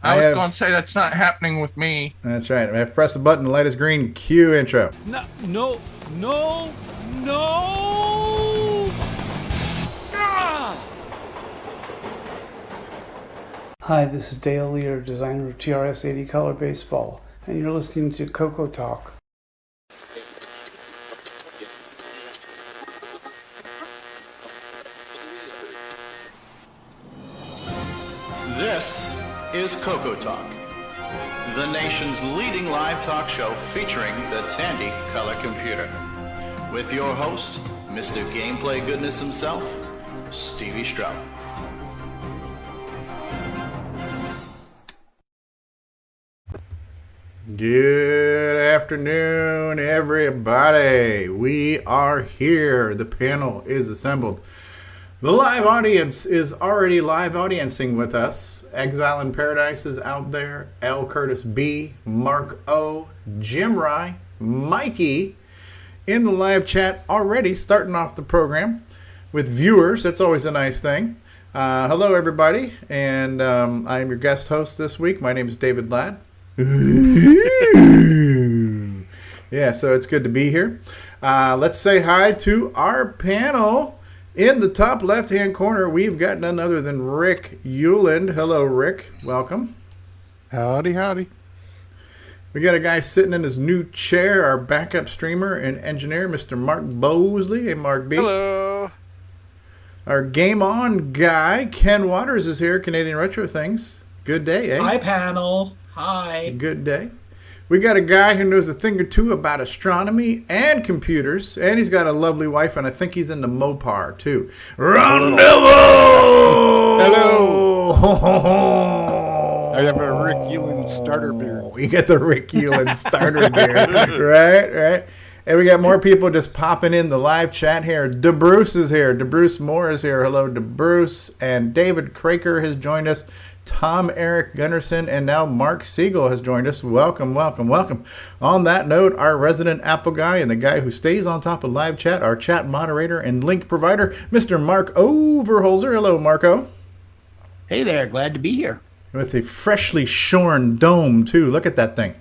I was going to say that's not happening with me. That's right. I have to press the button. The light is green. Cue intro. No. Ah! Hi, this is Dale Lear, designer of TRS-80 Color Baseball, and you're listening to CoCoTALK. This is CoCoTALK, the nation's leading live talk show featuring the Tandy color computer, with your host, Mr. Gameplay Goodness himself, Stevie Stroud. Good afternoon, everybody. We are here. The panel is assembled. The live audience is already live audiencing with us. Exile in Paradise is out there. L. Curtis B, MarkO, Jim Rye, Mikey in the live chat already starting off the program with viewers. That's always a nice thing. Hello, everybody. And I'm your guest host this week. My name is David Ladd. Yeah, so it's good to be here. Let's say hi to our panel. In the top left-hand corner, we've got none other than Rick Ulland. Hello, Rick. Welcome. Howdy, howdy. We got a guy sitting in his new chair, our backup streamer and engineer, Mr. Mark Bosley. Hey, Mark B. Hello. Our Game On guy, Ken Waters, is here, Canadian Retro Things. Good day, eh? Hi, panel. Hi. Good day. We got a guy who knows a thing or two about astronomy and computers, and he's got a lovely wife, and I think he's into Mopar, too. Ron Delvaux! Hello! I have a Rick Ulland starter beer. You get the Rick Ulland starter beer. Right. And we got more people just popping in the live chat here. DeBruce is here. DeBruce Moore is here. Hello, DeBruce. And David Craker has joined us. Tom Erik Gunderson, and now Mark Siegel has joined us. Welcome. On that note, our resident Apple guy and the guy who stays on top of live chat, our chat moderator and link provider, Mr. Marko Verholser. Hello, Marko. Hey there, glad to be here. With a freshly shorn dome, too. Look at that thing.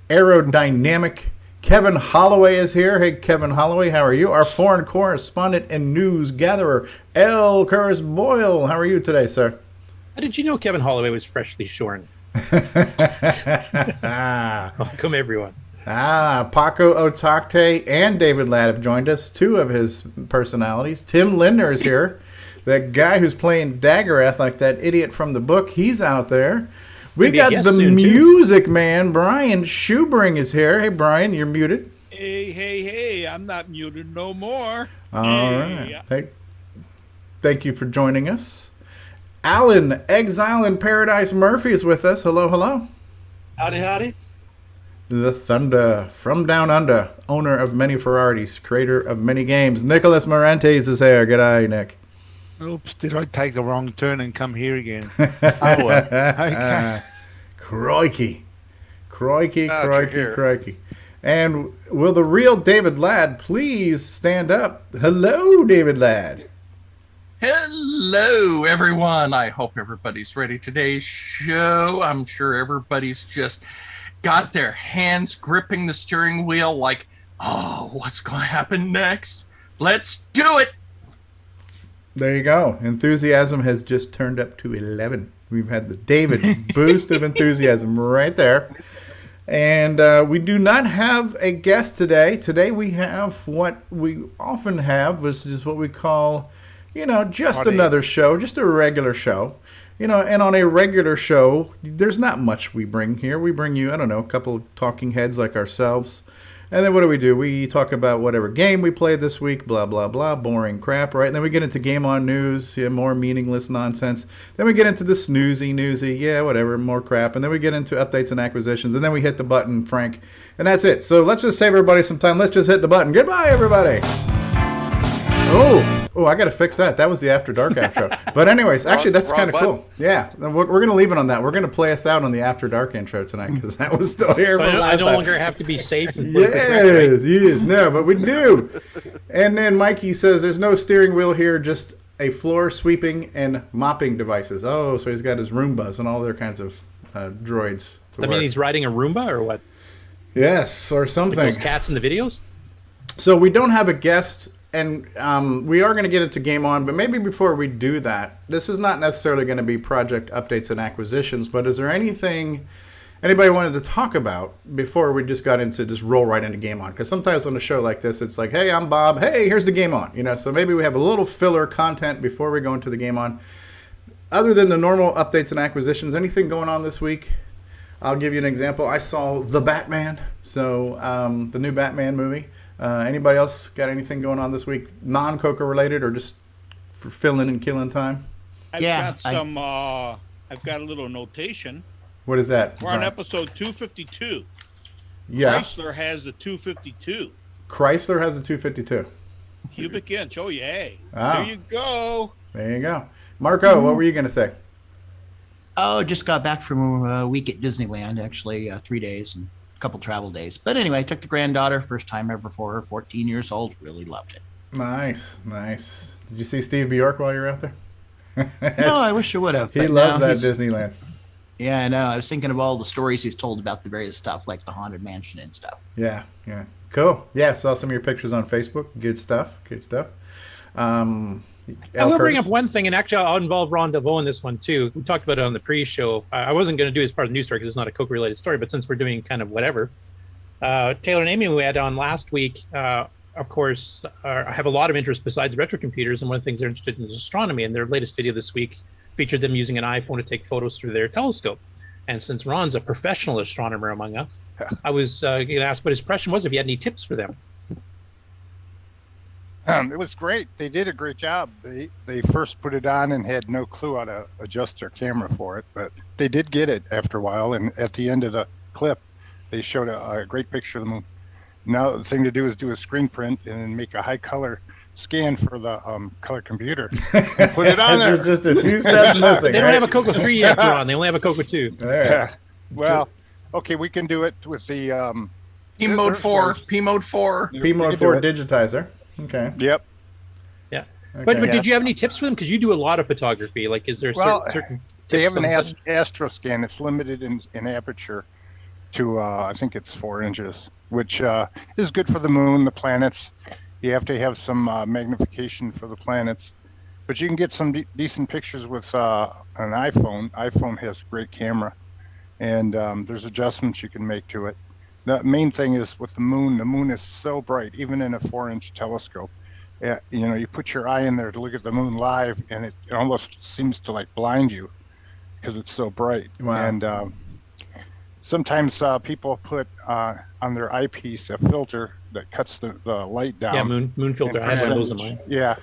Aerodynamic. Kevin Holloway is here. Hey, Kevin Holloway, how are you? Our foreign correspondent and news gatherer, L. Curtis Boyle. How are you today, sir? How did you know Kevin Holloway was freshly shorn? Welcome, everyone. Paco Otakte and David Ladd have joined us, two of his personalities. Tim Lindner is here. That guy who's playing Daggerath like that idiot from the book, he's out there. We got the music man, Brian Schubring is here. Hey, Brian, you're muted. Hey, I'm not muted no more. All right. Thank you for joining us. Alan, Exile in Paradise Murphy is with us. Hello. Howdy. The Thunder from Down Under, owner of many Ferraris, creator of many games. Nicholas Marentes is here. G'day, Nick. Oops, did I take the wrong turn and come here again? Crikey. And will the real David Ladd please stand up? Hello, David Ladd. Hello, everyone. I hope everybody's ready. Today's show, I'm sure everybody's just got their hands gripping the steering wheel like, oh, what's going to happen next? Let's do it. There you go. Enthusiasm has just turned up to 11. We've had the David boost of enthusiasm right there. And we do not have a guest today. Today we have what we often have, which is what we call, just another show, just a regular show. And on a regular show, there's not much we bring here. We bring you, a couple of talking heads like ourselves. And then what do? We talk about whatever game we played this week, blah, blah, blah, boring crap, right? And then we get into Game On News, more meaningless nonsense. Then we get into the snoozy, whatever, more crap. And then we get into updates and acquisitions. And then we hit the button, Frank. And that's it. So let's just save everybody some time. Let's just hit the button. Goodbye, everybody. Oh, I got to fix that. That was the After Dark outro. But anyways, actually, that's kind of cool. Yeah, we're going to leave it on that. We're going to play us out on the After Dark intro tonight because that was still here from last time. I no longer have to be safe. And yes. No, but we do. And then Mikey says there's no steering wheel here, just a floor sweeping and mopping devices. Oh, so he's got his Roombas and all their kinds of droids. I mean, he's riding a Roomba or what? Yes, or something. Like those cats in the videos? So we don't have a guest, and we are going to get into Game On, but maybe before we do that, this is not necessarily going to be project updates and acquisitions, but is there anything anybody wanted to talk about before we just got into just roll right into Game On? Because sometimes on a show like this, it's like, hey, I'm Bob. Hey, here's the Game On. You know, so maybe we have a little filler content before we go into the Game On. Other than the normal updates and acquisitions, anything going on this week? I'll give you an example. I saw The Batman, so the new Batman movie. Anybody else got anything going on this week, non-CoCo related, or just for filling and killing time? I've got a little notation. What is that? We're on episode 252. Yeah. Chrysler has the 252. Chrysler has the 252. Cubic inch. Oh, yeah. Oh. There you go. There you go. MarkO, what were you going to say? Oh, just got back from a week at Disneyland, actually, 3 days and a couple travel days. But anyway, I took the granddaughter, first time ever for her, 14 years old, really loved it. Nice, nice. Did you see Steve Bjork while you were out there? No, I wish I would have. He loves that Disneyland. Yeah, I know. I was thinking of all the stories he's told about the various stuff, like the Haunted Mansion and stuff. Yeah, yeah. Cool. Yeah, saw some of your pictures on Facebook. Good stuff, good stuff. I will bring up one thing, and actually I'll involve Ron Delvaux in this one too. We talked about it on the pre-show. I wasn't going to do it as part of the news story because it's not a CoCo-related story, but since we're doing kind of whatever, Taylor and Amy, we had on last week, of course, have a lot of interest besides retro computers, and one of the things they're interested in is astronomy, and their latest video this week featured them using an iPhone to take photos through their telescope. And since Ron's a professional astronomer among us, I was going to ask what his impression was, if he had any tips for them. It was great. They did a great job. They first put it on and had no clue how to adjust their camera for it, but they did get it after a while. And at the end of the clip, they showed a great picture of the moon. Now the thing to do is do a screen print and make a high color scan for the color computer. Put it on there. Just a few steps missing. They don't have a CoCo 3 yet, Ron. They only have a CoCo 2. Right. Yeah. Well, okay, we can do it with the P mode 4. P mode 4 digitizer. Okay. Yep. Yeah. Okay. But did you have any tips for them? Because you do a lot of photography. Like, is there certain they tips? have an astro scan. It's limited in aperture to I think it's 4 inches, which is good for the moon, the planets. You have to have some magnification for the planets, but you can get some decent pictures with an iPhone. iPhone has great camera, and there's adjustments you can make to it. The main thing is with the moon is so bright, even in a 4-inch telescope. You know, you put your eye in there to look at the moon live, and it almost seems to like blind you because it's so bright. Wow. And sometimes people put on their eyepiece a filter that cuts the light down. Yeah, moon filter. I have one of those in mine. Yeah,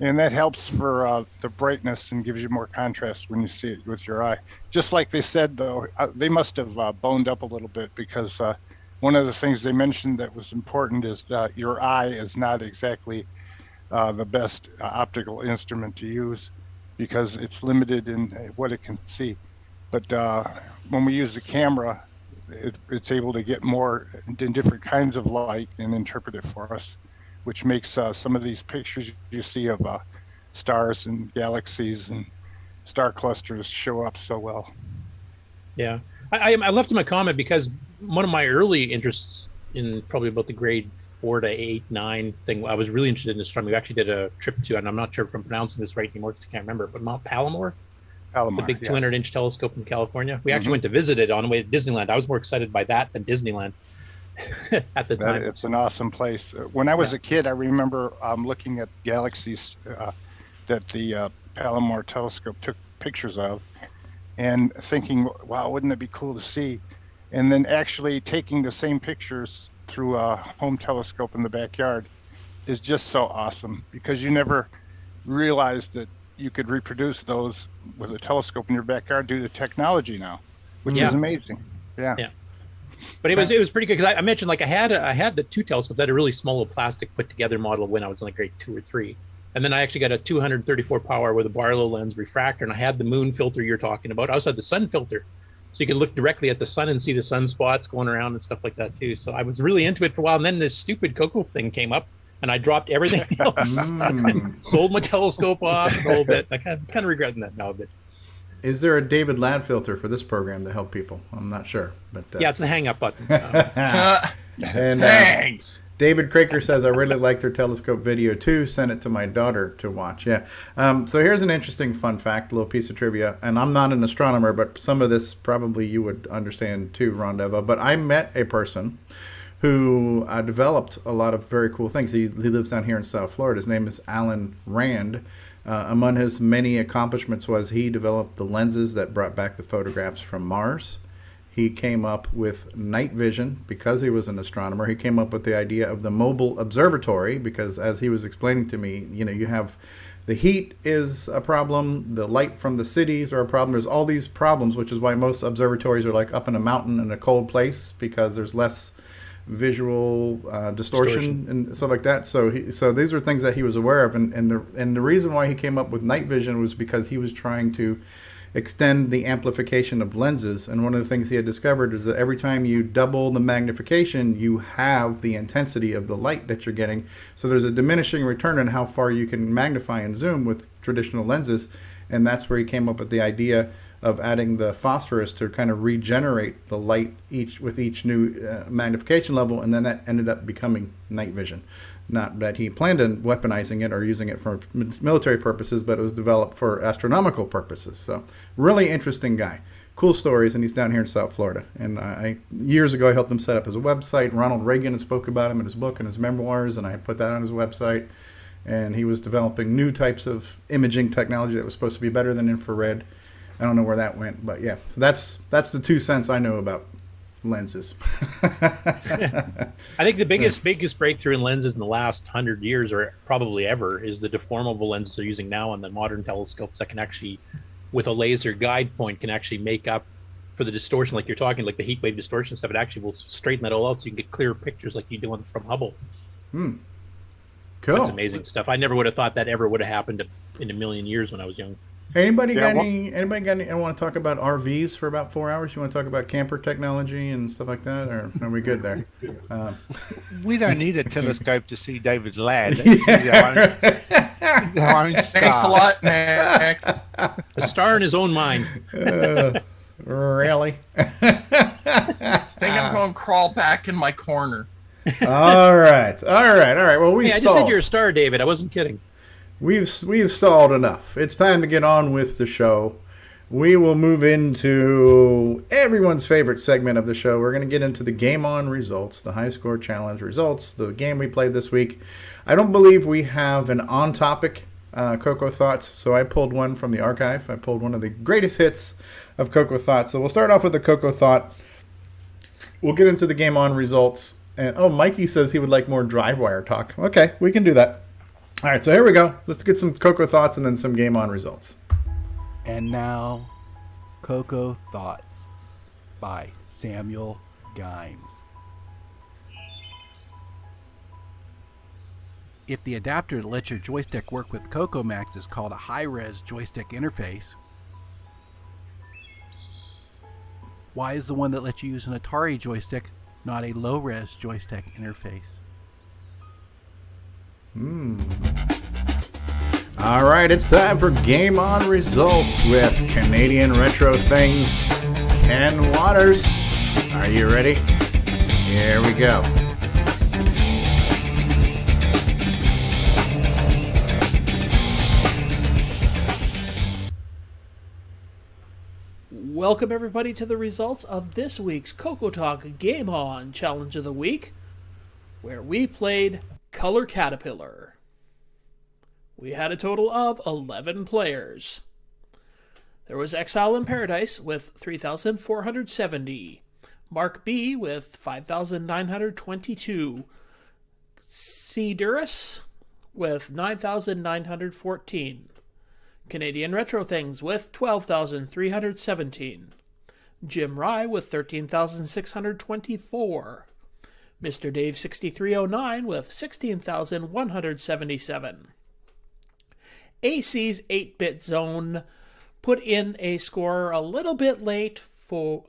and that helps for the brightness and gives you more contrast when you see it with your eye. Just like they said, though, they must have boned up a little bit because one of the things they mentioned that was important is that your eye is not exactly the best optical instrument to use because it's limited in what it can see. But when we use the camera, it's able to get more in different kinds of light and interpret it for us, which makes some of these pictures you see of stars and galaxies and star clusters show up so well. Yeah. I left him a comment because one of my early interests in probably about the grade 4 to 8, 9 thing, I was really interested in astronomy. We actually did a trip to, and I'm not sure if I'm pronouncing this right anymore because I can't remember, but Mount Palomar, the big 200-inch telescope in California. We actually went to visit it on the way to Disneyland. I was more excited by that than Disneyland at the time. It's an awesome place. When I was a kid, I remember looking at galaxies that the Palomar telescope took pictures of and thinking, wow, wouldn't it be cool to see? And then actually taking the same pictures through a home telescope in the backyard is just so awesome because you never realized that you could reproduce those with a telescope in your backyard due to technology now, which is amazing. Yeah. But it was pretty good because I mentioned, like, I had the 2 telescopes. I had a really small little plastic put together model when I was in like grade 2 or 3. And then I actually got a 234 power with a Barlow lens refractor, and I had the moon filter you're talking about. I also had the sun filter, so you can look directly at the sun and see the sunspots going around and stuff like that too. So I was really into it for a while, and then this stupid CoCo thing came up, and I dropped everything else. Sold my telescope off a little bit. I kind of regretting that now a bit. Is there a David Ladd filter for this program to help people? I'm not sure, but yeah, it's the hang up button. And Thanks. David Craker says, I really liked their telescope video too. Sent it to my daughter to watch. Yeah. So here's an interesting fun fact, a little piece of trivia. And I'm not an astronomer, but some of this probably you would understand too, Ron Delvaux. But I met a person who developed a lot of very cool things. He lives down here in South Florida. His name is Alan Rand. Among his many accomplishments was he developed the lenses that brought back the photographs from Mars. He came up with night vision because he was an astronomer. He came up with the idea of the mobile observatory because, as he was explaining to me, you have the heat is a problem, the light from the cities are a problem. There's all these problems, which is why most observatories are like up in a mountain in a cold place because there's less visual distortion and stuff like that. So these are things that he was aware of, and the reason why he came up with night vision was because he was trying to extend the amplification of lenses. And one of the things he had discovered is that every time you double the magnification, you have the intensity of the light that you're getting. So there's a diminishing return in how far you can magnify and zoom with traditional lenses. And that's where he came up with the idea of adding the phosphorus to kind of regenerate the light with each new magnification level. And then that ended up becoming night vision. Not that he planned on weaponizing it or using it for military purposes, but it was developed for astronomical purposes. So really interesting guy. Cool stories, and he's down here in South Florida. And years ago, I helped him set up his website. Ronald Reagan spoke about him in his book and his memoirs, and I put that on his website. And he was developing new types of imaging technology that was supposed to be better than infrared. I don't know where that went, but yeah. So that's the 2 cents I know about lenses. I think the biggest breakthrough in lenses in the last 100 years, or probably ever, is the deformable lenses they're using now on the modern telescopes that can actually, with a laser guide point, can actually make up for the distortion, like you're talking, like the heat wave distortion stuff. It actually will straighten that all out so you can get clear pictures like you do from Hubble. Cool. That's amazing stuff. I never would have thought that ever would have happened in a million years when I was young. Anybody got any? I want to talk about RVs for about 4 hours. You want to talk about camper technology and stuff like that, or are we good there? We don't need a telescope to see David Ladd. Thanks a lot, Nick. A star in his own mind. Really? I think I'm going to crawl back in my corner. All right. Well, we I stalled. just said you're a star, David. I wasn't kidding. We've stalled enough. It's time to get on with the show. We will move into everyone's favorite segment of the show. We're going to get into the Game On results, the high score challenge results, the game we played this week. I don't believe we have an on-topic CoCo Thoughts, so I pulled one from the archive. I pulled one of the greatest hits of CoCo Thoughts. So we'll start off with the CoCo Thought. We'll get into the Game On results. And Mikey says he would like more Drivewire talk. Okay, we can do that. All right, so here we go. Let's get some CoCo Thoughts and then some Game On results. And now, CoCo Thoughts by Samuel Gimes. If the adapter that lets your joystick work with CoCoMax is called a high-res joystick interface, why is the one that lets you use an Atari joystick not a low-res joystick interface? All right, it's time for Game On results with Canadian Retro Things Ken Waters. Are you ready? Here we go. Welcome everybody to the results of this week's CoCoTALK Game On Challenge of the Week, where we played Color Caterpillar. We had a total of 11 players. There was Exile in Paradise with 3,470, MarkB with 5,922, Cedurus with 9,914, Canadian Retro Things with 12,317, Jim Rye with 13,624, Mr. Dave 6309 with 16,177. AC's 8-Bit Zone put in a score a little bit late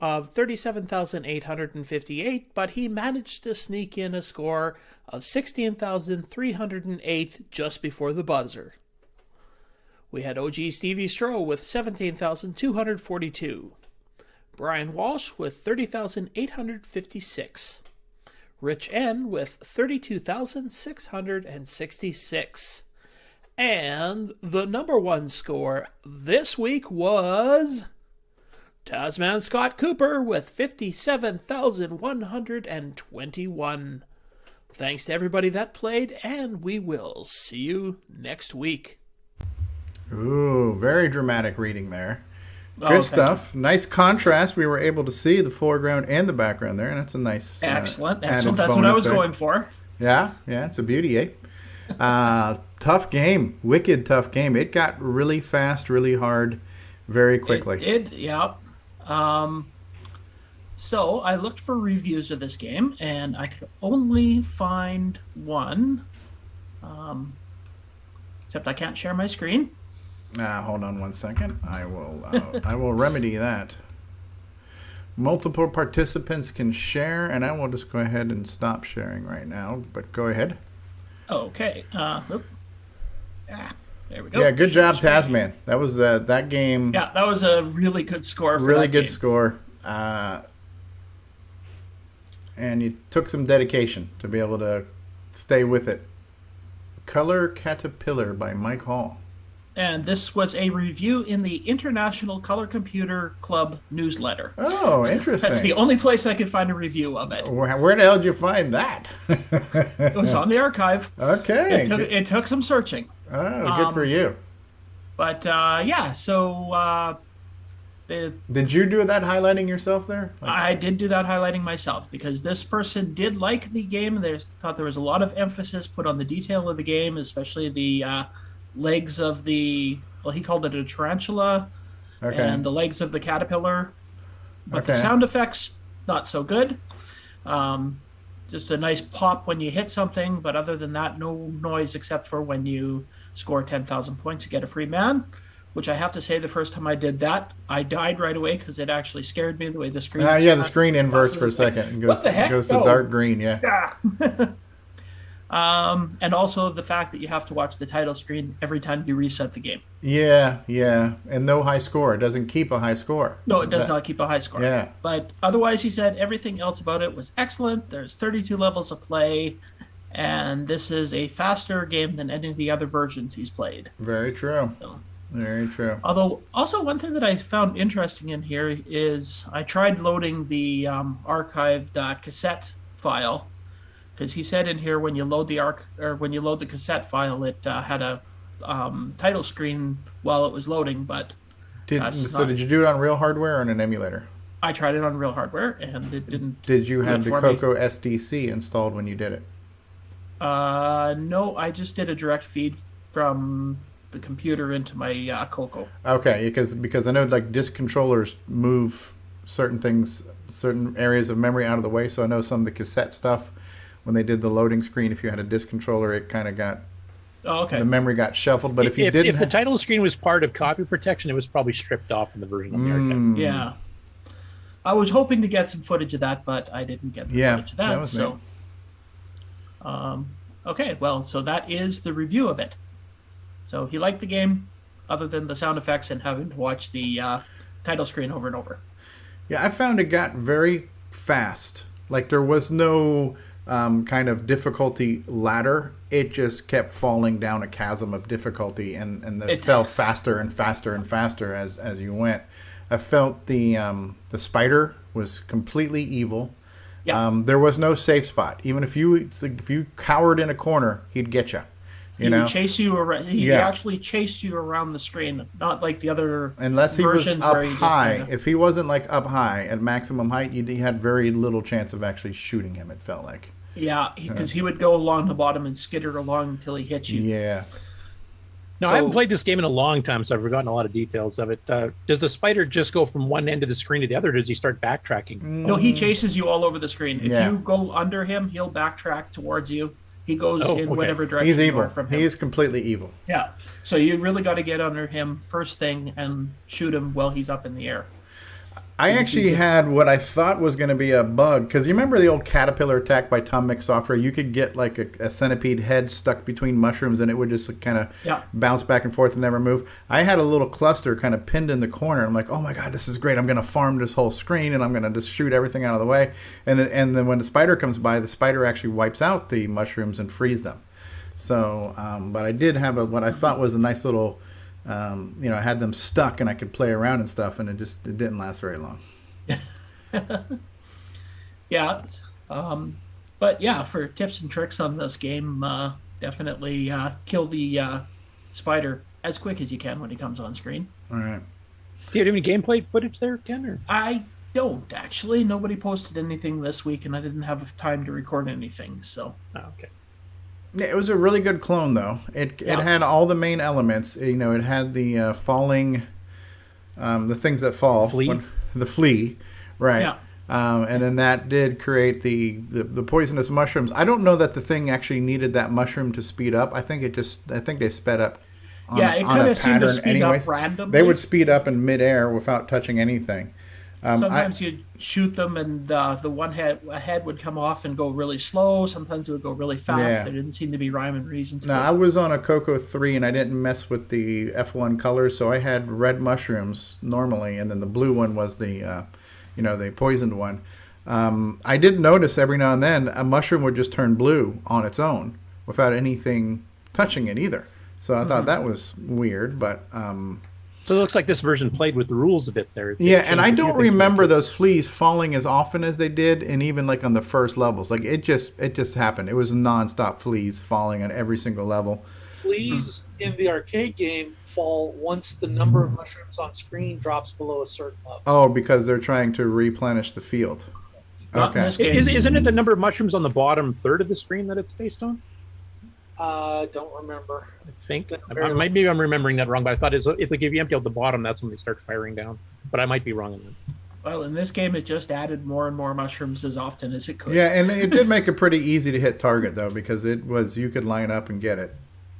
of 37,858, but he managed to sneak in a score of 16,308 just before the buzzer. We had OG Stevie Stroh with 17,242. Brian Walsh with 30,856. Rich N with 32,666. And the number one score this week was Tasman Scott Cooper with 57,121. Thanks to everybody that played, and we will see you next week. Ooh, very dramatic reading there. Good stuff. Nice contrast. We were able to see the foreground and the background there, and that's a nice excellent. That's what I was going for. Yeah, it's a beauty, eh? Tough game. Wicked tough game. It got really fast, really hard, very quickly. It did, yeah. So I looked for reviews of this game, and I could only find one. Except I can't share my screen. Hold on one second. I will remedy that. Multiple participants can share, and I will just go ahead and stop sharing right now. But go ahead. Okay. There we go. Yeah, good job, Tasman. That was that game. Yeah, that was a really good score. Really good score. And you took some dedication to be able to stay with it. Color Caterpillar by Mike Hall. And this was a review in the International Color Computer Club newsletter. Oh, interesting. That's the only place I could find a review of it. Where the hell did you find that? It was on the archive. Okay. It took some searching. Oh, good for you. But, yeah, so... did you do that highlighting yourself there? I did do that highlighting myself, because this person did like the game. They thought there was a lot of emphasis put on the detail of the game, especially the... legs of the, well, he called it a tarantula, and the legs of the caterpillar. But the sound effects, not so good. Just a nice pop when you hit something, but other than that, no noise except for when you score 10,000 points, you get a free man, which I have to say the first time I did that, I died right away because it actually scared me the way the screen... the screen inverts for a second. It goes, what the heck? It goes to dark green, Yeah. And also the fact that you have to watch the title screen every time you reset the game. Yeah. And no high score. It doesn't keep a high score. No, it does not keep a high score. Yeah. But otherwise, he said everything else about it was excellent. There's 32 levels of play, and this is a faster game than any of the other versions he's played. Very true. So, very true. Although, also one thing that I found interesting in here is I tried loading the archived cassette file. Because he said in here when you load the cassette file, it had a title screen while it was loading. But did you do it on real hardware or on an emulator? I tried it on real hardware, and it didn't. Did you have the CoCo SDC installed when you did it? No, I just did a direct feed from the computer into my CoCo. Okay, because I know like disk controllers move certain areas of memory out of the way. So I know some of the cassette stuff. When they did the loading screen, if you had a disk controller, it kind of got the memory got shuffled. But if you didn't, if the title screen was part of copy protection, it was probably stripped off in the version of the archive. Yeah, I was hoping to get some footage of that, but I didn't get the footage of that. So, okay, well, so that is the review of it. So he liked the game, other than the sound effects and having to watch the title screen over and over. Yeah, I found it got very fast. Like there was no kind of difficulty ladder. It just kept falling down a chasm of difficulty, and it fell faster and faster and faster as you went. I felt the spider was completely evil. Yeah. There was no safe spot. Even if you cowered in a corner, he'd get you. He would chase you around. He actually chased you around the screen, not like the other. Unless he was up high. If he wasn't like up high at maximum height, he had very little chance of actually shooting him. It felt like. Yeah, because he would go along the bottom and skitter along until he hit you. Yeah. No, I haven't played this game in a long time, so I've forgotten a lot of details of it. Does the spider just go from one end of the screen to the other, or does he start backtracking? No, he chases you all over the screen. If you go under him, he'll backtrack towards you. He goes in whatever direction he's evil. You are from him. He is completely evil. Yeah. So you really got to get under him first thing and shoot him while he's up in the air. I actually had what I thought was going to be a bug, because you remember the old caterpillar attack by Tom Mix software? You could get like a centipede head stuck between mushrooms and it would just kind of bounce back and forth and never move. I had a little cluster kind of pinned in the corner. I'm like, oh my God, this is great. I'm going to farm this whole screen and I'm going to just shoot everything out of the way. And then when the spider comes by, the spider actually wipes out the mushrooms and frees them. So, but I did have what I thought was a nice little... I had them stuck and I could play around and stuff, and it didn't last very long. Yeah. But yeah, for tips and tricks on this game, definitely kill the spider as quick as you can when he comes on screen. All right. Do you have any gameplay footage there, Ken? Or? I don't, actually. Nobody posted anything this week, and I didn't have time to record anything, so. Oh, okay. Yeah, it was a really good clone, though. It had all the main elements. It had the falling, the things that fall. The flea, right. Yeah. And then that did create the poisonous mushrooms. I don't know that the thing actually needed that mushroom to speed up. I think they sped up on, it kind of seemed to speed anyways. up randomly. They would speed up in midair without touching anything. Sometimes you'd shoot them and the one head would come off and go really slow. Sometimes it would go really fast. Yeah. There didn't seem to be rhyme and reason to it. I was on a CoCo 3 and I didn't mess with the F1 colors, so I had red mushrooms normally, and then the blue one was the poisoned one. I did notice every now and then a mushroom would just turn blue on its own without anything touching it either. So I thought that was weird, but... So it looks like this version played with the rules a bit there. Yeah, and I don't remember those fleas falling as often as they did, and even like on the first levels. Like it just happened. It was nonstop fleas falling on every single level. Fleas in the arcade game fall once the number of mushrooms on screen drops below a certain level. Oh, because they're trying to replenish the field. Okay. Isn't it the number of mushrooms on the bottom third of the screen that it's based on? Don't remember. I think maybe I'm remembering that wrong, but I thought if you empty out the bottom, that's when they start firing down. But I might be wrong on that. Well, in this game, it just added more and more mushrooms as often as it could. Yeah, and it did make it pretty easy to hit target though, because you could line up and get it.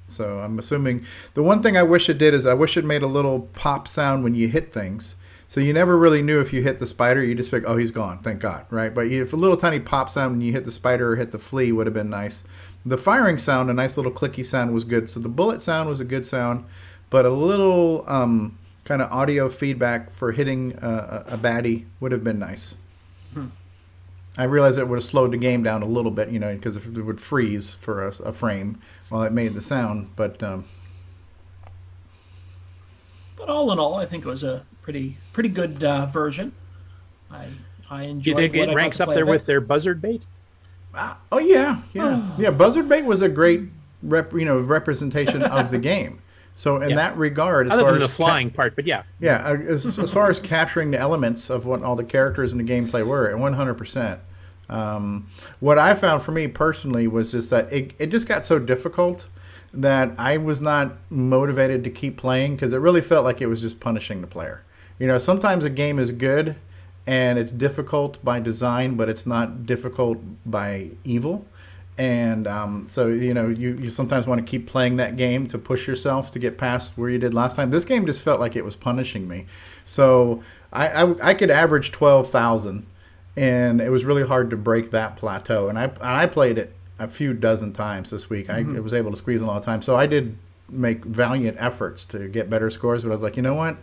So I'm assuming the one thing I wish it did is I wish it made a little pop sound when you hit things. So you never really knew if you hit the spider, you just figured, oh, he's gone, thank God, right? But if a little tiny pop sound when you hit the spider or hit the flea would have been nice. The firing sound, a nice little clicky sound, was good. So the bullet sound was a good sound, but a little kind of audio feedback for hitting a baddie would have been nice. I realized it would have slowed the game down a little bit, because it would freeze for a frame while it made the sound. But all in all, I think it was a pretty good version. I enjoyed. Do you think it ranks up there with their buzzard bait? Oh yeah. Buzzard bait was a great representation of the game. So in that regard, as far as the flying part, but yeah, as far as capturing the elements of what all the characters in the gameplay were, 100%. What I found for me personally was just that it just got so difficult that I was not motivated to keep playing, because it really felt like it was just punishing the player. Sometimes a game is good and it's difficult by design, but it's not difficult by evil. And so, you sometimes want to keep playing that game to push yourself to get past where you did last time. This game just felt like it was punishing me. So I could average 12,000, and it was really hard to break that plateau. And I played it a few dozen times this week. I was able to squeeze in a lot of time. So I did make valiant efforts to get better scores, but I was like, you know what?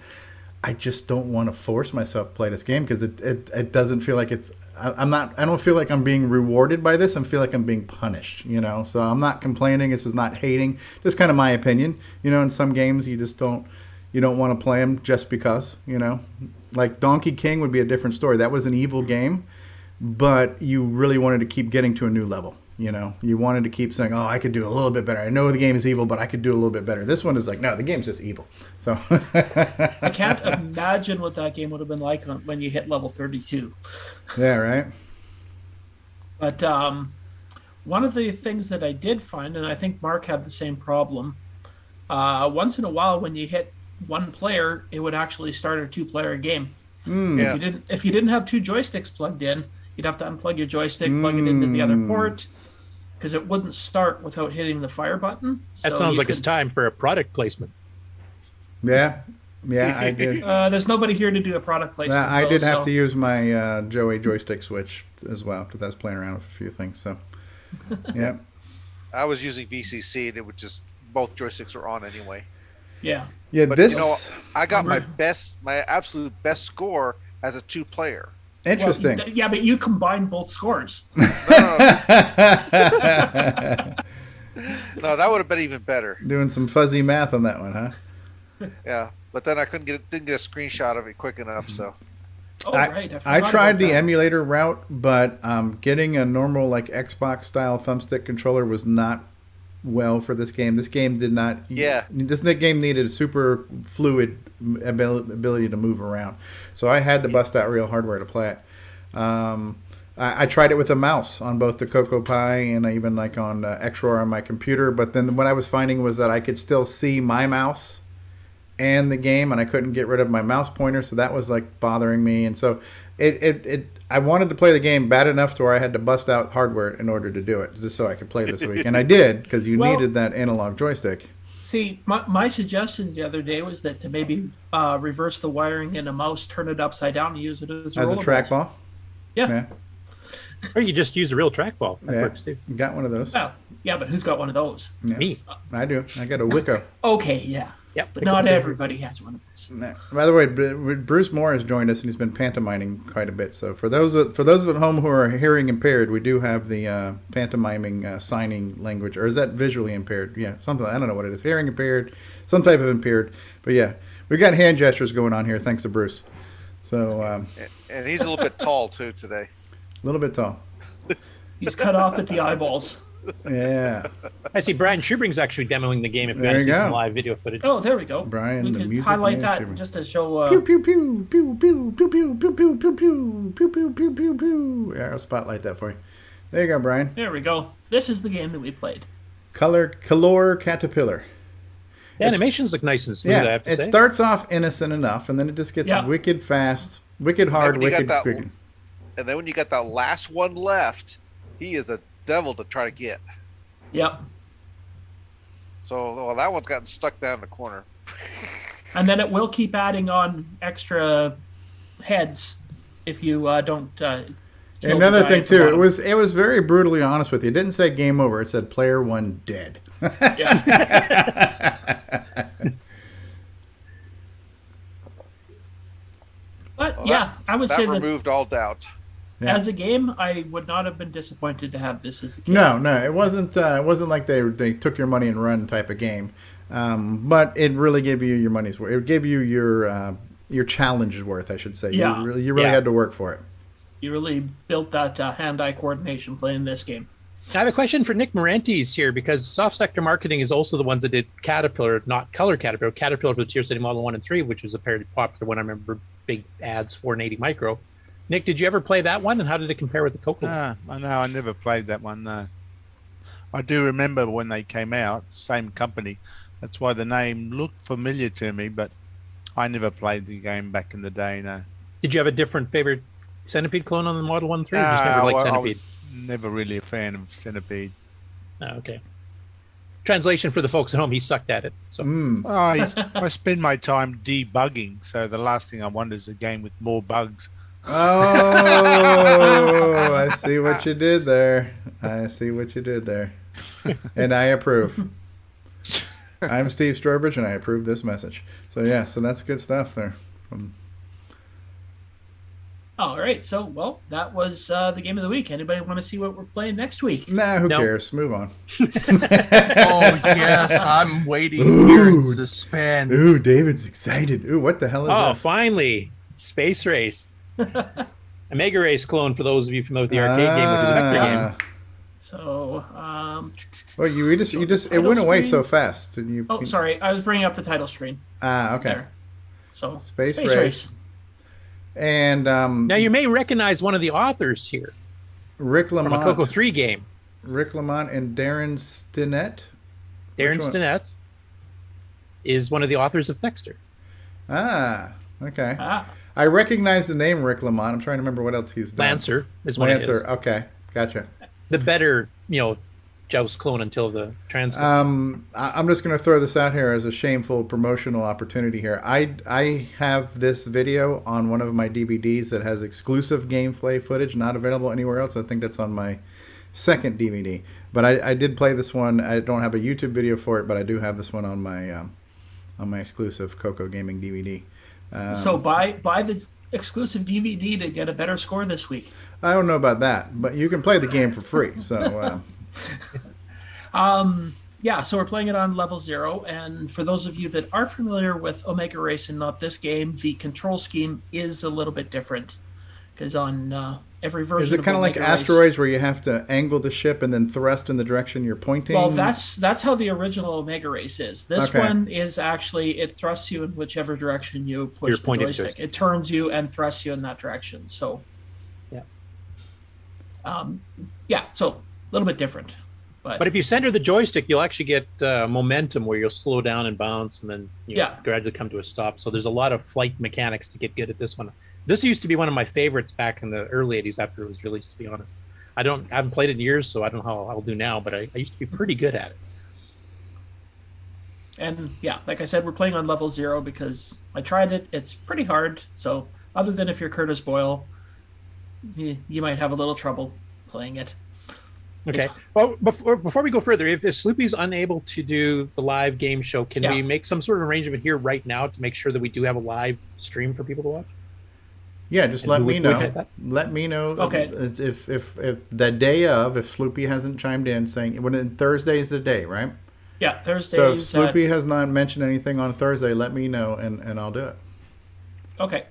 I just don't want to force myself to play this game, because it doesn't feel like it's... I don't feel like I'm being rewarded by this. I feel like I'm being punished, So I'm not complaining. This is not hating. Just kind of my opinion. In some games you just don't want to play them just because, Like Donkey King would be a different story. That was an evil game, but you really wanted to keep getting to a new level. You wanted to keep saying, oh, I could do a little bit better. I know the game is evil, but I could do a little bit better. This one is like, no, the game's just evil. So I can't imagine what that game would have been like when you hit level 32. Yeah, right. But one of the things that I did find, and I think Mark had the same problem, once in a while when you hit one player, it would actually start a two-player game. If you didn't have two joysticks plugged in, you'd have to unplug your joystick, plug it into the other port, because it wouldn't start without hitting the fire button. That sounds like it's time for a product placement. Yeah. Yeah, I did. There's nobody here to do a product placement. I did have to use my Joey joystick switch as well because I was playing around with a few things. So, yeah. I was using VCC, and it would just both joysticks were on anyway. Yeah. Yeah, but, this. I got my absolute best score as a 2-player. Interesting. Well, yeah, but you combined both scores. No, that would have been even better. Doing some fuzzy math on that one, huh? Yeah, but then I didn't get a screenshot of it quick enough. So. Oh, right. I tried the emulator route, but getting a normal like Xbox style thumbstick controller was not well for this game. This game did not. Yeah. This game needed a super fluid ability to move around, so I had to bust out real hardware to play it. I tried it with a mouse on both the CoCo Pi and even like on XROR on my computer, but then what I was finding was that I could still see my mouse and the game, and I couldn't get rid of my mouse pointer, so that was like bothering me. And so I wanted to play the game bad enough to where I had to bust out hardware in order to do it, just so I could play this week. And I did, because you needed that analog joystick. See, my suggestion the other day was that to maybe reverse the wiring in a mouse, turn it upside down, and use it as a trackball. Yeah. Or you just use a real trackball. That works too. Got one of those. Oh, yeah, but who's got one of those? Yeah. Me. I do. I got a Wicco. Okay, yeah. Yep, but not everybody has one of those. By the way, Bruce Moore has joined us, and he's been pantomiming quite a bit. So for those at home who are hearing impaired, we do have the pantomiming signing language, or is that visually impaired? Yeah, something. I don't know what it is. Hearing impaired, some type of impaired. But yeah, we got hand gestures going on here, thanks to Bruce. So and he's a little bit tall too today. A little bit tall. He's cut off at the eyeballs. Yeah. I see Brian Schubring's actually demoing the game if you want to see some live video footage. Oh, there we go. Brian, we the can music highlight man, that Schubring. just to show. Pew pew pew pew pew pew pew pew pew pew pew pew pew pew pew pew. Yeah, I'll spotlight that for you. There you go, Brian. There we go. This is the game that we played. Color Caterpillar. The animations look nice and smooth. Yeah, I have to it say. starts off innocent enough, and then it just gets wicked fast, wicked hard, wicked quick. And then when you got that last one left, he is a devil to try to get. Yep. So that one's gotten stuck down in the corner. And then it will keep adding on extra heads if you don't. Another thing too, it was very brutally honest with you. It didn't say game over. It said player one dead. But yeah, I would say that removed all doubt. Yeah. As a game, I would not have been disappointed to have this as a game. No, it wasn't. It wasn't like they took your money and run type of game, but it really gave you your money's worth. It gave you your challenge's worth, I should say. Yeah. You really had to work for it. You really built that hand-eye coordination playing this game. I have a question for Nick Marentes here, because Soft Sector Marketing is also the ones that did Caterpillar, not Color Caterpillar. Caterpillar for the Tier City Model 1 and 3, which was a very popular one. I remember big ads, 480 micro. Nick, did you ever play that one, and how did it compare with the CoCo? I know, I never played that one. No. I do remember when they came out, same company. That's why the name looked familiar to me, but I never played the game back in the day, no. Did you have a different favorite Centipede clone on the Model 1 3? Or just never liked Centipede? I was never really a fan of Centipede. Oh, okay. Translation for the folks at home, he sucked at it. So. I spend my time debugging, so the last thing I want is a game with more bugs. Oh, I see what you did there. And I approve. I'm Steve Strobridge, and I approve this message. So yeah, so that's good stuff there. All right, so well, that was the game of the week. Anybody want to see what we're playing next week? Nah, who cares? Move on. Oh yes, I'm waiting here in suspense. Ooh, David's excited. Ooh, what the hell is that? Oh, finally, Space Race. A Mega Race clone for those of you familiar with the arcade game, which is a vector game. So, well, you just it went away so fast. And you. Oh, sorry, I was bringing up the title screen. Okay. There. So, Space Race. And now you may recognize one of the authors here. Rick Lamont from a CoCo 3 game. Rick Lamont and Darren Stinnett. Darren Stinnett is one of the authors of Thexter. Okay. I recognize the name Rick Lamont. I'm trying to remember what else he's done. Lancer is one of his. Okay, gotcha. The better, Joust clone until the transfer. I'm just going to throw this out here as a shameful promotional opportunity here. I have this video on one of my DVDs that has exclusive gameplay footage, not available anywhere else. I think that's on my second DVD. But I did play this one. I don't have a YouTube video for it, but I do have this one on my exclusive CoCo Gaming DVD. So buy the exclusive DVD to get a better score this week. I don't know about that, but you can play the game for free. So. Yeah, so we're playing it on level 0, and for those of you that are familiar with Omega Race and not this game, the control scheme is a little bit different, because on every version is it kind of like Asteroids where you have to angle the ship and then thrust in the direction you're pointing? Well, that's how the original Omega Race is. This one is actually, it thrusts you in whichever direction you push the joystick. It turns you and thrusts you in that direction. So so a little bit different. But if you center the joystick, you'll actually get momentum where you'll slow down and bounce and then gradually come to a stop. So there's a lot of flight mechanics to get good at this one. This used to be one of my favorites back in the early 80s after it was released, to be honest. I haven't played it in years, so I don't know how I'll do now, but I used to be pretty good at it. And like I said, we're playing on level 0 because I tried it. It's pretty hard. So other than if you're Curtis Boyle, you might have a little trouble playing it. Okay. Well, before we go further, if Sloopy's unable to do the live game show, can we make some sort of arrangement here right now to make sure that we do have a live stream for people to watch? Yeah, just let me know. Let me know. Okay. If the day of, if Sloopy hasn't chimed in saying Thursday is the day, right? Yeah, Thursday. So if Sloopy has not mentioned anything on Thursday, let me know and I'll do it. Okay.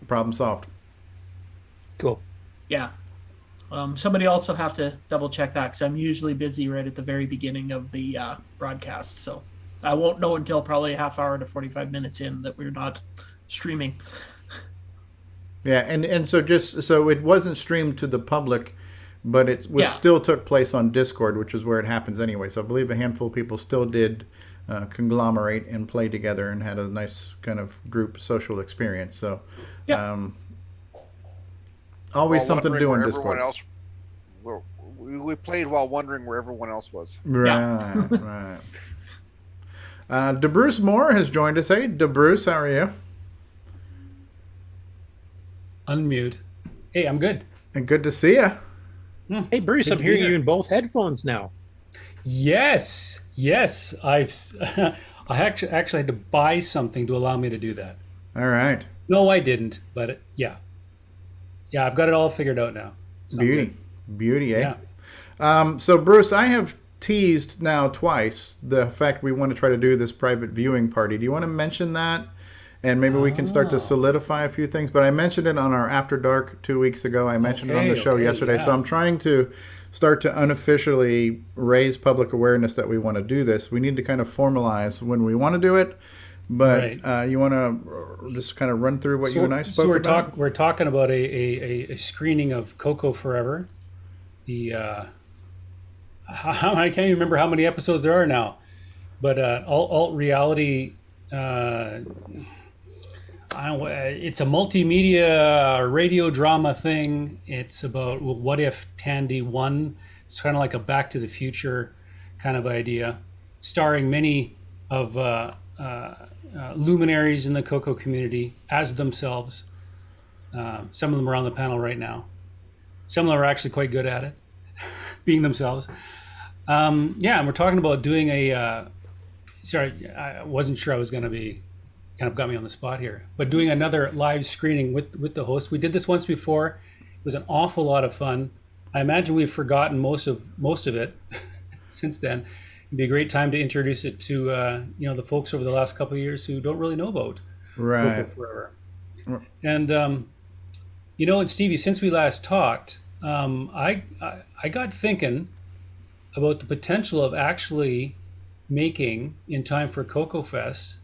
Problem solved. Cool. Yeah. Somebody also have to double check that because I'm usually busy right at the very beginning of the broadcast. So I won't know until probably a half hour to 45 minutes in that we're not streaming. Yeah, and so it wasn't streamed to the public, but it was still took place on Discord, which is where it happens anyway. So I believe a handful of people still did conglomerate and play together and had a nice kind of group social experience. So always something to do on Discord. We played while wondering where everyone else was. Right, right. DeBruce Moore has joined us. Hey, DeBruce, how are you? Unmute. Hey, I'm good. And good to see you. Hey, Bruce, I'm hearing you in both headphones now. Yes. I actually had to buy something to allow me to do that. All right. No, I didn't, but yeah, I've got it all figured out now. Beauty, eh? Yeah. So, Bruce, I have teased now twice the fact we want to try to do this private viewing party. Do you want to mention that? And maybe we can start to solidify a few things. But I mentioned it on our After Dark 2 weeks ago. I mentioned it on the show yesterday. Yeah. So I'm trying to start to unofficially raise public awareness that we want to do this. We need to kind of formalize when we want to do it. But you want to just kind of run through what you and I spoke about? We're talking about a screening of CoCo Forever. I can't even remember how many episodes there are now. But alt reality... it's a multimedia radio drama thing. It's about what if Tandy won. It's kind of like a Back to the Future kind of idea, starring many of luminaries in the CoCo community as themselves. Some of them are on the panel right now. Some of them are actually quite good at it, being themselves. And we're talking about doing a... sorry, I wasn't sure I was going to be... kind of got me on the spot here, but doing another live screening with the host. We did this once before. It was an awful lot of fun. I imagine we've forgotten most of it since then. It'd be a great time to introduce it to the folks over the last couple of years who don't really know about CoCo Forever. And and Stevie, since we last talked, I got thinking about the potential of actually making, in time for CoCo Fest,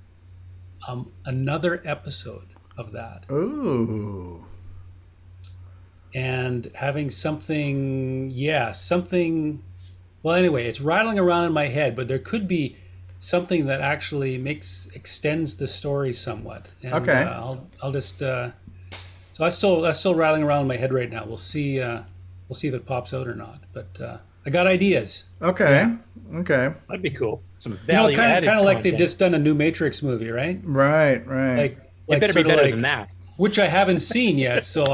another episode of that. Ooh. And having something, well, anyway, it's rattling around in my head, but there could be something that actually extends the story somewhat. And, okay. I'll just, so that's still rattling around in my head right now. We'll see if it pops out or not. But I got ideas. Okay. Okay. That'd be cool. Some You know, value added kind of like they've content. just done a new Matrix movie, right? Right. Right. Like It better be sort of better like- than that. which I haven't seen yet. So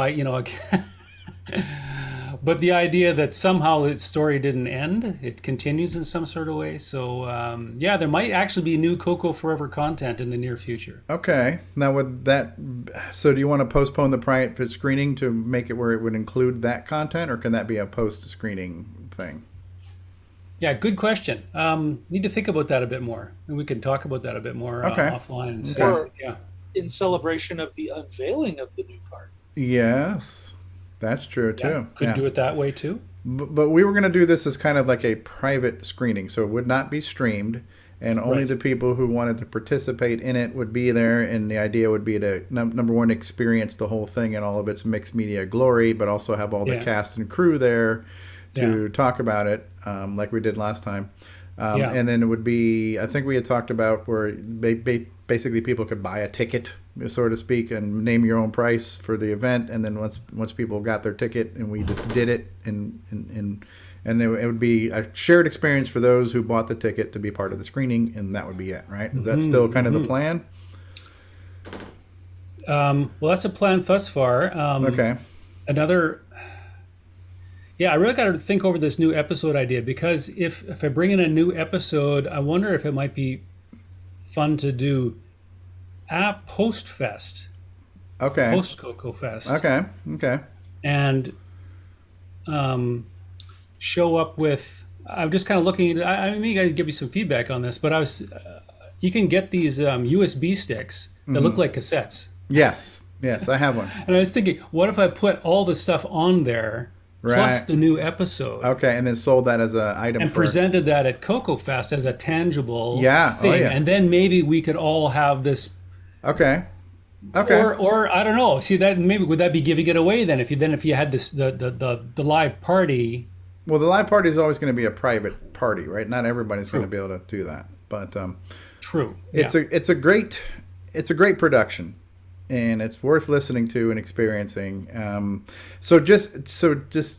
but the idea that somehow its story didn't end, it continues in some sort of way. So yeah, there might actually be new CoCo Forever content in the near future. Okay. Now with that, so do you want to postpone the private screening to make it where it would include that content, or can that be a post-screening thing? Yeah, good question. Need to think about that a bit more, and we can talk about that a bit more Okay. offline. And see. Or Yeah. in celebration of the unveiling of the new card. Yes, that's true too. Could do it that way too. But we were going to do this as kind of like a private screening, so it would not be streamed, and only Right. the people who wanted to participate in it would be there. And the idea would be to number one, experience the whole thing in all of its mixed media glory, but also have all the Yeah. cast and crew there to talk about it, like we did last time. Yeah. And then it would be, I think we had talked about where basically people could buy a ticket, so to speak, and name your own price for the event. And then once people got their ticket and we just did it, and then it would be a shared experience for those who bought the ticket to be part of the screening, and that would be it, right? Is that still kind of the plan? Well, that's a plan thus far. Okay. Yeah, I really got to think over this new episode idea, because if I bring in a new episode, I wonder if it might be fun to do a post-fest. Okay. Post-CoCo Fest. Okay. Okay. And show up with, I'm just kind of looking, I mean, you guys give me some feedback on this, but you can get these USB sticks that look like cassettes. Yes. Yes, I have one. And I was thinking, what if I put all the stuff on there, plus Right. the new episode, Okay, and then sold that as an item and for presented that at CoCo Fest as a tangible Yeah, oh, thing, yeah. and then maybe we could all have this. Okay. Okay. Or I don't know. See, that maybe would that be giving it away then? If you had this the live party. Well, the live party is always going to be a private party, right? Not everybody's going to be able to do that, but True. it's a great production, and it's worth listening to and experiencing. So just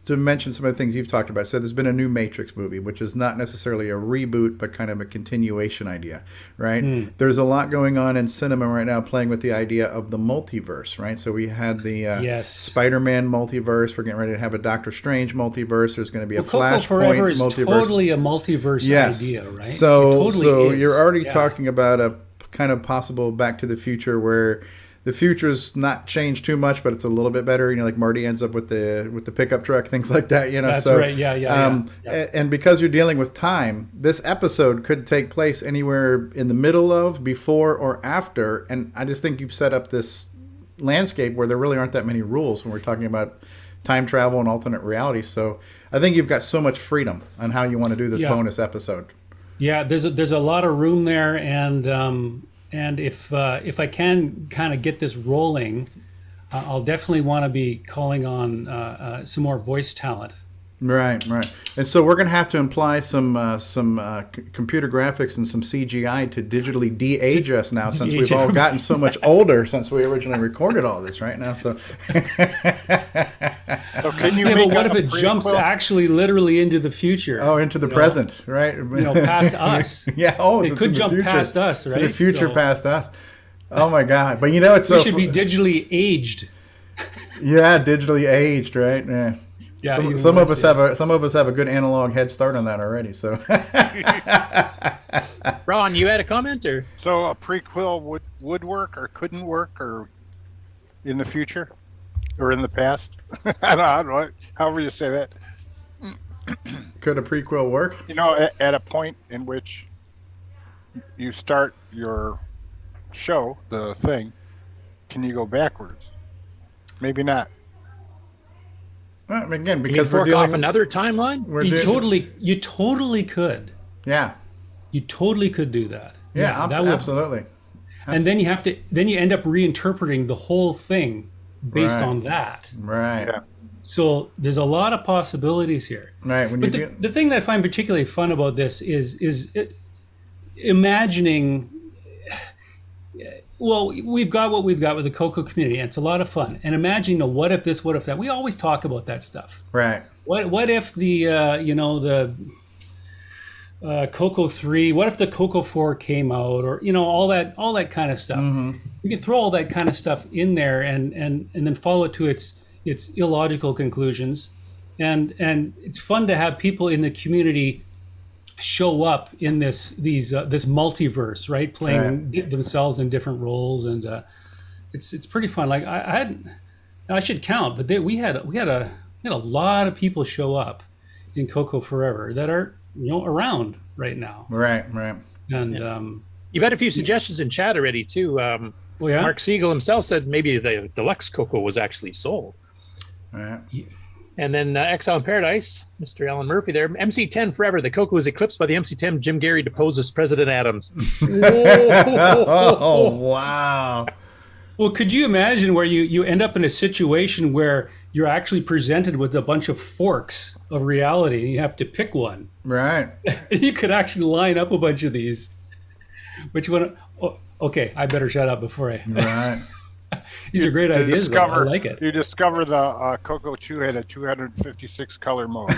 to mention some of the things you've talked about. So there's been a new Matrix movie, which is not necessarily a reboot, but kind of a continuation idea, right? There's a lot going on in cinema right now, playing with the idea of the multiverse, right? So we had the Spider-Man multiverse. We're getting ready to have a Doctor Strange multiverse. There's going to be a CoCo Forever Flashpoint is multiverse. totally a multiverse idea, right? So, It totally is. you're already Yeah. talking about a kind of possible Back to the Future where the future's not changed too much, but it's a little bit better. You know, like Marty ends up with the pickup truck, things like that. You know, That's so right. Yeah. And because you're dealing with time, this episode could take place anywhere in the middle of, before, or after. And I just think you've set up this landscape where there really aren't that many rules when we're talking about time travel and alternate reality. So I think you've got so much freedom on how you want to do this bonus episode. Yeah, there's a lot of room there, and if I can kind of get this rolling, I'll definitely want to be calling on some more voice talent. Right. And so we're going to have to imply some computer graphics and some CGI to digitally de-age us now, since we've all gotten so much older since we originally recorded all this right now. So, So can you Yeah, but make what up if a it jumps prequel? actually literally into the future? Oh, into the present, right? Past us. Yeah. Oh, it to could the jump future. past us, right? To the future So past us. Oh my God! But you know, it's we so should be digitally aged. Yeah, digitally aged, right? Yeah. Yeah, Some of us have a good analog head start on that already. So, Ron, you had a comment, or So a prequel would work or couldn't work, or in the future or in the past? I don't know, however you say that. could a prequel work? You know, at a point in which you start your show, the thing, can you go backwards? Maybe not. Well, again, you because mean we're fork dealing off another timeline? You totally could. Yeah. You totally could do that. Yeah, that would- absolutely. And then you end up reinterpreting the whole thing based Right. on that. Right. Yeah. So there's a lot of possibilities here. Right. When But you the thing that I find particularly fun about this is imagining. Well, we've got what we've got with the CoCo community, and it's a lot of fun. And imagining the what if this, what if that. We always talk about that stuff. right. What if the CoCo 3? What if the CoCo 4 came out, or all that kind of stuff? We can throw all that kind of stuff in there and then follow it to its illogical conclusions, and it's fun to have people in the community show up in this multiverse, right? Playing themselves in different roles, and it's pretty fun. Like I should count, but we had a lot of people show up in CoCo Forever that are around right now. Right. And you've had a few suggestions in chat already too. Mark Siegel himself said maybe the deluxe CoCo was actually sold. Right. And then Exile in Paradise, Mr. Alan Murphy there. MC10 Forever. The CoCo is eclipsed by the MC10. Jim Gerrie deposes President Adams. Oh, wow. Well, could you imagine where you end up in a situation where you're actually presented with a bunch of forks of reality and you have to pick one? Right. You could actually line up a bunch of these. Which one? Oh, okay, I better shut up before I... Right. These are great ideas, though. I like it. You discover the CoCo 2 had a 256 color mode.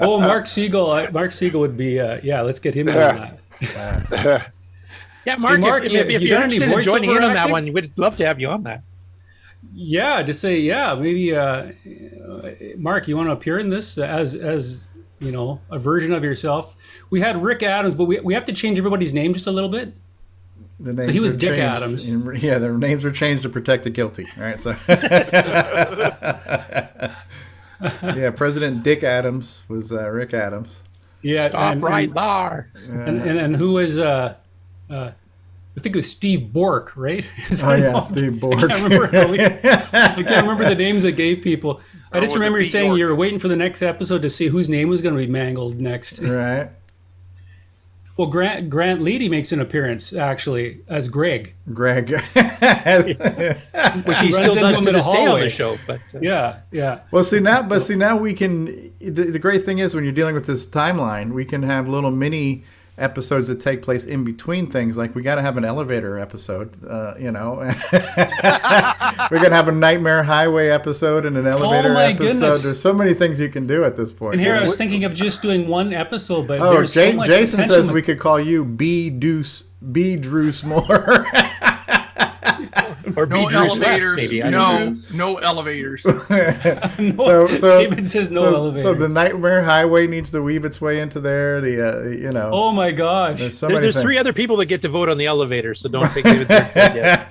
Oh, Mark Siegel would be, let's get him in on that. Yeah, Mark, hey, Mark, if you're interested in joining in on that one, we'd love to have you on that. Yeah, to say, maybe, Mark, you want to appear in this as a version of yourself? We had Rick Adams, but we have to change everybody's name just a little bit. The names so he was are Dick changed. Adams. Yeah, their names are changed to protect the guilty. All right, so yeah, President Dick Adams was Rick Adams. Yeah, stop right there. And who was I think it was Steve Bork, right? Steve Bork. I can't remember the names they gave people. I just remember you saying you were waiting for the next episode to see whose name was going to be mangled next. Right. Well, Grant Leedy makes an appearance actually as Greg. Which he still does to this day on the show. But yeah. Well, see now we can. The great thing is when you're dealing with this timeline, we can have little mini episodes that take place in between things. Like we got to have an elevator episode. We're gonna have a Nightmare Highway episode and an elevator episode. Goodness. There's so many things you can do at this point. And here I was thinking of just doing one episode, but there's so much Jason says we could call you B. Drew S'more. Or no elevators. Maybe. No elevators. So David says no elevators. So the Nightmare Highway needs to weave its way into there. Oh my gosh! There's three other people that get to vote on the elevator, so don't take David's word yet.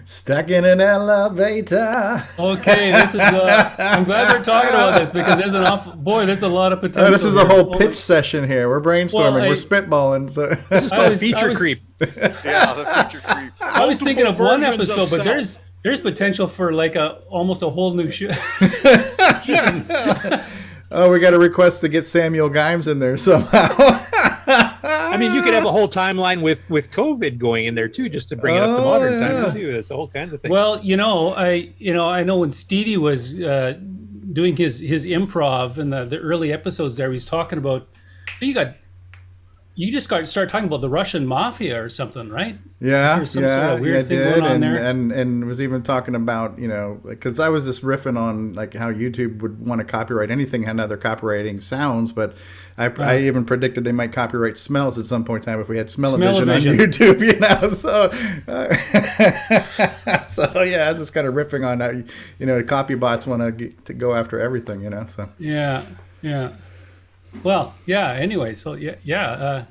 Stuck in an elevator. Okay, this is. I'm glad we're talking about this because there's there's a lot of potential. This is a whole pitch session here. We're brainstorming. We're spitballing. So this is called feature creep. Yeah, the feature creep. I was thinking of one episode, but there's potential for like almost a whole new show. Oh, we got a request to get Samuel Gimes in there somehow. I mean, you could have a whole timeline with COVID going in there too, just to bring it up to modern times too. There's a whole kinds of things. Well, I know when Stevie was doing his improv in the early episodes there, he was talking about you just started talking about the Russian mafia or something, right? Yeah, There's some sort of weird thing going on there. And was even talking about, because I was just riffing on like how YouTube would want to copyright anything had other copywriting sounds, but I even predicted they might copyright smells at some point in time if we had smell-o-vision on YouTube, So yeah, I was just kind of riffing on how, copy bots want to go after everything, so. Yeah. Well, yeah, anyway, so yeah.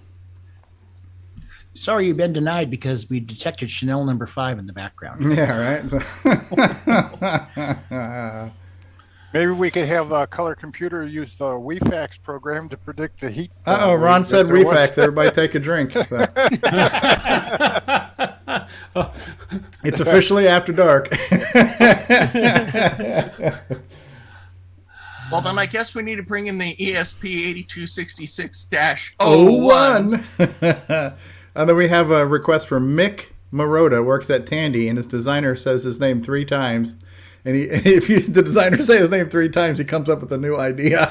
Sorry you've been denied because we detected Chanel number 5 in the background. Yeah, right? Maybe we could have a color computer use the WeFax program to predict the heat. Ron said WeFax. Everybody take a drink. So. It's officially after dark. Well, then I guess we need to bring in the ESP8266-01. And then we have a request from Mick Marota, works at Tandy, and his designer says his name 3 times. And if the designer say his name 3 times, he comes up with a new idea.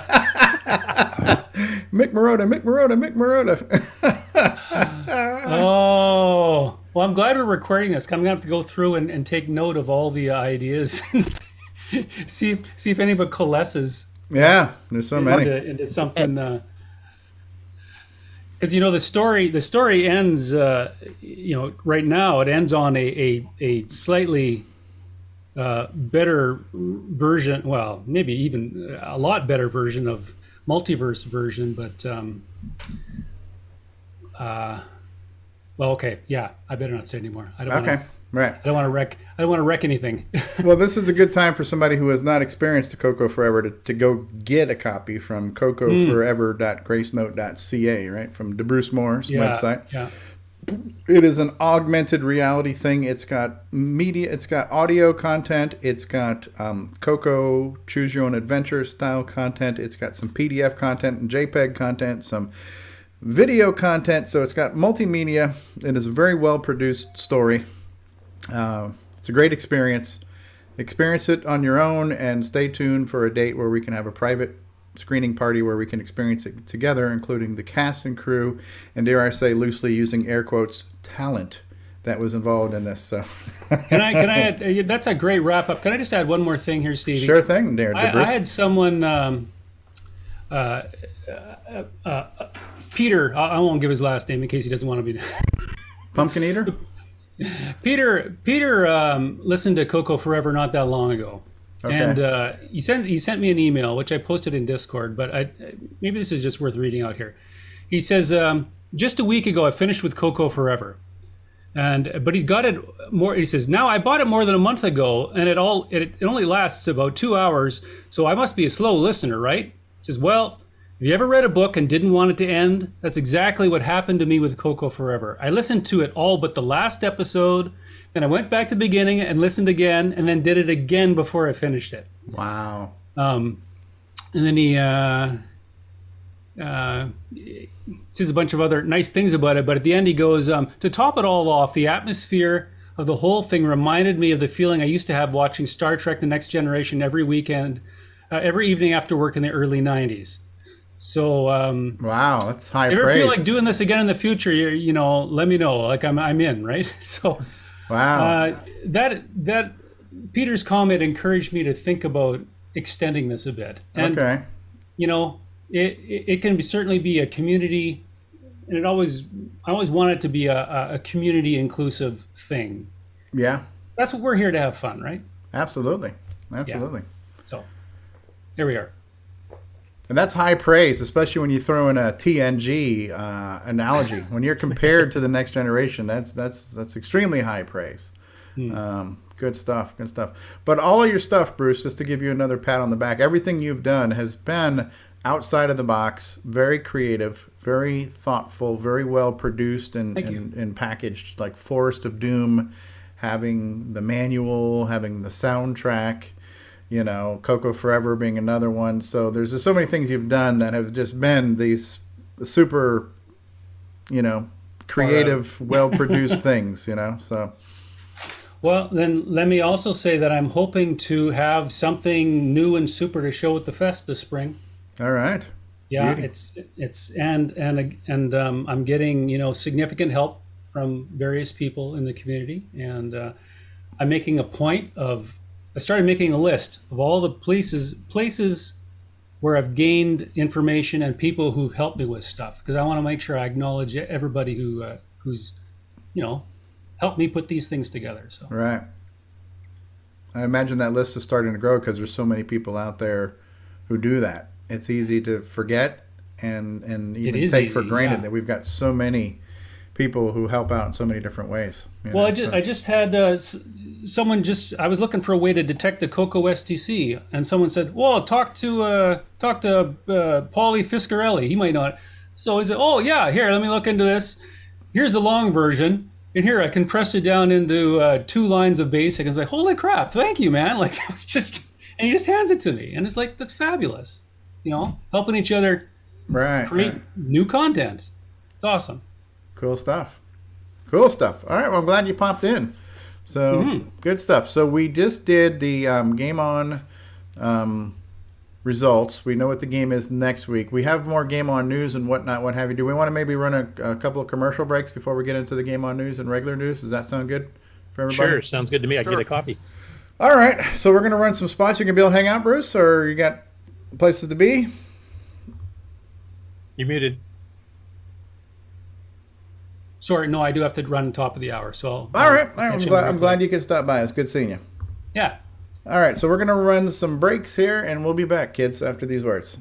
Mick Marota. Well, I'm glad we're recording this. I'm going to have to go through and take note of all the ideas and see if anybody coalesces. Yeah, there's so many. Into something. Because, the story ends, right now it ends on a slightly better version, well, maybe even a lot better version of multiverse version, but well, okay, yeah, I better not say anymore. I don't okay, right. I don't want to wreck anything. Well, this is a good time for somebody who has not experienced the CoCo Forever to go get a copy from cocoforever.gracenote.ca, right, from DeBruce Moore's website. Yeah. It is an augmented reality thing. It's got media, it's got audio content, it's got CoCo Choose Your Own Adventure style content, it's got some PDF content and JPEG content, some video content, so it's got multimedia. It is a very well produced story. It's a great experience. Experience it on your own and stay tuned for a date where we can have a private screening party where we can experience it together, including the cast and crew, and dare I say, loosely using air quotes, talent that was involved in this. So can I add, that's a great wrap up. Can I just add one more thing here, Stevie? Sure thing, there. I had someone Peter, I won't give his last name in case he doesn't want to be Pumpkin Eater? Peter listened to CoCo Forever not that long ago. Okay. And he sent me an email, which I posted in Discord, but maybe this is just worth reading out here. He says, just a week ago, I finished with CoCo Forever. But he got it more. He says, now I bought it more than a month ago, and it only lasts about 2 hours, so I must be a slow listener, right? He says, well, have you ever read a book and didn't want it to end? That's exactly what happened to me with CoCo Forever. I listened to it all but the last episode, then I went back to the beginning and listened again, and then did it again before I finished it. Wow. And then he says a bunch of other nice things about it, but at the end he goes, to top it all off, the atmosphere of the whole thing reminded me of the feeling I used to have watching Star Trek The Next Generation every weekend, every evening after work in the early 90s. So wow, that's high praise. If you ever feel like doing this again in the future, let me know. Like I'm in, right? So wow. That Peter's comment encouraged me to think about extending this a bit. And, okay. It can certainly be a community, and I always want it to be a community inclusive thing. Yeah. That's what we're here to have fun, right? Absolutely. Yeah. So here we are. And that's high praise, especially when you throw in a TNG analogy. When you're compared to the next generation, that's extremely high praise. Good stuff. But all of your stuff, Bruce, just to give you another pat on the back, everything you've done has been outside of the box, very creative, very thoughtful, very well produced and packaged, like Forest of Doom, having the manual, having the soundtrack, CoCo Forever being another one. So there's just so many things you've done that have just been these super, creative, well-produced things, so. Well, then let me also say that I'm hoping to have something new and super to show at the fest this spring. All right. Yeah, Beauty. it's I'm getting significant help from various people in the community, and I'm making a point of. I started making a list of all the places where I've gained information and people who've helped me with stuff, because I want to make sure I acknowledge everybody who's helped me put these things together. So right. I imagine that list is starting to grow because there's so many people out there who do that. It's easy to forget and even take for granted that we've got so many people who help out in so many different ways. Well, I just had someone I was looking for a way to detect the CoCo STC, and someone said, well, talk to Paulie Fiscarelli. He might not. So he said, oh yeah, here, let me look into this. Here's the long version. And here I compressed it down into 2 lines of basic. I was like, holy crap, thank you, man. Like, it was just, and he just hands it to me. And it's like, that's fabulous. Helping each other create new content. It's awesome. Cool stuff. All right, well, I'm glad you popped in. So, good stuff. So we just did the Game On results. We know what the game is next week. We have more Game On news and whatnot, what have you. Do we want to maybe run a couple of commercial breaks before we get into the Game On news and regular news? Does that sound good for everybody? Sure, sounds good to me. I can get a copy. All right, so we're going to run some spots. You can be able to hang out, Bruce, or you got places to be? You're muted. Sorry, no, I do have to run top of the hour. So all right. I'm glad you could stop by. It's good seeing you. Yeah. All right, so we're going to run some breaks here, and we'll be back, kids, after these words.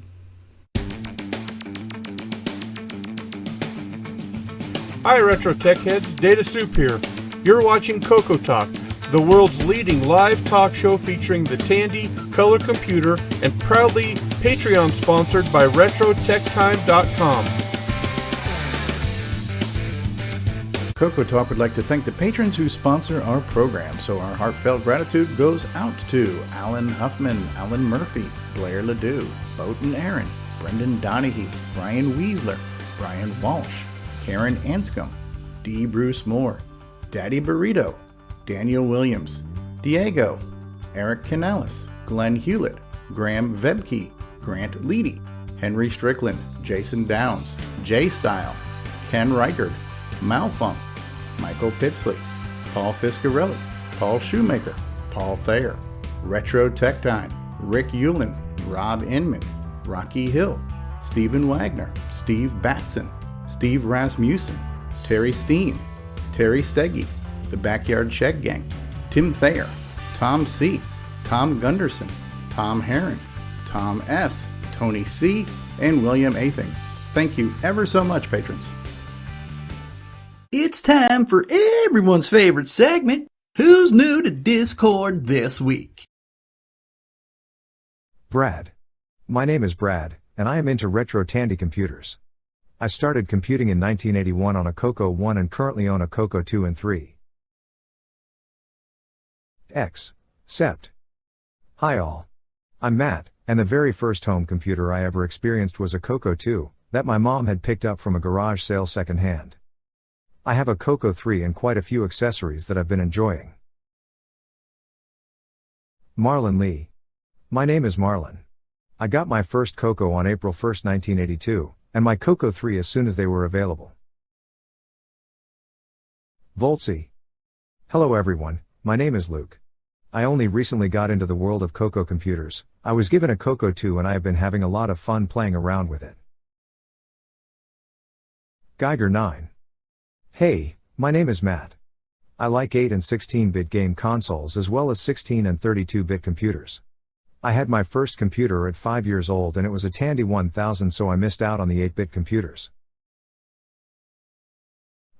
Hi, Retro Tech Heads. Data Soup here. You're watching CoCoTALK, the world's leading live talk show featuring the Tandy color computer and proudly Patreon sponsored by RetroTechTime.com. CoCoTALK would like to thank the patrons who sponsor our program, so our heartfelt gratitude goes out to Alan Huffman, Alan Murphy, Blair Ledoux, Bowden Aaron, Brendan Donahue, Brian Weasler, Brian Walsh, Karen Anscombe, D. Bruce Moore, Daddy Burrito, Daniel Williams, Diego, Eric Canales, Glenn Hewlett, Graham Vebke, Grant Leedy, Henry Strickland, Jason Downs, Jay Style, Ken Reichard, Malfunk, Michael Pitsley, Paul Fiscarelli, Paul Shoemaker, Paul Thayer, Retro Tech Time, Rick Ulland, Rob Inman, Rocky Hill, Stephen Wagner, Steve Batson, Steve Rasmussen, Terry Steen, Terry Steggy, The Backyard Shed Gang, Tim Thayer, Tom C., Tom Gunderson, Tom Herron, Tom S., Tony C., and William Athing. Thank you ever so much, patrons. It's time for everyone's favorite segment, Who's New to Discord This Week? Brad. My name is Brad, and I am into retro Tandy computers. I started computing in 1981 on a CoCo 1 and currently own a CoCo 2 and 3. Sept. Hi all. I'm Matt, and the very first home computer I ever experienced was a CoCo 2, that my mom had picked up from a garage sale secondhand. I have a CoCo 3 and quite a few accessories that I've been enjoying. Marlon Lee. My name is Marlon. I got my first CoCo on April 1, 1982, and my CoCo 3 as soon as they were available. Voltsy. Hello everyone, my name is Luke. I only recently got into the world of CoCo computers. I was given a CoCo 2 and I have been having a lot of fun playing around with it. Geiger 9. Hey, my name is Matt. I like 8 and 16-bit game consoles as well as 16 and 32-bit computers. I had my first computer at 5 years old and it was a Tandy 1000, so I missed out on the 8-bit computers.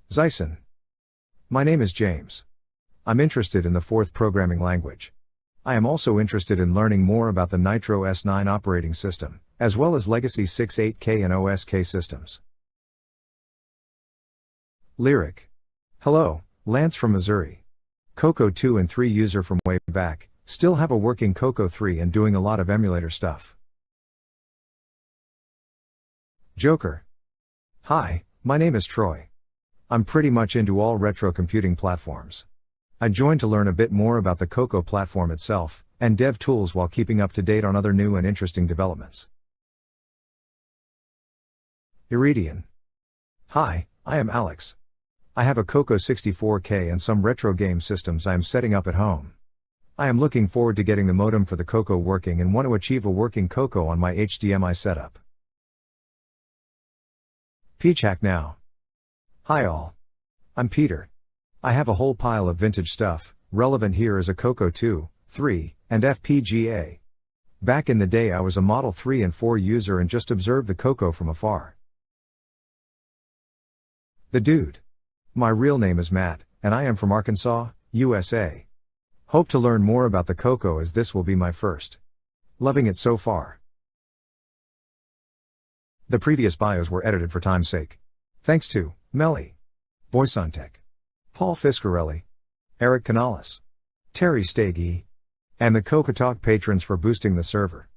Zyson. My name is James. I'm interested in the 4th programming language. I am also interested in learning more about the Nitro S9 operating system, as well as Legacy 6.8K and OSK systems. Lyric. Hello, Lance from Missouri. CoCo 2 and 3 user from way back, still have a working CoCo 3 and doing a lot of emulator stuff. Joker. Hi, my name is Troy. I'm pretty much into all retro computing platforms. I joined to learn a bit more about the CoCo platform itself, and dev tools while keeping up to date on other new and interesting developments. Iridian. Hi, I am Alex. I have a CoCo 64K and some retro game systems I am setting up at home. I am looking forward to getting the modem for the CoCo working and want to achieve a working CoCo on my HDMI setup. Peachhack now. Hi all. I'm Peter. I have a whole pile of vintage stuff. Relevant here is a CoCo 2, 3, and FPGA. Back in the day I was a Model 3 and 4 user and just observed the CoCo from afar. The Dude. My real name is Matt, and I am from Arkansas, USA. Hope to learn more about the CoCo as this will be my first. Loving it so far. The previous bios were edited for time's sake. Thanks to Melly, Boysontech, Paul Fiscarelli, Eric Canales, Terry Steggy, and the CoCoTALK patrons for boosting the server.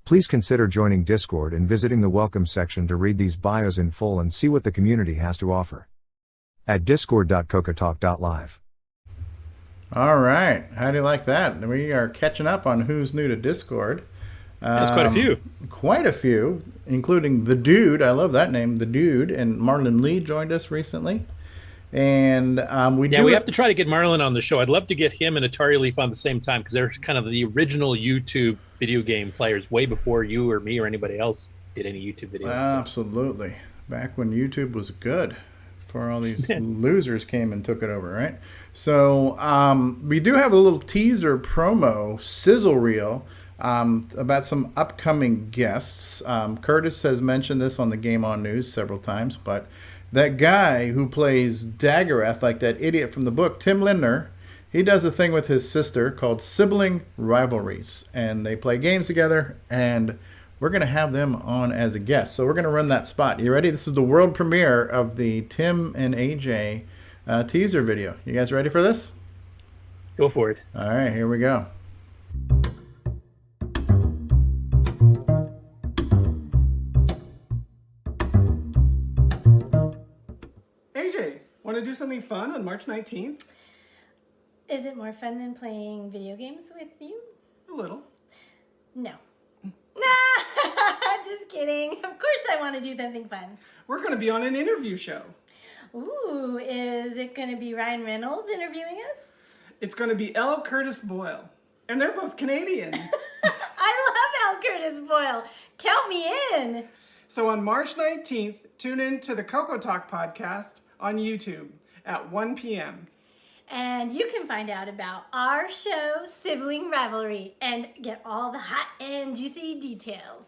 Please consider joining Discord and visiting the welcome section to read these bios in full and see what the community has to offer. At discord.cocotalk.live. All right. How do you like that? We are catching up on Who's New to Discord. That's quite a few. Quite a few, including The Dude. I love that name, The Dude. And Marlon Lee joined us recently. And we have to try to get Marlon on the show. I'd love to get him and Atari Leaf on the same time because they're kind of the original YouTube video game players way before you or me or anybody else did any YouTube videos. Absolutely. Back when YouTube was good, before all these losers came and took it over, right? So we do have a little teaser promo sizzle reel about some upcoming guests. Curtis has mentioned this on the Game On News several times, but that guy who plays Daggerath, like that idiot from the book, Tim Lindner, he does a thing with his sister called Sibling Rivalries, and they play games together, and we're going to have them on as a guest. So we're going to run that spot. You ready? This is the world premiere of the Tim and AJ teaser video. You guys ready for this? Go for it. All right, here we go. AJ, want to do something fun on March 19th? Is it more fun than playing video games with you? A little. No. Nah, just kidding. Of course I want to do something fun. We're going to be on an interview show. Ooh, is it going to be Ryan Reynolds interviewing us? It's going to be L. Curtis Boyle. And they're both Canadian. I love L. Curtis Boyle. Count me in. So on March 19th, tune in to the CoCoTALK podcast on YouTube at 1 p.m. And you can find out about our show, Sibling Rivalry, and get all the hot and juicy details.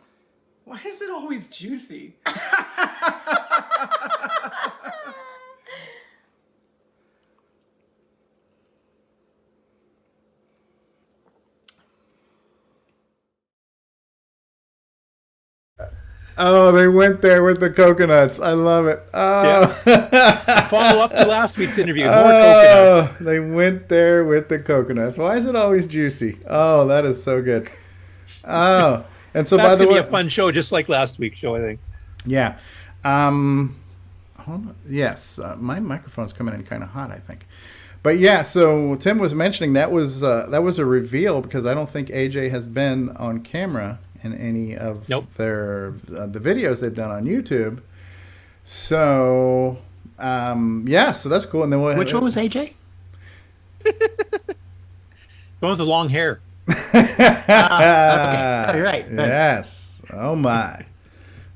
Why is it always juicy? Oh, they went there with the coconuts. I love it. Oh. Yeah. Follow up to last week's interview. More coconuts. They went there with the coconuts. Why is it always juicy? Oh, that is so good. Oh, and so by the way, be a fun show, just like last week's show, I think. Yeah. Hold on. Yes, my microphone's coming in kind of hot, I think. But yeah, so Tim was mentioning that was a reveal because I don't think AJ has been on camera in any of their the videos they've done on YouTube. So so that's cool. And then which one was AJ? The one with the long hair. Okay. Oh, you're right. Yes. Oh my.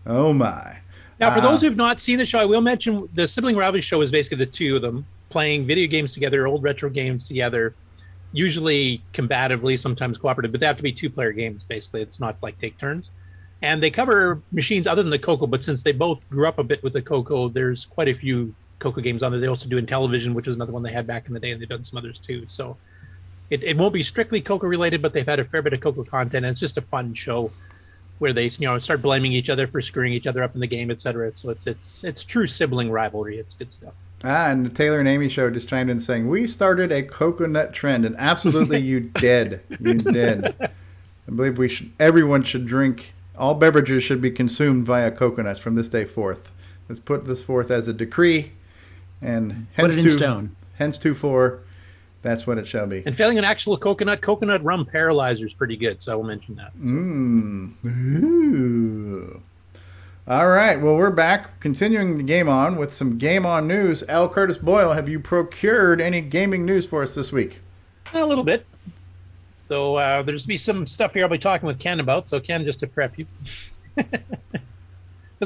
Now, for those who've not seen the show, I will mention the Sibling Rivalry show is basically the two of them playing video games together, old retro games together, usually combatively, sometimes cooperative, but they have to be two-player games, basically. It's not like take turns. And they cover machines other than the CoCo, but since they both grew up a bit with the CoCo, there's quite a few CoCo games on there. They also do Intellivision, which is another one they had back in the day, and they've done some others too. So it won't be strictly CoCo related, but they've had a fair bit of CoCo content, and it's just a fun show where they start blaming each other for screwing each other up in the game, etc. So it's true sibling rivalry. It's good stuff. And the Taylor and Amy show just chimed in saying, we started a coconut trend, and absolutely you did. You did. I believe everyone should drink, all beverages should be consumed via coconuts from this day forth. Let's put this forth as a decree, and put it in stone. Hence 2-4, that's what it shall be. And failing an actual coconut rum paralyzer is pretty good, so I will mention that. Ooh. All right, well, we're back, continuing the Game On with some Game On news. L. Curtis Boyle, have you procured any gaming news for us this week? A little bit. So there's be some stuff here I'll be talking with Ken about, so Ken, just to prep you. Because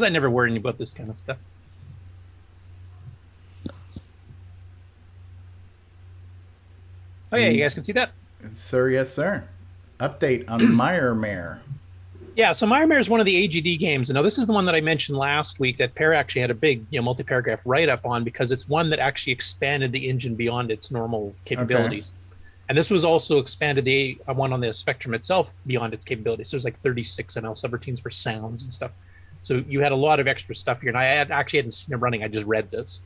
I never worry about this kind of stuff. Oh, yeah, you guys can see that? Sir, yes, sir. Update on MacrB. Yeah, so MacrB is one of the AGD games. And now this is the one that I mentioned last week that Pere actually had a big, multi-paragraph write-up on because it's one that actually expanded the engine beyond its normal capabilities. Okay. And this was also expanded the one on the Spectrum itself beyond its capabilities. So there's like 36 ML subroutines for sounds and stuff. So you had a lot of extra stuff here. And I actually hadn't seen it running. I just read this.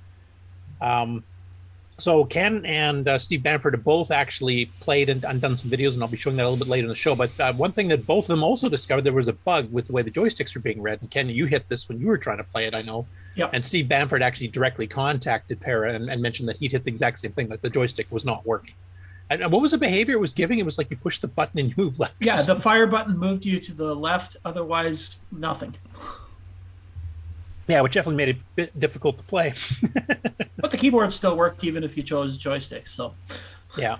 So Ken and Steve Bamford have both actually played and done some videos, and I'll be showing that a little bit later in the show. But one thing that both of them also discovered, there was a bug with the way the joysticks were being read. And Ken, you hit this when you were trying to play it, I know. Yep. And Steve Bamford actually directly contacted Pere and mentioned that he'd hit the exact same thing, that the joystick was not working. And what was the behavior it was giving? It was like you push the button and you move left. Yeah, the fire button moved you to the left. Otherwise, nothing. Yeah, which definitely made it a bit difficult to play. But the keyboard still worked even if you chose joysticks. So, yeah.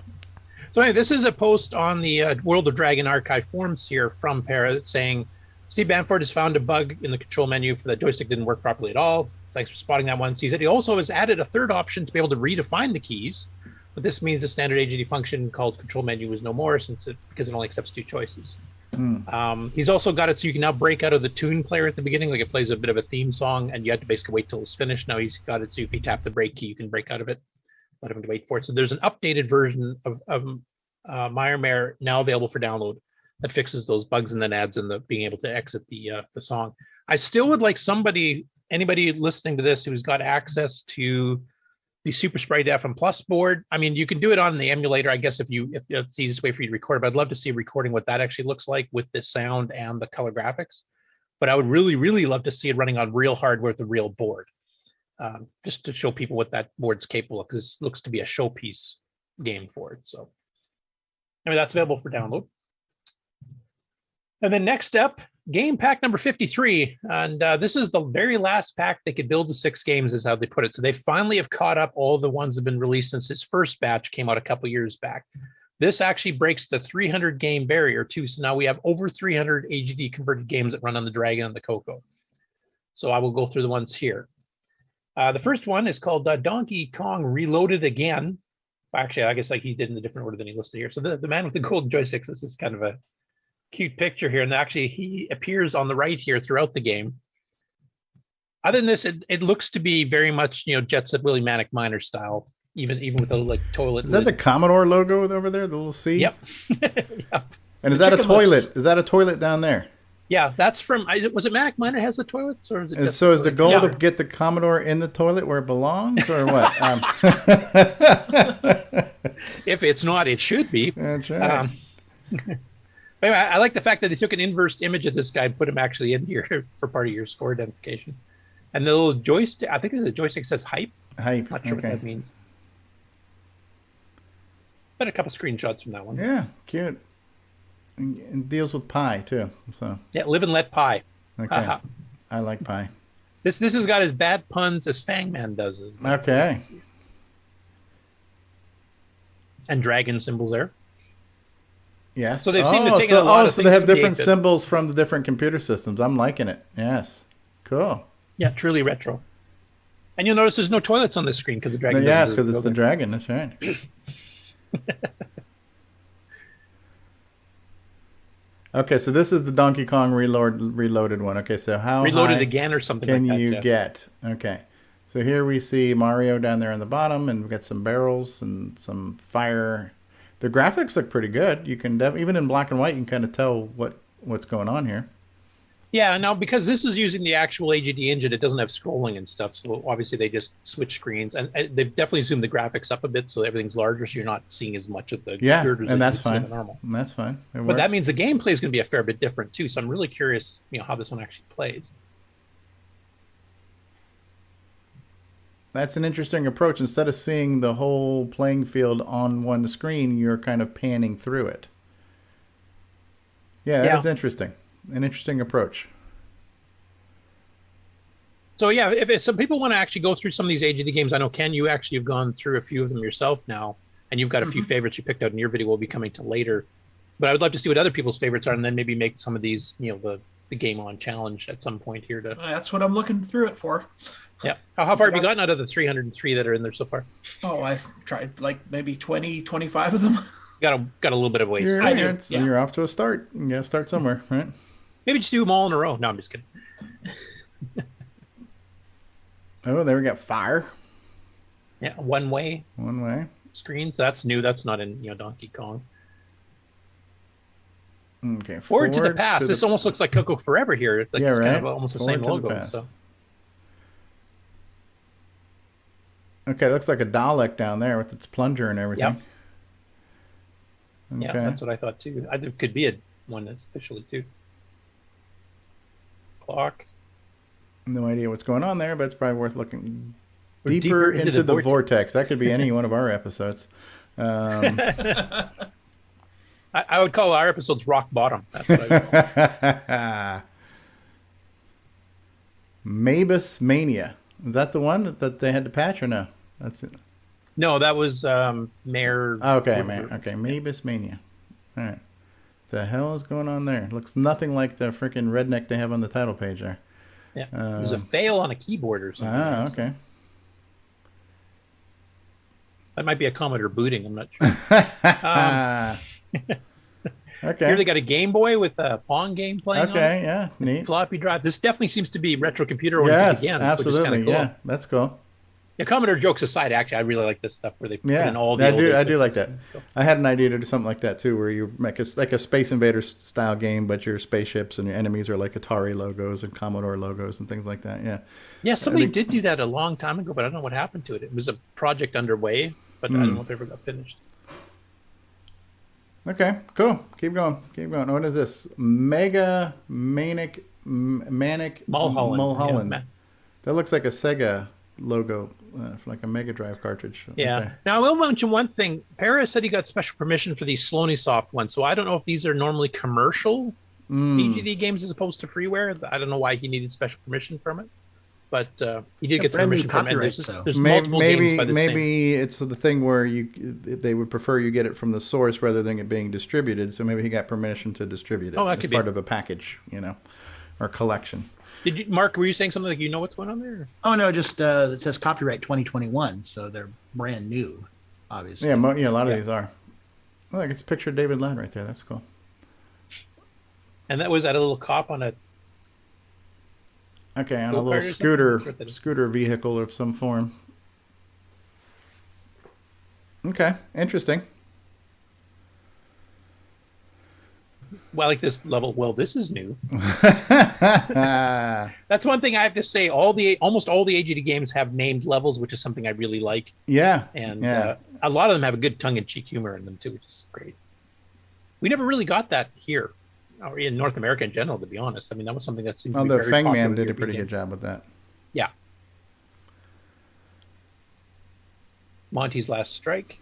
So anyway, this is a post on the World of Dragon archive forums here from Pere saying, Steve Bamford has found a bug in the control menu for the joystick didn't work properly at all. Thanks for spotting that one. So he said he also has added a third option to be able to redefine the keys. But this means the standard AGD function called control menu is no more because it only accepts 2 choices. He's also got it so you can now break out of the tune player at the beginning, like it plays a bit of a theme song, and you have to basically wait till it's finished. Now he's got it so if you tap the break key, you can break out of it. Let him wait for it. So there's an updated version of MarkB now available for download that fixes those bugs and then adds in the being able to exit the song. I still would like anybody listening to this who's got access to the Super Sprite FM Plus board. I mean, you can do it on the emulator, I guess, if it's the easiest way for you to record. But I'd love to see a recording what that actually looks like with the sound and the color graphics. But I would really, really love to see it running on real hardware with a real board, just to show people what that board's capable of, because it looks to be a showpiece game for it. So, I mean, that's available for download. And then next up, game pack number 53. And this is the very last pack they could build with 6 games, is how they put it. So they finally have caught up all the ones that have been released since his first batch came out a couple years back. This actually breaks the 300 game barrier too. So now we have over 300 AGD converted games that run on the Dragon and the CoCo. So I will go through the ones here. The first one is called Donkey Kong Reloaded Again. Actually, I guess like he did in a different order than he listed here. So the man with the golden joysticks, this is kind of a cute picture here, and actually he appears on the right here throughout the game. Other than this, it looks to be very much, Jet Set Willie Manic Miner style, even with the like toilet. Is that the Commodore logo over there, the little C? Yep. Yep. And is that a toilet? Is that a toilet down there? Yeah, that's from. Was it Manic Miner has the toilets, or is it? So is the goal to get the Commodore in the toilet where it belongs, or what? If it's not, it should be. That's right. Anyway, I like the fact that they took an inverse image of this guy and put him actually in here for part of your score identification. And the little joystick, I think the joystick says hype. Hype. Not sure what that means. But a couple screenshots from that one. Yeah, cute. And deals with pie too. So yeah, live and let pie. Okay. I like pie. This has got as bad puns as Fangman does. Okay. And dragon symbols there. Yes. So they've seemed to take a lot of so things they have from the different 8-bit. symbols from the different computer systems. I'm liking it. Yes. Cool. Yeah, truly retro. And you'll notice there's no toilets on this screen because the dragon. Yes, because it's the dragon. That's right. Okay, so this is the Donkey Kong reloaded one. Okay, so how Reloaded high again or something can like that, you Jeff. get? Okay, so here we see Mario down there on the bottom, and we've got some barrels and some fire. The graphics look pretty good. You can even in black and white, you can kind of tell what's going on here. Yeah, now because this is using the actual AGD engine, it doesn't have scrolling and stuff. So obviously they just switch screens, and they've definitely zoomed the graphics up a bit, so everything's larger, so you're not seeing as much of the girders and that that's you see in fine. the normal. That's fine. It But works. that means the gameplay is going to be a fair bit different too. So I'm really curious, how this one actually plays. That's an interesting approach. Instead of seeing the whole playing field on one screen, you're kind of panning through it. Yeah, that is interesting. An interesting approach. So yeah, if some people want to actually go through some of these AGD games, I know Ken, you actually have gone through a few of them yourself now, and you've got a few favorites you picked out in your video. Will be coming to later, but I would love to see what other people's favorites are, and then maybe make some of these, the game on challenge at some point here. That's what I'm looking through it for. Yeah. How far have you gotten out of the 303 that are in there so far? Oh, I've tried like maybe 20, 25 of them. Got a little bit of ways. You're off to a start. You got to start somewhere, right? Maybe just do them all in a row. No, I'm just kidding. Oh, there we got fire. Yeah, one way screens. That's new. That's not in Donkey Kong. Okay. Forward to the past. This almost looks like CoCo Forever here. Like it's kind of almost the same Forward to the logo. past. So okay, looks like a Dalek down there with its plunger and everything. Yep. Yeah, that's what I thought too. There could be one that's officially too. Clock. No idea what's going on there, but it's probably worth looking deeper into the vortex. That could be any one of our episodes. I would call our episodes rock bottom. That's what I would call. Mabus Mania. Is that the one that they had to patch or no? That's it. No, that was Mayor. Okay, man. Okay, Mabus Mania. All right. The hell is going on there? Looks nothing like the freaking redneck they have on the title page there. Yeah, there's a fail on a keyboard or something. Ah, okay. That might be a Commodore booting. I'm not sure. Okay. Here they got a Game Boy with a Pong game playing. Okay, on it. yeah, neat. Floppy drive. This definitely seems to be retro computer oriented again. Absolutely. Which is cool. Yeah, that's cool. Yeah, Commodore jokes aside, actually, I really like this stuff where they put Yeah, in all the. I do like that. I had an idea to do something like that too, where you make like a Space Invaders style game, but your spaceships and your enemies are like Atari logos and Commodore logos and things like that. Yeah. Yeah, somebody did do that a long time ago, but I don't know what happened to it. It was a project underway, but I don't know if it ever got finished. Okay, cool. Keep going. What is this? Mega Manic Mulholland. Yeah, that looks like a Sega logo for like a Mega Drive cartridge. Yeah. Okay. Now I will mention one thing. Pere said he got special permission for these Slonysoft ones, so I don't know if these are normally commercial EGD games as opposed to freeware. I don't know why he needed special permission from it, but he did get the permission from it. There's multiple games by the same. Maybe it's the thing where they would prefer you get it from the source rather than it being distributed. So maybe he got permission to distribute it as part of a package, or collection. Did you, Mark? Were you saying something like you know what's going on there? Oh no, just it says copyright 2021, so they're brand new, obviously. Yeah, a lot of these are. Oh, I get a picture of David Ladd right there. That's cool. And that was at a little cop on a. Okay, on a little scooter vehicle of some form. Okay, interesting. Well, I like this level. Well, this is new. That's one thing I have to say. Almost all the AGD games have named levels, which is something I really like. Yeah, and a lot of them have a good tongue-in-cheek humor in them too, which is great. We never really got that here, or in North America in general. To be honest, I mean that was something that seemed to be very popular. Fangman did a pretty good job with that. Yeah. Monty's Last Strike.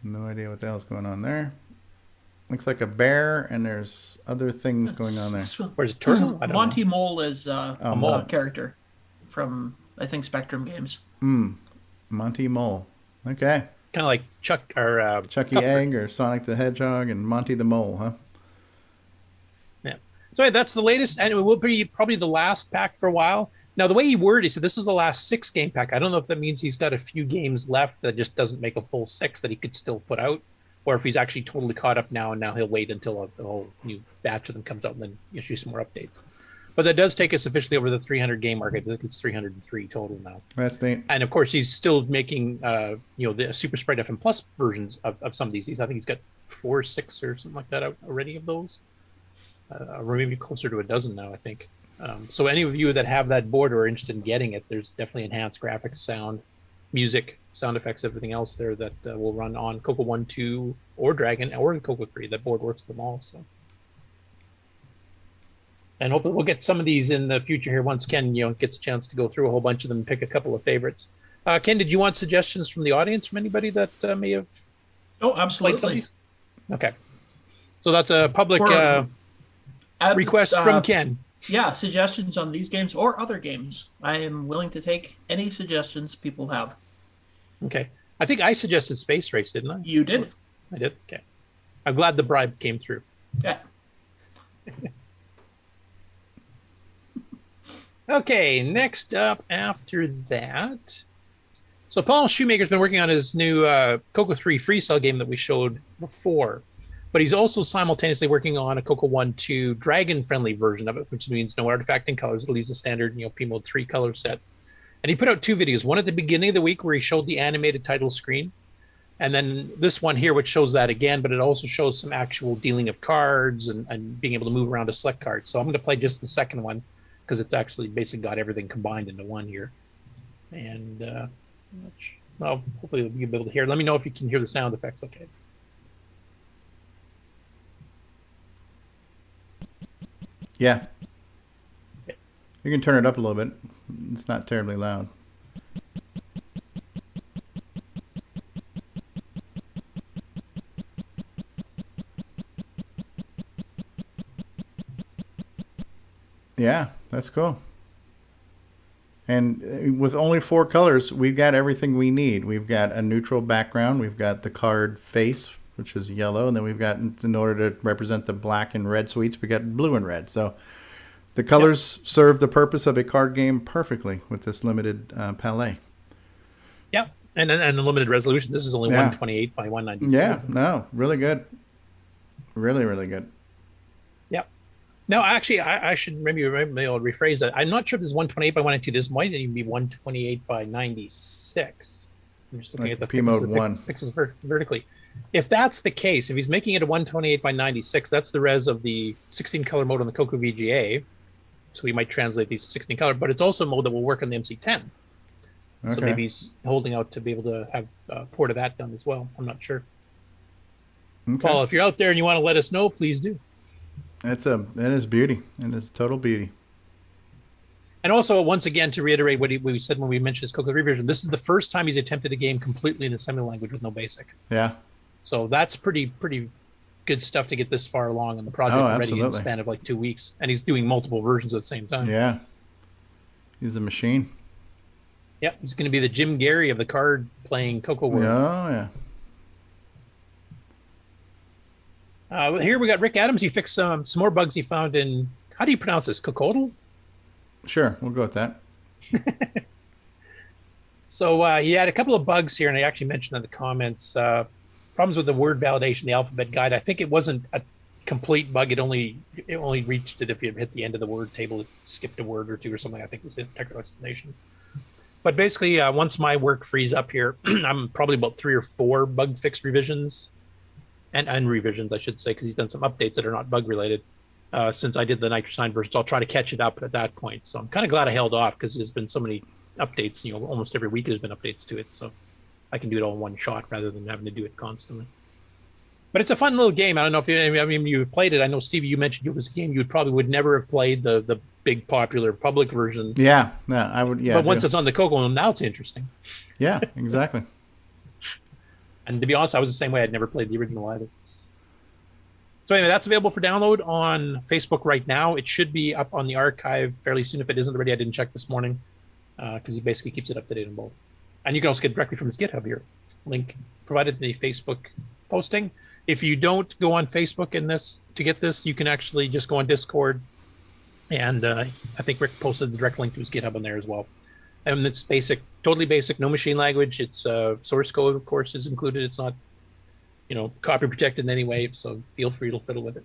No idea what the hell's going on there. Looks like a bear, and there's other things going on there. Where's a turtle? Monty Mole is a character from, I think, Spectrum Games. Monty Mole. Okay. Kind of like Chucky Cuthbert. Egg or Sonic the Hedgehog and Monty the Mole, huh? Yeah. So that's the latest, and it will be probably the last pack for a while. Now, the way he worded, he said this is the last 6 game pack. I don't know if that means he's got a few games left that just doesn't make a full 6 that he could still put out, or if he's actually totally caught up now, and now he'll wait until a whole new batch of them comes out and then issue some more updates. But that does take us officially over the 300 game mark. I think it's 303 total now. That's neat. And of course, he's still making the Super Sprite FM Plus versions of some of these. I think he's got 4 or 6 or something like that out already of those. Or maybe closer to a dozen now, I think. So any of you that have that board or are interested in getting it, there's definitely enhanced graphics, sound, music, sound effects, everything else there that will run on CoCo 1, 2, or Dragon, or the CoCoCrew. That board works with them all. So, and hopefully we'll get some of these in the future here once Ken gets a chance to go through a whole bunch of them and pick a couple of favorites. Ken, did you want suggestions from the audience, from anybody that may have? Oh, absolutely. Okay, so that's a public request from Ken. Yeah, suggestions on these games or other games. I am willing to take any suggestions people have. Okay. I think I suggested Space Race, didn't I? You did. I did? Okay. I'm glad the bribe came through. Yeah. Okay, next up after that. So Paul Shoemaker's been working on his new CoCo 3 free cell game that we showed before. But he's also simultaneously working on a CoCo 1, 2 dragon-friendly version of it, which means no artifacting colors. It'll use the standard, PMode 3 color set. And he put out 2 videos, one at the beginning of the week where he showed the animated title screen, and then this one here, which shows that again, but it also shows some actual dealing of cards and being able to move around to select cards. So I'm going to play just the second one because it's actually basically got everything combined into one here. And, well, hopefully you'll be able to hear. Let me know if you can hear the sound effects okay. Yeah. You can turn it up a little bit. It's not terribly loud. Yeah, that's cool. And with only 4 colors, we've got everything we need. We've got a neutral background. We've got the card face, which is yellow. And then we've got, in order to represent the black and red suites, we got blue and red. So the colors serve the purpose of a card game perfectly with this limited palette. Yeah, and the limited resolution. This is only 128 by 192. Yeah, no, really good. Really, really good. Yep. No, actually, I should maybe I'll rephrase that. I'm not sure if this is 128 by 192. This might even be 128 by 96. I'm just looking at the P mode 1 pixels vertically. If that's the case, if he's making it a 128 by 96, that's the res of the 16 color mode on the CoCo VGA. So we might translate these to 16 color, but it's also a mode that will work on the MC10. Okay. So maybe he's holding out to be able to have a port of that done as well. I'm not sure. Okay. Paul, if you're out there and you want to let us know, please do. It is beauty. It is total beauty. And also, once again, to reiterate what we said when we mentioned his CoCo reversion, this is the first time he's attempted a game completely in assembly language with no basic. Yeah. So that's pretty good stuff to get this far along in the project already in the span of like 2 weeks. And he's doing multiple versions at the same time. Yeah. He's a machine. Yeah, he's going to be the Jim Gerrie of the card playing CoCo world. Oh, yeah. Here we got Rick Adams. He fixed some more bugs he found in, how do you pronounce this? CoCoTALK? Sure, we'll go with that. So he had a couple of bugs here, and I actually mentioned in the comments, problems with the word validation, the alphabet guide. I think it wasn't a complete bug. It only reached it if you hit the end of the word table. It skipped a word or two or something, I think was the technical explanation. But basically, once my work frees up here, I'm probably about 3 or 4 bug fix revisions. And revisions, I should say, because he's done some updates that are not bug related since I did the Nitrocine version. So I'll try to catch it up at that point. So I'm kind of glad I held off because there's been so many updates. You know, almost every week there's been updates to it, so I can do it all in one shot rather than having to do it constantly. But it's a fun little game. I don't know if you played it. I know, Stevie, you mentioned it was a game you would never have played the big popular public version. Yeah, I would. Yeah, but once it's on the CoCo, now it's interesting. Yeah, exactly. And to be honest, I was the same way. I'd never played the original either. So anyway, that's available for download on Facebook right now. It should be up on the archive fairly soon. If it isn't already, I didn't check this morning because he basically keeps it up to date on both. And you can also get directly from his GitHub here. Link provided in the Facebook posting. If you don't go on Facebook to get this, you can actually just go on Discord. And I think Rick posted the direct link to his GitHub on there as well. And it's basic, totally basic, no machine language. It's source code, of course, is included. It's not, copy protected in any way. So feel free to fiddle with it.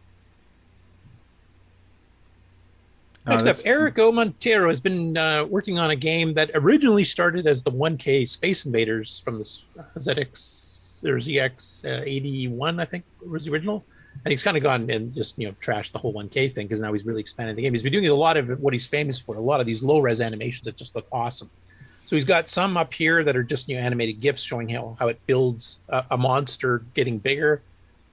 Next up, Erico Monteiro has been working on a game that originally started as the 1K Space Invaders from the ZX or ZX81, I think was the original. And he's kind of gone and just, trashed the whole 1K thing because now he's really expanded the game. He's been doing a lot of what he's famous for, a lot of these low-res animations that just look awesome. So he's got some up here that are just animated GIFs showing how it builds a monster getting bigger.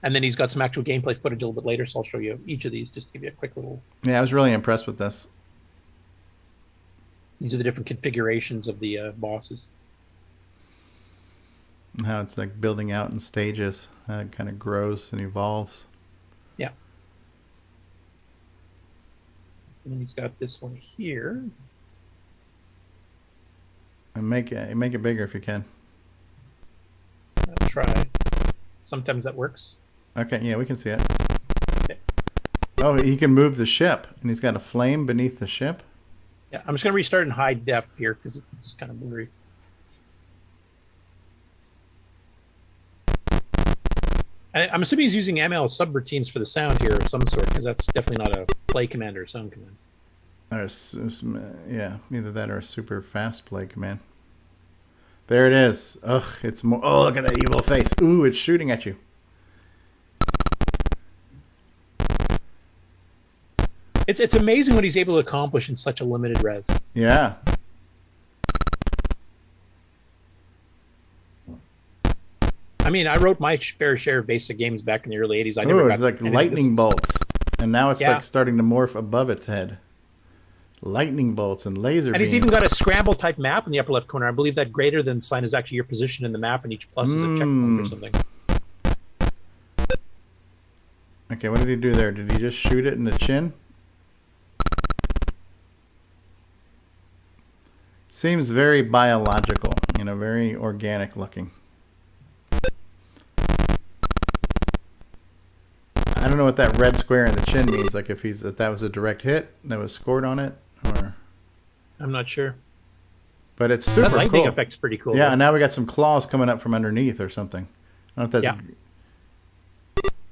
And then he's got some actual gameplay footage a little bit later, so I'll show you each of these just to give you a quick little... Yeah, I was really impressed with this. These are the different configurations of the bosses. And how it's like building out in stages. How it kind of grows and evolves. Yeah. And then he's got this one here. And make it bigger if you can. I'll try. Sometimes that works. Okay, yeah, we can see it. Okay. Oh, he can move the ship, and he's got a flame beneath the ship. Yeah, I'm just going to restart in high def here because it's kind of blurry. I'm assuming he's using ML subroutines for the sound here of some sort because that's definitely not a play command or a sound command. Yeah, either that or a super fast play command. There it is. Ugh, it's more. Oh, look at that evil face. Ooh, it's shooting at you. It's amazing what he's able to accomplish in such a limited res. Yeah. I mean, I wrote my fair share of basic games back in the early 80s. It's like lightning bolts. And now it's like starting to morph above its head. Lightning bolts and laser beams. He's even got a scramble type map in the upper left corner. I believe that greater than sign is actually your position in the map, and each plus is a checkpoint or something. Okay, what did he do there? Did he just shoot it in the chin? Seems very biological, you know, very organic looking. I don't know what that red square in the chin means. Like if that was a direct hit that was scored on it, or I'm not sure. But it's super that lightning cool. effect's pretty cool. Yeah, though. and now we got some claws coming up from underneath or something. I don't know if that's.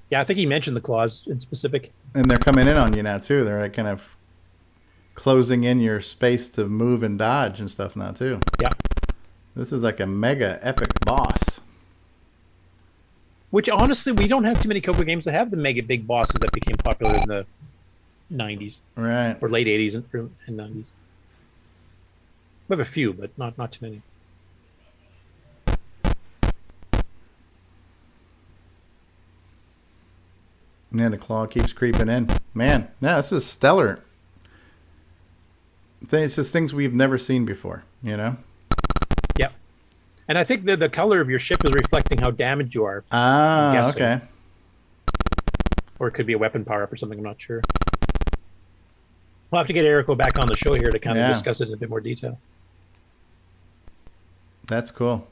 Yeah, I think he mentioned the claws in specific. And they're coming in on you now too. They're like kind of closing in your space to move and dodge and stuff now too. Yeah. This is like a mega epic boss. Which honestly, we don't have too many CoCo games that have the mega big bosses that became popular in the 90s. Right. Or late 80s and 90s. We have a few, but not too many. And then the claw keeps creeping in. Man, no, this is stellar. It's just things we've never seen before, you know? Yep. And I think the color of your ship is reflecting how damaged you are. Ah, okay. Or it could be a weapon power-up or something, I'm not sure. We'll have to get Erico back on the show here to kind of discuss it in a bit more detail. That's cool.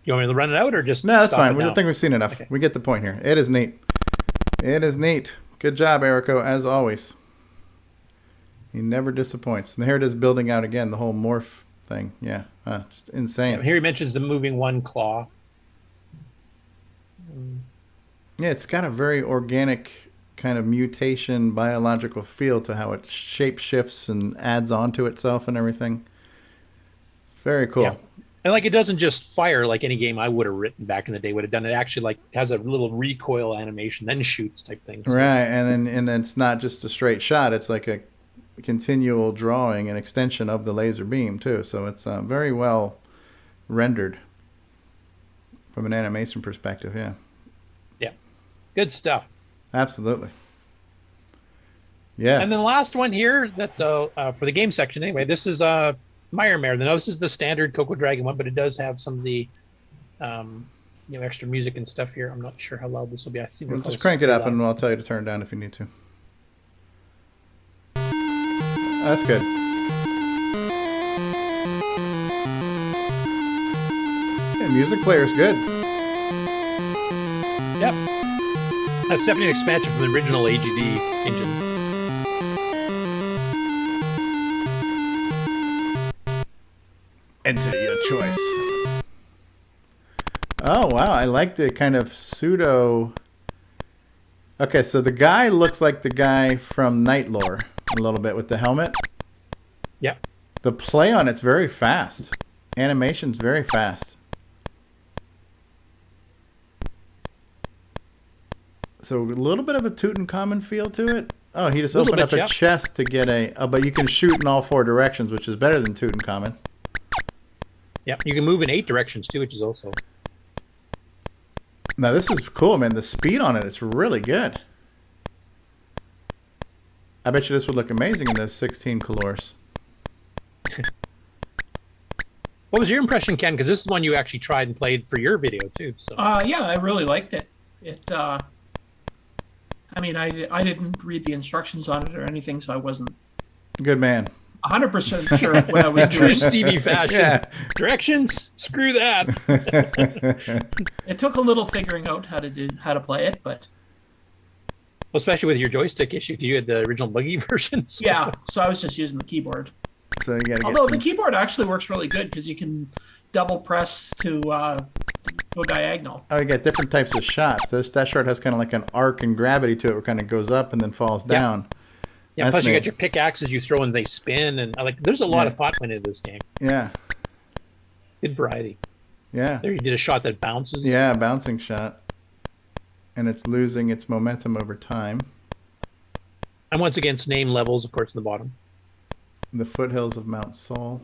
You want me to run it out or just No, that's stop fine. it I now? think we've seen enough. Okay. We get the point here. It is neat. It is neat. Good job, Erico, as always. He never disappoints. And here it is building out again, the whole morph thing. Yeah, just insane. Yeah, here he mentions the moving one claw. Yeah, it's got a very organic kind of mutation, biological feel to how it shape shifts and adds onto itself and everything. Very cool. Yeah. And like it doesn't just fire like any game I would have written back in the day would have done. It actually like has a little recoil animation, then shoots type thing. So Right, and then it's not just a straight shot. It's like a continual drawing and extension of the laser beam too. So it's very well rendered from an animation perspective. Yeah. Yeah. Good stuff. Absolutely. Yes. And then the last one here that for the game section anyway, this is MacrB. Now this is the standard CoCo Dragon one, but it does have some of the extra music and stuff here. I'm not sure how loud this will be. I think Just crank it up and I'll tell you to turn it down if you need to. That's good. Yeah, music player's good. Yep. That's definitely an expansion from the original AGD engine. Enter your choice. Oh, wow. I like the kind of pseudo... Okay, so the guy looks like the guy from Night Lore a little bit with the helmet. Yep. The play on it's very fast. Animation's very fast. So a little bit of a Tutankhamun feel to it. Oh, he just opened up a chest to get a... Oh, but you can shoot in all four directions, which is better than Tutankhamun's. Yep, you can move in 8 directions too, which is also... Now this is cool, man. The speed on it's really good. I bet you this would look amazing in those 16 colors. What was your impression, Ken? Because this is one you actually tried and played for your video too. So. Yeah, I really liked it. I mean, I didn't read the instructions on it or anything, so I wasn't Good man. 100% sure what I was doing. True Stevie fashion. Yeah. Directions? Screw that. It took a little figuring out how to play it, but well, especially with your joystick issue, because you had the original buggy version. So. yeah, so I was just using the keyboard. So you gotta Although the keyboard actually works really good because you can double press to go diagonal. Oh, you got different types of shots. That shot has kind of like an arc and gravity to it, where it kind of goes up and then falls down. Yeah, plus you got your pickaxes you throw and they spin, and like there's a lot of thought went into this game. Yeah. Good variety. Yeah. There you did a shot that bounces. Yeah, bouncing shot. And it's losing its momentum over time. And once again, it's name levels, of course, in the bottom. The foothills of Mount Sol.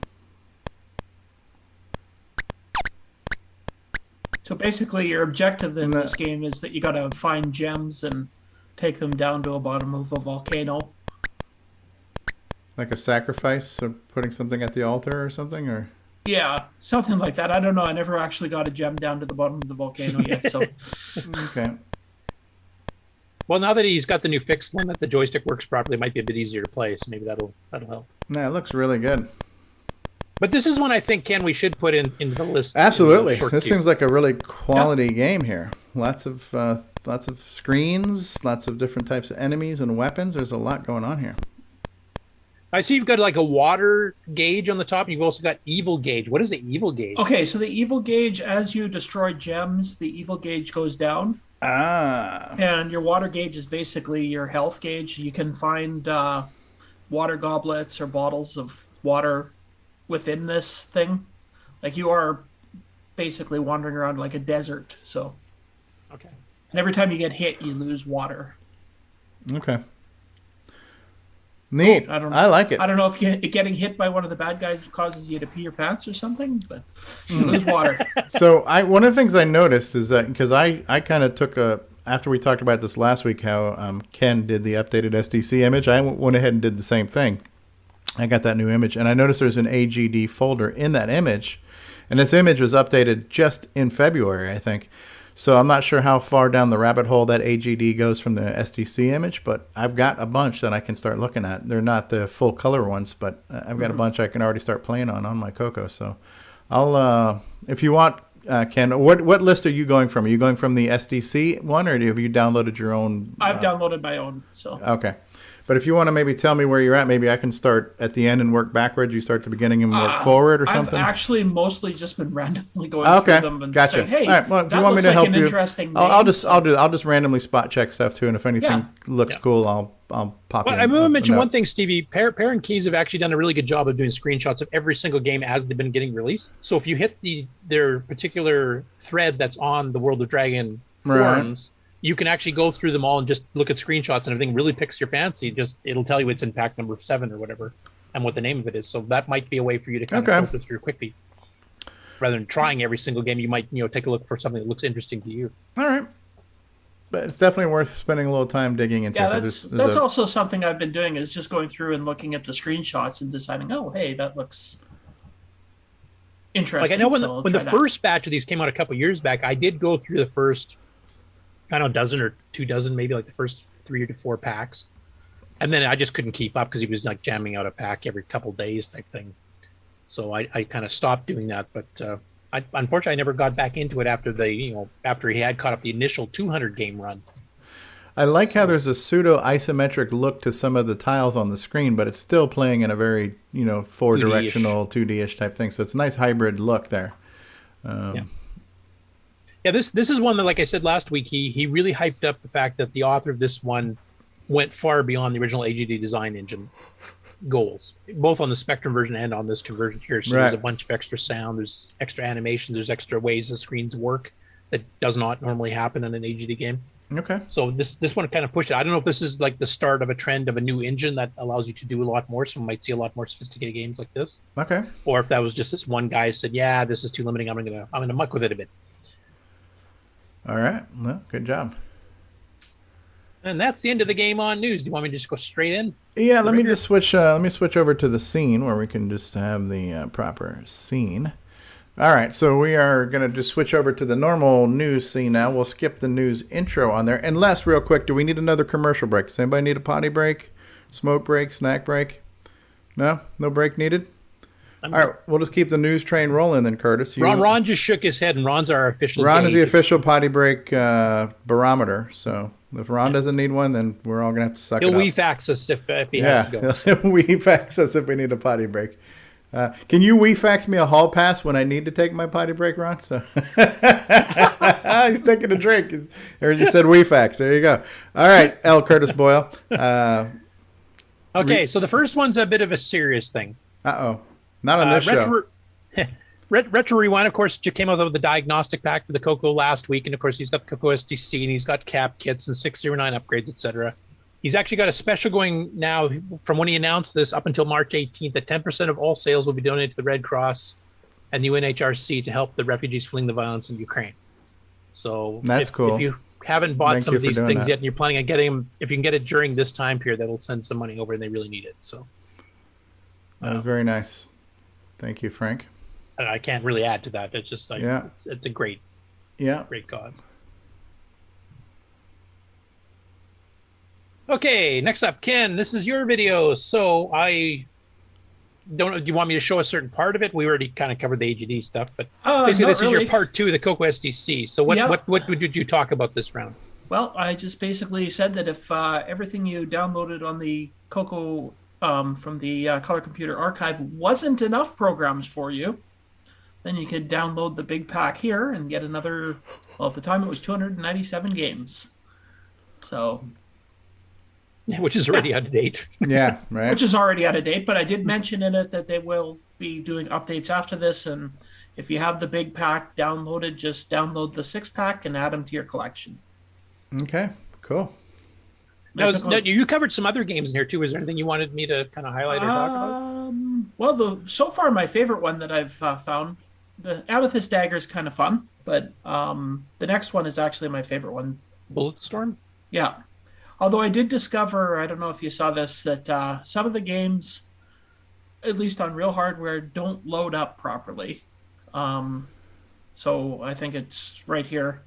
So basically, your objective in this game is that you got to find gems and take them down to the bottom of a volcano. Like a sacrifice, or putting something at the altar or something, or? Yeah, something like that. I don't know. I never actually got a gem down to the bottom of the volcano yet. So okay. Well, now that he's got the new fixed one that the joystick works properly, it might be a bit easier to play. So maybe that'll help. No, it looks really good. But this is one I think, Ken, we should put into the list. Absolutely, In the this seems like a really quality game here. Lots of screens, lots of different types of enemies and weapons. There's a lot going on here. I see you've got like a water gauge on the top. And you've also got evil gauge. What is the evil gauge? Okay, so the evil gauge, as you destroy gems, the evil gauge goes down. Ah. And your water gauge is basically your health gauge. You can find water goblets or bottles of water within this thing. Like you are basically wandering around like a desert. So, okay. And every time you get hit, you lose water. Okay. Neat. I don't know. I like it. I don't know if getting hit by one of the bad guys causes you to pee your pants or something, but you lose water. So one of the things I noticed is that because I kind of took after we talked about this last week, how Ken did the updated SDC image, I went ahead and did the same thing. I got that new image, and I noticed there's an AGD folder in that image, and this image was updated just in February, I think. So I'm not sure how far down the rabbit hole that AGD goes from the SDC image, but I've got a bunch that I can start looking at. They're not the full color ones, but I've got a bunch I can already start playing on my CoCo. So I'll, if you want, Ken, what list are you going from? Are you going from the SDC one, or have you downloaded your own? I've downloaded my own. So okay. But if you want to maybe tell me where you're at, maybe I can start at the end and work backwards. You start at the beginning and work forward or something? I've actually mostly just been randomly going through them and gotcha. saying, hey, all right. Well, if that you want me looks to like help an you, interesting I'll name. just randomly spot check stuff too, and if anything looks cool, I'll pop Well, in. I want to mention no. one thing, Stevie. Pere and Keys have actually done a really good job of doing screenshots of every single game as they've been getting released. So if you hit their particular thread that's on the World of Dragon forums, you can actually go through them all and just look at screenshots, and everything really picks your fancy. It'll tell you it's in pack number 7 or whatever, and what the name of it is. So that might be a way for you to kind of filter through quickly, rather than trying every single game. You might take a look for something that looks interesting to you. All right, but it's definitely worth spending a little time digging into. Yeah, that's also something I've been doing, is just going through and looking at the screenshots and deciding, oh, hey, that looks interesting. Like I know when the first batch of these came out a couple years back, I did go through the first, I don't know, dozen or 2 dozen, maybe like the first 3 to 4 packs. And then I just couldn't keep up because he was like jamming out a pack every couple days type thing. So I kind of stopped doing that. But unfortunately, I never got back into it after after he had caught up the initial 200 game run. I like how there's a pseudo isometric look to some of the tiles on the screen, but it's still playing in a very, 4-directional 2D-ish type thing. So it's a nice hybrid look there. Yeah, this is one that, like I said last week, he really hyped up the fact that the author of this one went far beyond the original AGD design engine goals, both on the Spectrum version and on this conversion here. So there's a bunch of extra sound, there's extra animations, there's extra ways the screens work that does not normally happen in an AGD game. Okay. So this one kind of pushed it. I don't know if this is like the start of a trend of a new engine that allows you to do a lot more, so we might see a lot more sophisticated games like this. Okay. Or if that was just this one guy who said, yeah, this is too limiting, I'm gonna muck with it a bit. All right. Well, good job. And that's the end of the game on news. Do you want me to just go straight in? Yeah, let me just switch. Let me switch over to the scene where we can just have the proper scene. All right, so we are going to just switch over to the normal news scene now. We'll skip the news intro on there. And last, real quick, do we need another commercial break? Does anybody need a potty break, smoke break, snack break? No? No break needed? All right, we'll just keep the news train rolling then, Curtis. Ron just shook his head, and Ron's our official. Ron is the official potty break barometer. So if Ron doesn't need one, then we're all going to have to suck it up. He'll WeFax us if he has to go. He'll WeFax us if we need a potty break. Can you WeFax me a hall pass when I need to take my potty break, Ron? So he's taking a drink. Or you said WeFax. There you go. All right, L. Curtis Boyle. Okay, so the first one's a bit of a serious thing. Uh-oh. Not on this show. RetroRewind, of course, came out with the diagnostic pack for the CoCo last week, and of course he's got the CoCo SDC, and he's got cap kits and 609 upgrades, etc. He's actually got a special going now from when he announced this up until March 18th that 10% of all sales will be donated to the Red Cross and the UNHRC to help the refugees fleeing the violence in Ukraine. So that's cool. If you haven't bought some of these things yet and you're planning on getting them, if you can get it during this time period, that'll send some money over and they really need it. So that was very nice. Thank you, Frank. I can't really add to that. It's just like, it's a great cause. Okay, next up, Ken, this is your video. So I don't know, do you want me to show a certain part of it? We already kind of covered the AGD stuff, but basically this is your part 2 of the CoCo SDC. So what did you talk about this round? Well, I just basically said that if everything you downloaded on the CoCo from the Color Computer Archive wasn't enough programs for you, then you could download the big pack here and get another, well, at the time it was 297 games. So... which is already out of date. Yeah, right. Which is already out of date, but I did mention in it that they will be doing updates after this, and if you have the big pack downloaded, just download the 6-pack and add them to your collection. Okay, cool. Now, you covered some other games in here too. Is there anything you wanted me to kind of highlight or talk about? Well, so far my favorite one that I've found, the Amethyst Dagger is kind of fun, but the next one is actually my favorite one. Bulletstorm? Yeah. Although I did discover, I don't know if you saw this, that some of the games, at least on real hardware, don't load up properly. So I think it's right here.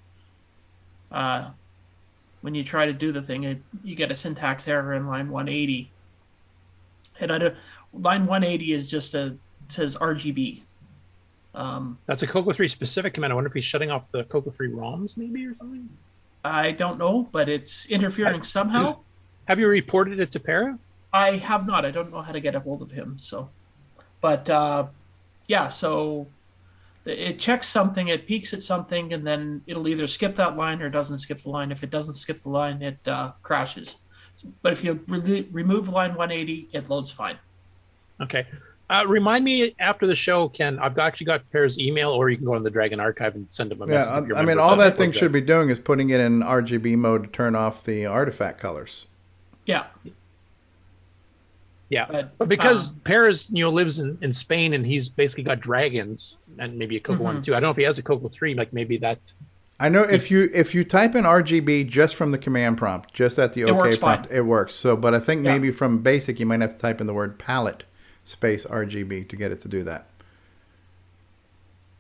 When you try to do the thing, you get a syntax error in line 180. And line 180 is just says RGB. That's a CoCo 3 specific command. I wonder if he's shutting off the CoCo 3 ROMs maybe or something? I don't know, but it's interfering somehow. Have you reported it to Pere? I have not. I don't know how to get a hold of him. So, but yeah, so it checks something, it peeks at something, and then it'll either skip that line or doesn't skip the line. If it doesn't skip the line, it crashes. But if you remove line 180, it loads fine. Okay. Remind me after the show, Ken, I've actually got Pere's email, or you can go on the Dragon Archive and send him a message. Yeah, I mean, all that thing should be doing is putting it in RGB mode to turn off the artifact colors. Yeah. Yeah, but because Pere's, lives in Spain, and he's basically got dragons and maybe a CoCo 1 too. I don't know if he has a CoCo 3, like maybe that. I know if you type in RGB just from the command prompt, just at the OK prompt, it works. So, but I think maybe from basic, you might have to type in the word palette space RGB to get it to do that.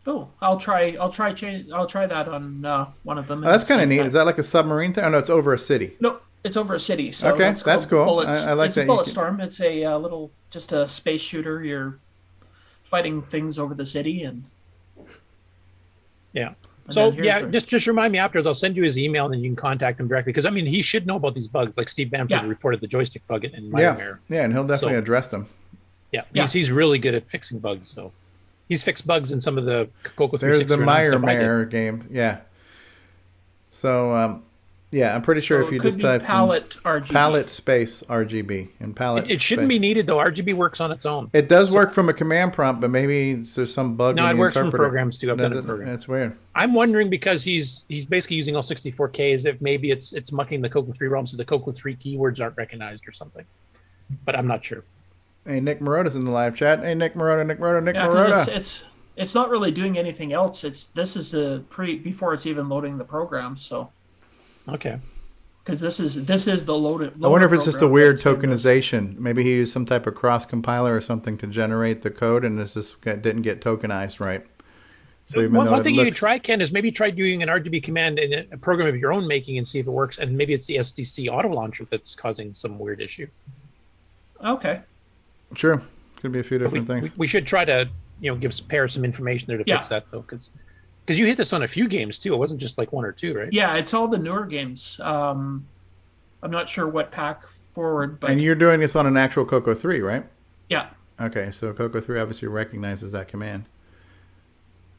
Oh, I'll try that on one of them. Oh, that's kind of neat. Is that like a submarine thing? Oh no, it's over a city. No, it's over a city. So okay, that's cool. I like it's that. It's a Bulletstorm. It's a little, just a space shooter. You're fighting things over the city, and yeah. So yeah, just remind me afterwards. I'll send you his email, and then you can contact him directly, because I mean he should know about these bugs. Like Steve Bamford reported the joystick bug in Nightmare. Yeah, and he'll definitely address them. Yeah, he's really good at fixing bugs. So he's fixed bugs in some of the CoCo 360. There's the Meyer game. Yeah. So yeah, I'm pretty sure if you just type palette space RGB and palette. It shouldn't be needed though. RGB works on its own. It does work from a command prompt, but maybe there's some bug. No, in it the works interpreter. from programs too. I've done it programs. That's weird. I'm wondering, because he's basically using all 64Ks, if maybe it's mucking the CoCo 3 ROM so the CoCo 3 keywords aren't recognized or something. But I'm not sure. Hey, Nick Marota's in the live chat. Hey, Nick Marota. It's not really doing anything else. This is before it's even loading the program. So okay, because this is the loaded. I wonder if it's just a weird tokenization. Maybe he used some type of cross compiler or something to generate the code, and this just didn't get tokenized right. So one thing you could try, Ken, is maybe try doing an RGB command in a program of your own making and see if it works. And maybe it's the SDC auto launcher that's causing some weird issue. Okay. Sure, could be a few different things. We should try to give Pere some information there to fix that though, because you hit this on a few games too. It wasn't just like one or two, right? Yeah, it's all the newer games. I'm not sure what pack forward, but and you're doing this on an actual CoCo 3, right? Yeah. Okay, so CoCo 3 obviously recognizes that command.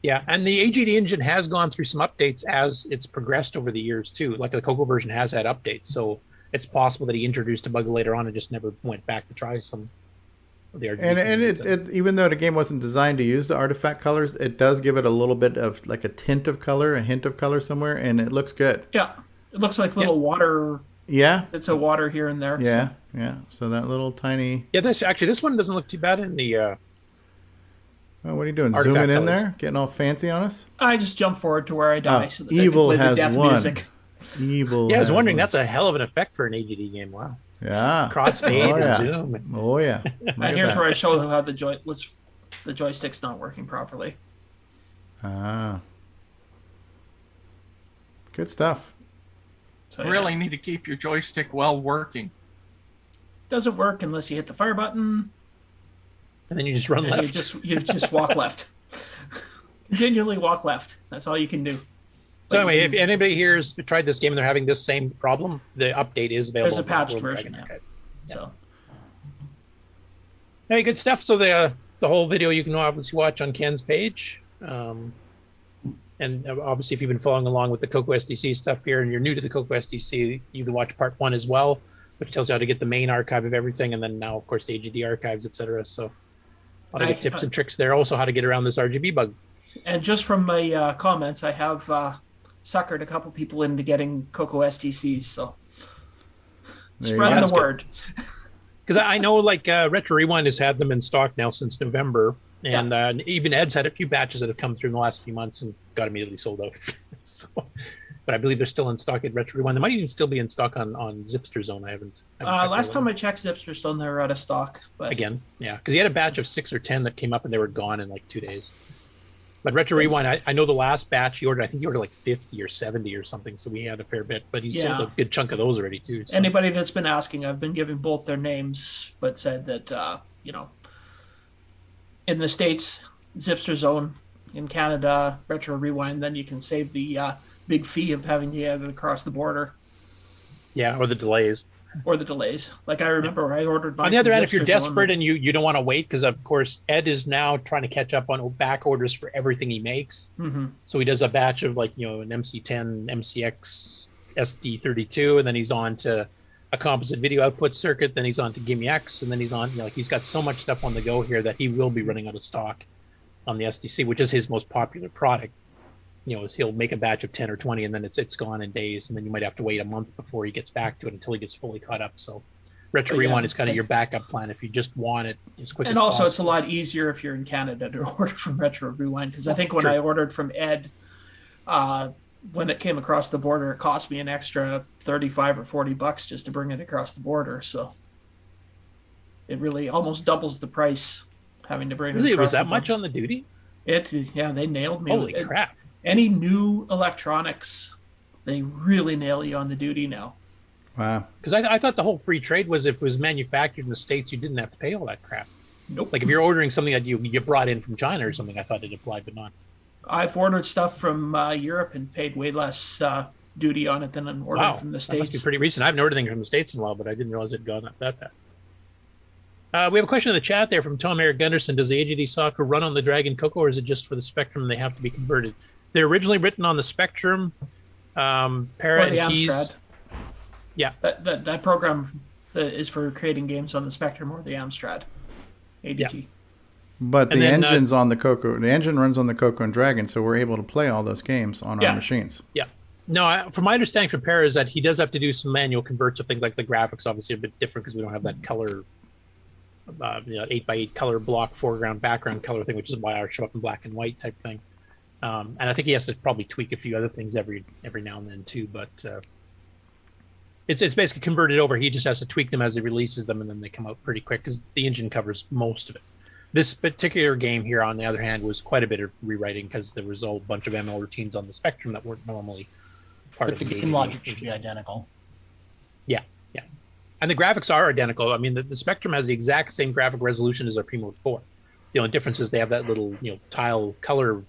Yeah, and the AGD engine has gone through some updates as it's progressed over the years too. Like the CoCo version has had updates, so it's possible that he introduced a bug later on and just never went back to try some. And it even though the game wasn't designed to use the artifact colors, it does give it a little bit of like a tint of color, a hint of color somewhere, and it looks good. Yeah, it looks like little water. Yeah, it's a water here and there. Yeah, so. Yeah. So that little tiny. Yeah, this one doesn't look too bad in the. Oh, what are you doing? Zooming in there, getting all fancy on us. I just jumped forward to where I die. So that evil I can play has the death won. Music. Evil. Yeah, I was wondering. That's a hell of an effect for an AGD game. Wow. Yeah. Crossfade and zoom. Oh yeah. And here's where I show how the joystick's not working properly. Ah. Good stuff. So, You really need to keep your joystick well working. Doesn't work unless you hit the fire button. And then you just run and left. You just walk left. Continually walk left. That's all you can do. So anyway, if anybody here has tried this game and they're having this same problem, the update is available. There's a patched World version. Dragon Archive. So, hey, good stuff. So the whole video you can obviously watch on Ken's page. And obviously, if you've been following along with the CoCo SDC stuff here and you're new to the CoCo SDC, you can watch part 1 as well, which tells you how to get the main archive of everything. And then now, of course, the AGD archives, etc. So a lot of good tips and tricks there. Also, how to get around this RGB bug. And just from my comments, I have suckered a couple people into getting CoCo SDCs. So spread the word. Because I know like RetroRewind has had them in stock now since November. And even Ed's had a few batches that have come through in the last few months and got immediately sold out. So, but I believe they're still in stock at RetroRewind. They might even still be in stock on Zipster Zone. I haven't last time I checked Zipster Zone, they were out of stock. But again, yeah, because he had a batch of 6 or 10 that came up and they were gone in like 2 days. But RetroRewind, I know the last batch he ordered, I think he ordered like 50 or 70 or something. So we had a fair bit, but he sold a good chunk of those already too. So. Anybody that's been asking, I've been giving both their names, but said that, in the States, Zipster Zone, in Canada, RetroRewind, then you can save the big fee of having to get it across the border. Yeah, or the delays. Like I remember I ordered mine. On the other hand, if you're Zipster desperate Zone. and you don't want to wait, because of course Ed is now trying to catch up on back orders for everything he makes. Mhm. So he does a batch of like, an MC10, MCX, SD32, and then he's on to a composite video output circuit, then he's on to Gimme X, and then he's on, he's got so much stuff on the go here that he will be running out of stock on the SDC, which is his most popular product. He'll make a batch of 10 or 20 and then it's gone in days, and then you might have to wait a month before he gets back to it until he gets fully caught up. So RetroRewind is kind of your backup plan if you just want it as quick as And also, possible. it's a lot easier if you're in Canada to order from RetroRewind, because I think when I ordered from Ed, when it came across the border, it cost me an extra $35 or $40 just to bring it across the border. So it really almost doubles the price having to bring it. Really, across was that the much border. on the duty? They nailed me. Holy crap! Any new electronics, they really nail you on the duty now. Wow. Because I thought the whole free trade was if it was manufactured in the States, you didn't have to pay all that crap. Nope. Like if you're ordering something that you brought in from China or something, I thought it applied, but not. I've ordered stuff from Europe and paid way less duty on it than I'm ordering from the That must be States. pretty recent. I haven't ordered anything from the States in a while, but I didn't realize it had gone up that bad. We have a question in the chat there from Tom Erik Gunderson. Does the AGD software run on the Dragon CoCo, or is it just for the Spectrum and they have to be converted? They're originally written on the Spectrum, Pere Or the and Keys. Amstrad. Yeah. That program is for creating games on the Spectrum or the Amstrad ADG. But And the then, engine's on the CoCo. The engine runs on the CoCo and Dragon, so we're able to play all those games on our machines. Yeah. No, from my understanding from Pere is that he does have to do some manual converts of things like the graphics, obviously a bit different because we don't have that color, 8x8 color block foreground, background color thing, which is why ours show up in black and white type thing. And I think he has to probably tweak a few other things every now and then too, but it's basically converted over. He just has to tweak them as he releases them, and then they come out pretty quick because the engine covers most of it. This particular game here, on the other hand, was quite a bit of rewriting because there was a whole bunch of ML routines on the Spectrum that weren't normally part of But the the game logic should be identical. Yeah. And the graphics are identical. I mean, the Spectrum has the exact same graphic resolution as our Primo 4. The only difference is they have that little, tile color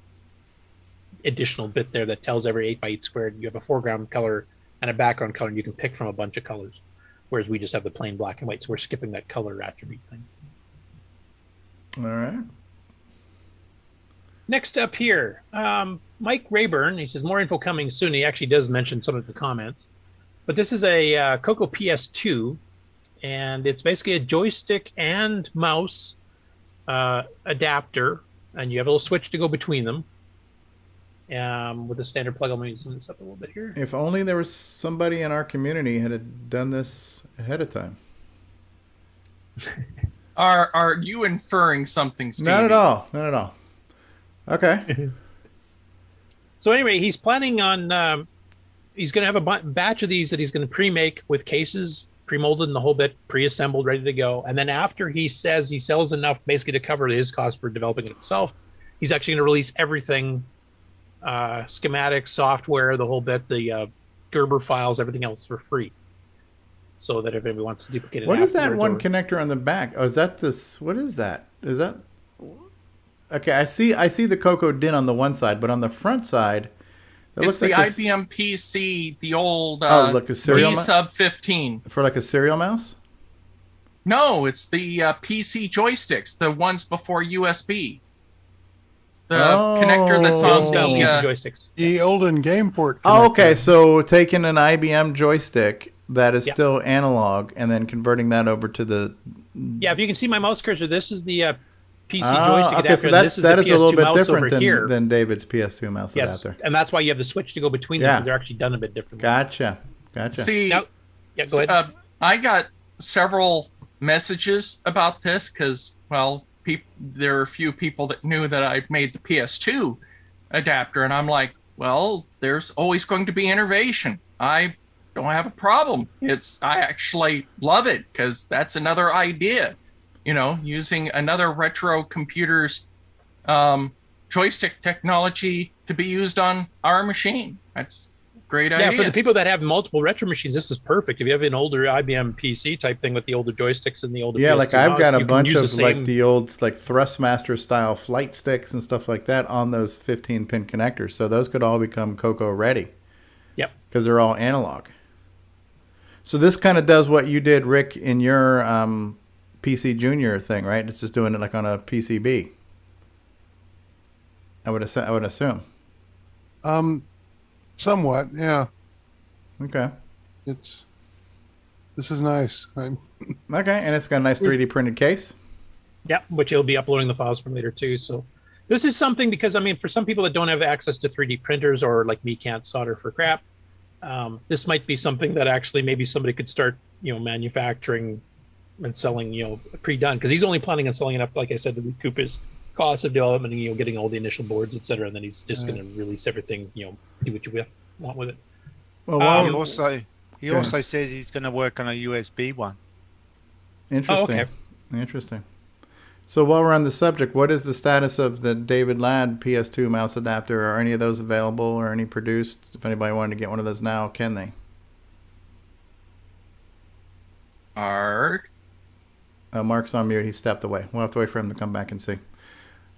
additional bit there that tells every 8x8 squared you have a foreground color and a background color, and you can pick from a bunch of colors. Whereas we just have the plain black and white, so we're skipping that color attribute thing. All right. Next up here, Mike Rayburn. He says more info coming soon. He actually does mention some of the comments, but this is a CoCo PS2, and it's basically a joystick and mouse adapter, and you have a little switch to go between them. With a standard plug, I'm going to zoom this up a little bit here. If only there was somebody in our community had done this ahead of time. Are you inferring something, Steve? Not at all. Not at all. Okay. So anyway, he's planning on, he's going to have a batch of these that he's going to pre-make with cases, pre-molded and the whole bit, pre-assembled, ready to go. And then after he says he sells enough basically to cover his cost for developing it himself, he's actually going to release everything, schematics, software, the whole bit, the Gerber files, everything else for free. So that if anybody wants to duplicate it, what is that one connector on the back? Oh, is that this? What is that? Is that? Okay, I see the CoCo DIN on the one side, but on the front side, it's the IBM PC, the old like a serial D sub 15 for like a serial mouse. No, it's the PC joysticks, the ones before USB. The connector that's on the joysticks. The olden game port. Oh, okay, so taking an IBM joystick that is still analog and then converting that over to the. Yeah, if you can see my mouse cursor, this is the PC joystick okay, adapter. So This is that the is a little PS2 bit mouse different over than David's PS2 mouse adapter. And that's why you have the switch to go between them because they're actually done a bit differently. Gotcha. See, go ahead. I got several messages about this because, well, there are a few people that knew that I made the PS2 adapter, and I'm like, well, there's always going to be innovation. I don't have a problem. I actually love it because that's another idea, using another retro computer's joystick technology to be used on our machine. That's a great idea. Yeah, for the people that have multiple retro machines, this is perfect. If you have an older IBM PC type thing with the older joysticks and the older PS2 like I've mouse, got a you can bunch use of the same- like the old like Thrustmaster style flight sticks and stuff like that on those 15 pin connectors. So those could all become CoCo ready. Yep. Because they're all analog. So this kind of does what you did, Rick, in your PC Junior thing, right? It's just doing it like on a PCB. I would assume. Somewhat, yeah. Okay. This is nice. Okay, and it's got a nice 3D printed case. Yeah, which you'll be uploading the files from later too. So this is something because for some people that don't have access to 3D printers or like me can't solder for crap, this might be something that actually maybe somebody could start, manufacturing and selling, pre-done. Because he's only planning on selling it up, like I said, to recoup his cost of development and getting all the initial boards, etc. And then he's just going to release everything, do what you want with it. Well, he also says he's going to work on a USB one. Interesting. Oh, okay. Interesting. So while we're on the subject, what is the status of the David Ladd PS2 mouse adapter? Are any of those available or any produced? If anybody wanted to get one of those now, can they? Mark's on mute. He stepped away. We'll have to wait for him to come back and see.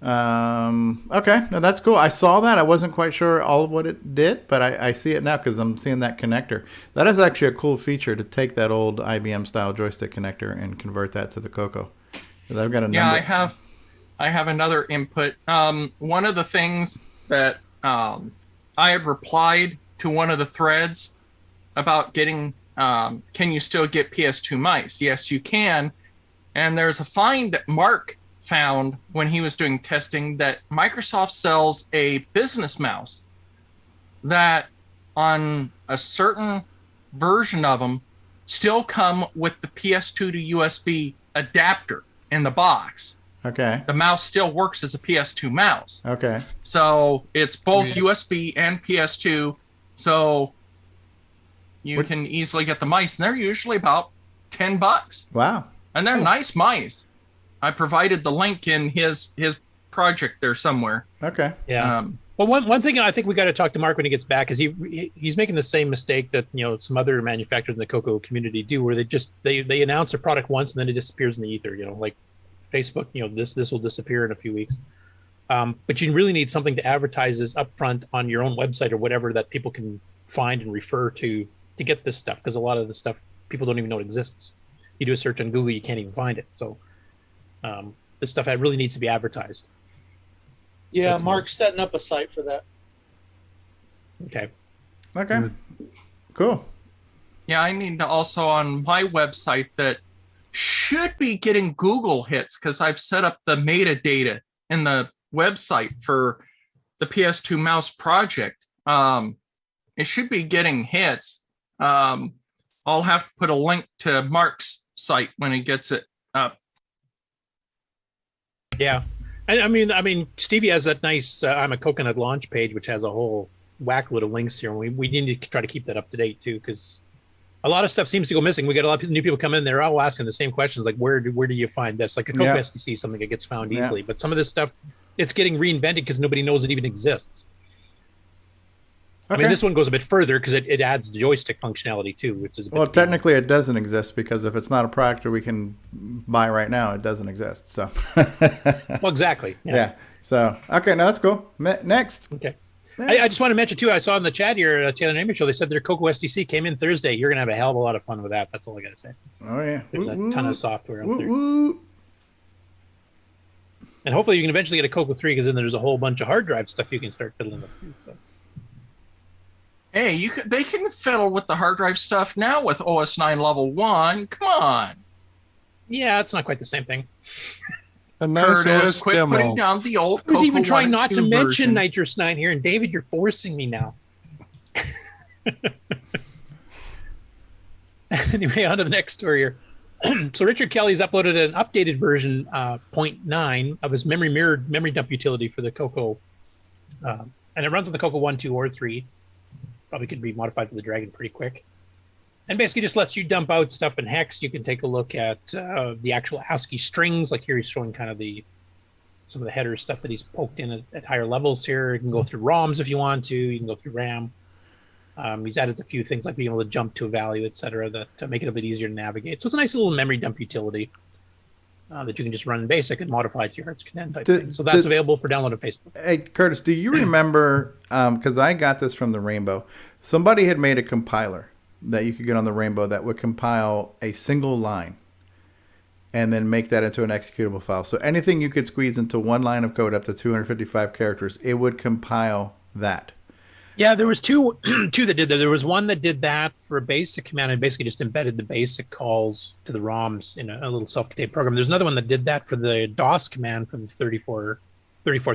Okay, no, that's cool. I saw that. I wasn't quite sure all of what it did, but I see it now because I'm seeing that connector. That is actually a cool feature to take that old IBM style joystick connector and convert that to the CoCo. I've got a number. Yeah, I have another input. One of the things that I had replied to one of the threads about getting, can you still get PS2 mice? Yes, you can. And there's a find that Mark found when he was doing testing that Microsoft sells a business mouse that on a certain version of them still come with the PS2 to USB adapter in the box. Okay. The mouse still works as a PS2 mouse. Okay. So it's both USB and PS2. So you can easily get the mice, and they're usually about $10. Wow. And they're nice mice. I provided the link in his project there somewhere. Okay. Yeah. Well, one thing I think we got to talk to Mark when he gets back is he's making the same mistake that some other manufacturers in the CoCo community do, where they announce a product once and then it disappears in the ether. Like Facebook. This will disappear in a few weeks. But you really need something to advertise this upfront on your own website or whatever that people can find and refer to get this stuff, because a lot of the stuff people don't even know it exists. You do a search on Google, you can't even find it. So this stuff really needs to be advertised. Yeah, Mark's setting up a site for that. Okay. Cool. Yeah, I need to also on my website that should be getting Google hits because I've set up the metadata in the website for the PS2 mouse project. It should be getting hits. I'll have to put a link to Mark's site when he gets it up. Yeah. I mean, Stevie has that nice I'm a Coconut launch page, which has a whole whack load of links here. And we need to try to keep that up to date too, because a lot of stuff seems to go missing. We got a lot of new people come in. They're all asking the same questions, like where do you find this? Like a Coco SDC is something that gets found easily, but some of this stuff, it's getting reinvented because nobody knows it even exists. I mean, this one goes a bit further because it adds joystick functionality too, which is a bit Well, technically it doesn't exist because if it's not a product that we can buy right now, it doesn't exist. So. Well, exactly. Yeah. So, okay, no, that's cool. Next. Okay. I just want to mention too, I saw in the chat here, Taylor Neighbor Show, they said their CoCo SDC came in Thursday. You're going to have a hell of a lot of fun with that. That's all I got to say. Oh, yeah. There's a ton of software out there. And hopefully you can eventually get a CoCo 3 because then there's a whole bunch of hard drive stuff you can start fiddling with too. So. Hey, they can fiddle with the hard drive stuff now with OS 9 level 1. Come on. Yeah, it's not quite the same thing. A nice Curtis, OS quit demo. putting down the old I was CoCo even trying 1 not and to 2 mention version. Nitrous 9 here, and David, you're forcing me now. Anyway, on to the next story here. So Richard Kelly's uploaded an updated version 0.9 of his memory dump utility for the CoCo. And it runs on the CoCo 1, 2, or 3. Probably could be modified for the Dragon pretty quick. And basically just lets you dump out stuff in hex. You can take a look at the actual ASCII strings. Like here he's showing kind of some of the header stuff that he's poked in at higher levels here. You can go through ROMs if you want to. You can go through RAM. He's added a few things like being able to jump to a value, etc., that to make it a bit easier to navigate. So it's a nice little memory dump utility that you can just run in BASIC and modify to your heart's content type thing. So that's available for download on Facebook. Hey, Curtis, do you remember, because I got this from the Rainbow, somebody had made a compiler that you could get on the Rainbow that would compile a single line and then make that into an executable file. So anything you could squeeze into one line of code up to 255 characters, it would compile that. Yeah, there was two that did that. There was one that did that for a basic command and basically just embedded the basic calls to the ROMs in a little self-contained program. There's another one that did that for the DOS command for the 34th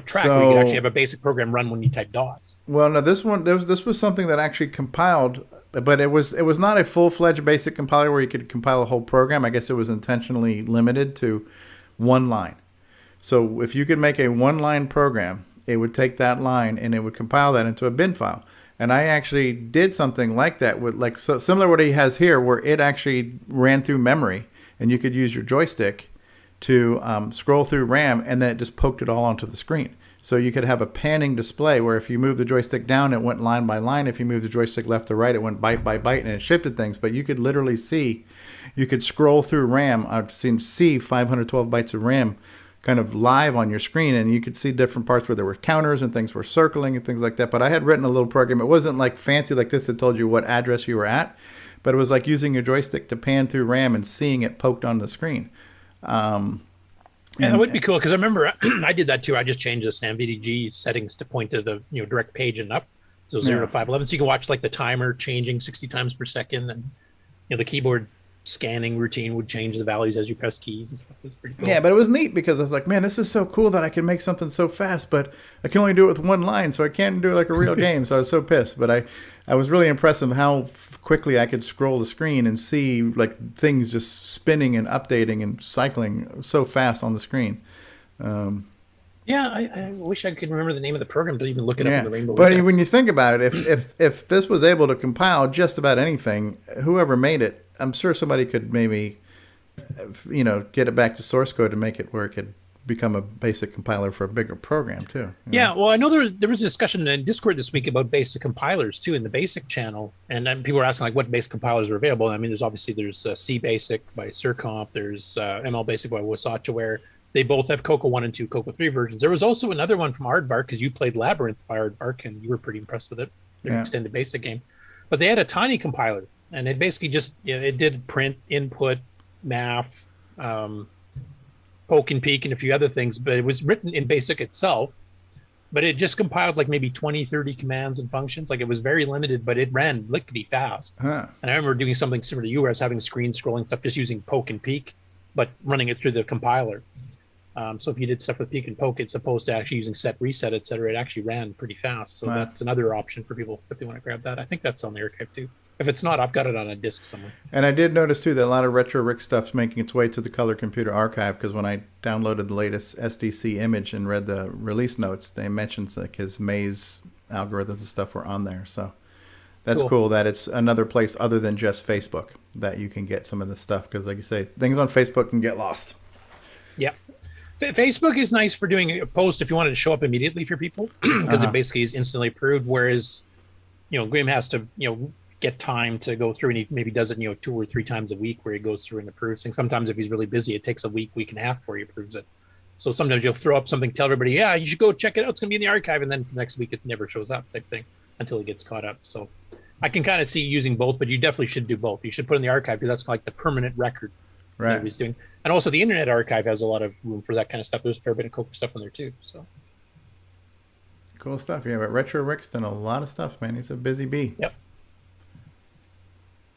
track, where you could actually have a basic program run when you type DOS. Well, no, this was something that actually compiled, but it was not a full-fledged basic compiler where you could compile a whole program. I guess it was intentionally limited to one line. So if you could make a one-line program, it would take that line and it would compile that into a bin file. And I actually did something like that with similar to what he has here, where it actually ran through memory and you could use your joystick to scroll through RAM, and then it just poked it all onto the screen. So you could have a panning display where if you move the joystick down, it went line by line. If you move the joystick left to right, it went byte by byte, and it shifted things. But you could literally you could scroll through RAM. I've seen 512 bytes of RAM kind of live on your screen, and you could see different parts where there were counters and things were circling and things like that. But I had written a little program. It wasn't like fancy like this that told you what address you were at, but it was like using your joystick to pan through RAM and seeing it poked on the screen. And that would be cool, because I remember I did that too. I just changed the SNAMVDG settings to point to the direct page and up, so 0 to 511. So you can watch like the timer changing 60 times per second, and the keyboard scanning routine would change the values as you press keys and stuff. It was pretty cool. Yeah, but it was neat because I was like, man, this is so cool that I can make something so fast, but I can only do it with one line, so I can't do it like a real game. So I was so pissed. But I was really impressed with how quickly I could scroll the screen and see like things just spinning and updating and cycling so fast on the screen. Yeah, I wish I could remember the name of the program to even look it up in the Rainbow. But when you think about it, if this was able to compile just about anything, whoever made it, I'm sure somebody could maybe, get it back to source code and make it where it could become a basic compiler for a bigger program too. Yeah, well, I know there was a discussion in Discord this week about basic compilers too in the basic channel, and people were asking like what basic compilers are available. I mean, there's C Basic by Surcomp, there's ML Basic by Wasatchware. They both have CoCo 1 and 2, CoCo 3 versions. There was also another one from Aardvark, because you played Labyrinth by Aardvark and you were pretty impressed with it. An extended basic game. But they had a tiny compiler, and it basically just, it did print, input, math, poke and peek, and a few other things, but it was written in BASIC itself. But it just compiled like maybe 20, 30 commands and functions. Like it was very limited, but it ran lickety fast. Huh. And I remember doing something similar to you, where I was having screen scrolling stuff, just using poke and peek, but running it through the compiler. So if you did stuff with peek and poke, it's opposed to actually using set, reset, etc., it actually ran pretty fast. So that's another option for people if they want to grab that. I think that's on the archive too. If it's not, I've got it on a disc somewhere. And I did notice too that a lot of Retro Rick stuff's making its way to the Color Computer archive, because when I downloaded the latest SDC image and read the release notes, they mentioned like his maze algorithms and stuff were on there. So that's cool that it's another place other than just Facebook that you can get some of this stuff, because like you say, things on Facebook can get lost. Yeah. Facebook is nice for doing a post if you wanted to show up immediately for people, because it basically is instantly approved, whereas Graham has to, get time to go through, and he maybe does it, 2 or 3 times a week where he goes through and approves things. Sometimes if he's really busy, it takes a week and a half before he approves it. So sometimes you'll throw up something, tell everybody, yeah, you should go check it out. It's going to be in the archive. And then for next week, it never shows up type thing until it gets caught up. So I can kind of see using both, but you definitely should do both. You should put it in the archive because that's like the permanent record that he's doing. And also the Internet Archive has a lot of room for that kind of stuff. There's a fair bit of CoCo stuff on there too. So cool stuff. Yeah, but Retro Rick's done a lot of stuff, man. He's a busy bee. Yep.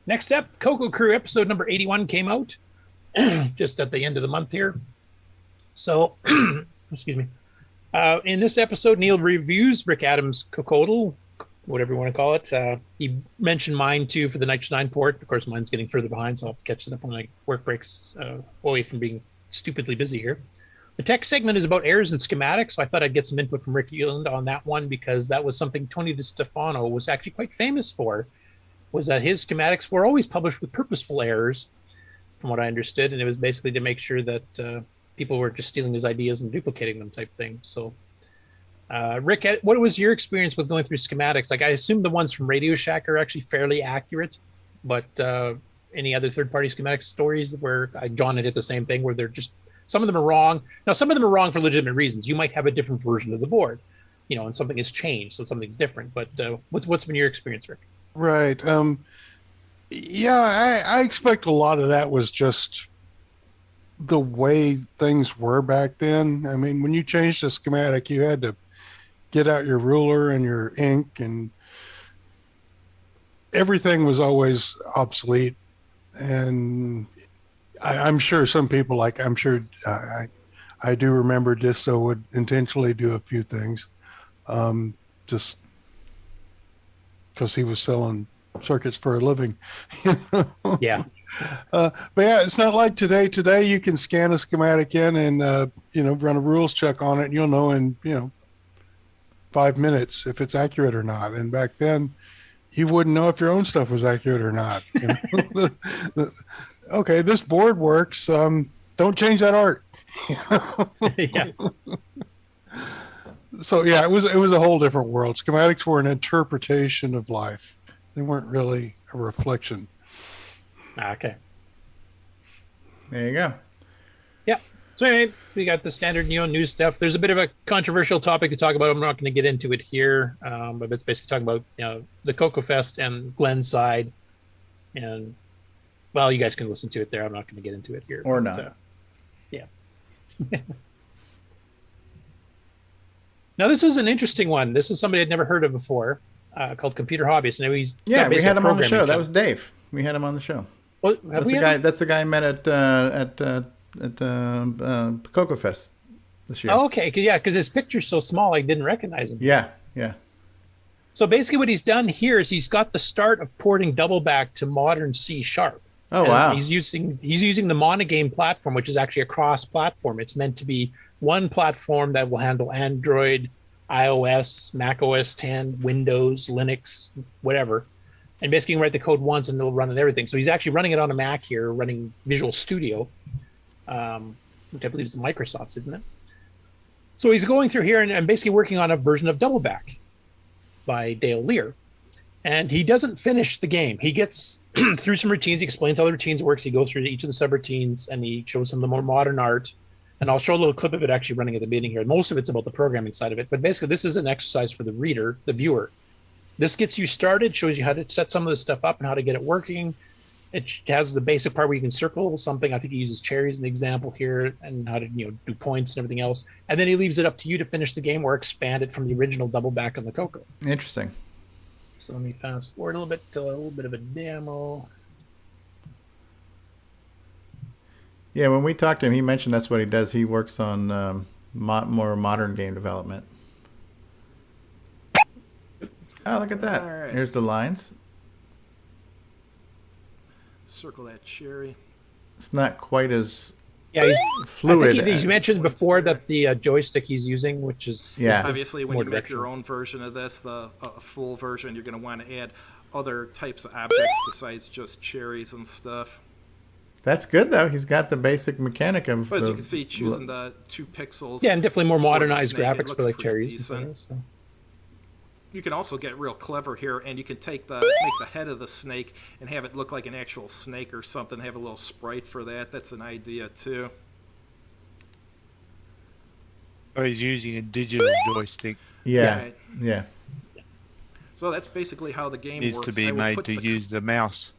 Next up, CoCoCrew episode number 81 came out just at the end of the month here. So, excuse me. In this episode, Neil reviews Rick Adams' CoCoTAL, whatever you want to call it. He mentioned mine too for the Nitrous 9 port. Of course, mine's getting further behind, so I'll have to catch it up when my work breaks away from being stupidly busy here. The tech segment is about errors and schematics, so I thought I'd get some input from Rick Ulland on that one because that was something Tony DeStefano was actually quite famous for, was that his schematics were always published with purposeful errors, from what I understood, and it was basically to make sure that people were just stealing his ideas and duplicating them type thing. So, Rick, what was your experience with going through schematics? Like, I assume the ones from Radio Shack are actually fairly accurate, but any other third-party schematic stories where John did the same thing, where they're just, some of them are wrong. Now, some of them are wrong for legitimate reasons. You might have a different version of the board, and something has changed, so something's different. But what's been your experience, Rick? Right. Yeah, I expect a lot of that was just the way things were back then. I mean, when you changed the schematic, you had to get out your ruler and your ink, and everything was always obsolete. And I'm sure some people, I do remember Disto would intentionally do a few things, just because he was selling circuits for a living. Yeah. But yeah, it's not like today. Today you can scan a schematic in and run a rules check on it, and you'll know in 5 minutes if it's accurate or not. And back then, you wouldn't know if your own stuff was accurate or not. Okay, this board works. Don't change that art. Yeah. So yeah, it was a whole different world. Schematics were an interpretation of life. They weren't really a reflection. Okay. There you go. Yeah. So anyway, we got the standard news stuff. There's a bit of a controversial topic to talk about. I'm not going to get into it here, but it's basically talking about the CoCo Fest and Glenn's side, and well, you guys can listen to it there. I'm not going to get into it here. Or not. Yeah. Now, this was an interesting one. This is somebody I'd never heard of before, called Computer Hobbyist. And we had him on the show. That was Dave. We had him on the show. Well, that's the guy I met at CoCo Fest this year. Oh, okay. Because his picture's so small, I didn't recognize him. Yeah. So basically what he's done here is he's got the start of porting double back to modern C#. Oh, wow. He's using the Monogame platform, which is actually a cross-platform. It's meant to be one platform that will handle Android, iOS, Mac OS 10, Windows, Linux, whatever. And basically you can write the code once and it'll run on everything. So he's actually running it on a Mac here, running Visual Studio, which I believe is Microsoft's, isn't it? So he's going through here and basically working on a version of Double Back by Dale Lear. And he doesn't finish the game. He gets through some routines. He explains how the routines works. He goes through each of the subroutines and he shows some of the more modern art. And I'll show a little clip of it actually running at the beginning here. Most of it's about the programming side of it. But basically, this is an exercise for the reader, the viewer. This gets you started, shows you how to set some of this stuff up and how to get it working. It has the basic part where you can circle something. I think he uses cherries as an example here and how to do points and everything else. And then he leaves it up to you to finish the game or expand it from the original Double Back on the CoCo. Interesting. So let me fast forward a little bit to a little bit of a demo. Yeah, when we talked to him, he mentioned that's what he does. He works on more modern game development. Oh, look at that. All right. Here's the lines. Circle that cherry. It's not quite as fluid. I think he's mentioned before that the joystick he's using, which is Obviously, when you make your own version of this, the full version, you're going to want to add other types of objects besides just cherries and stuff. That's good, though. He's got the basic mechanic of. But as you can see, choosing the 2 pixels. Yeah, and definitely more modernized graphics for like cherries. And so. you can also get real clever here, and you can make the head of the snake and have it look like an actual snake or something. Have a little sprite for that. That's an idea too. Or he's using a digital joystick. Yeah. So that's basically how the game Needs works. to be made to use the mouse.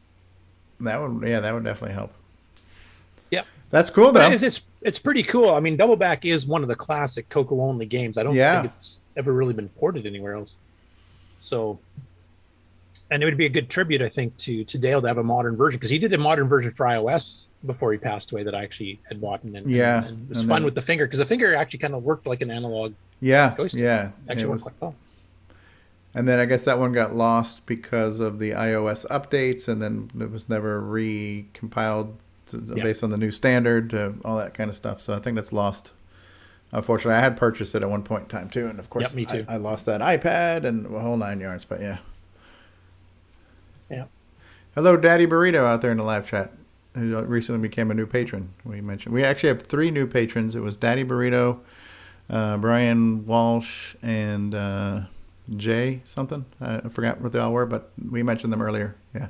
That would definitely help. Yep. That's cool though. But it's pretty cool. I mean, Double Back is one of the classic CoCo only games. I don't think it's ever really been ported anywhere else. So, and it would be a good tribute, I think, to Dale to have a modern version, because he did a modern version for iOS before he passed away that I actually had bought, and it was fun with the finger, because the finger actually kind of worked like an analog. Joystick. Actually worked quite well. And then I guess that one got lost because of the iOS updates, and then it was never recompiled based on the new standard, all that kind of stuff. So I think that's lost. Unfortunately, I had purchased it at one point in time too, and of course, me too. I lost that iPad and the whole 9 yards. But yeah. Hello, Daddy Burrito out there in the live chat, who recently became a new patron. We actually have 3 new patrons. It was Daddy Burrito, Brian Walsh, and Jay something. I forgot what they all were, but we mentioned them earlier. Yeah.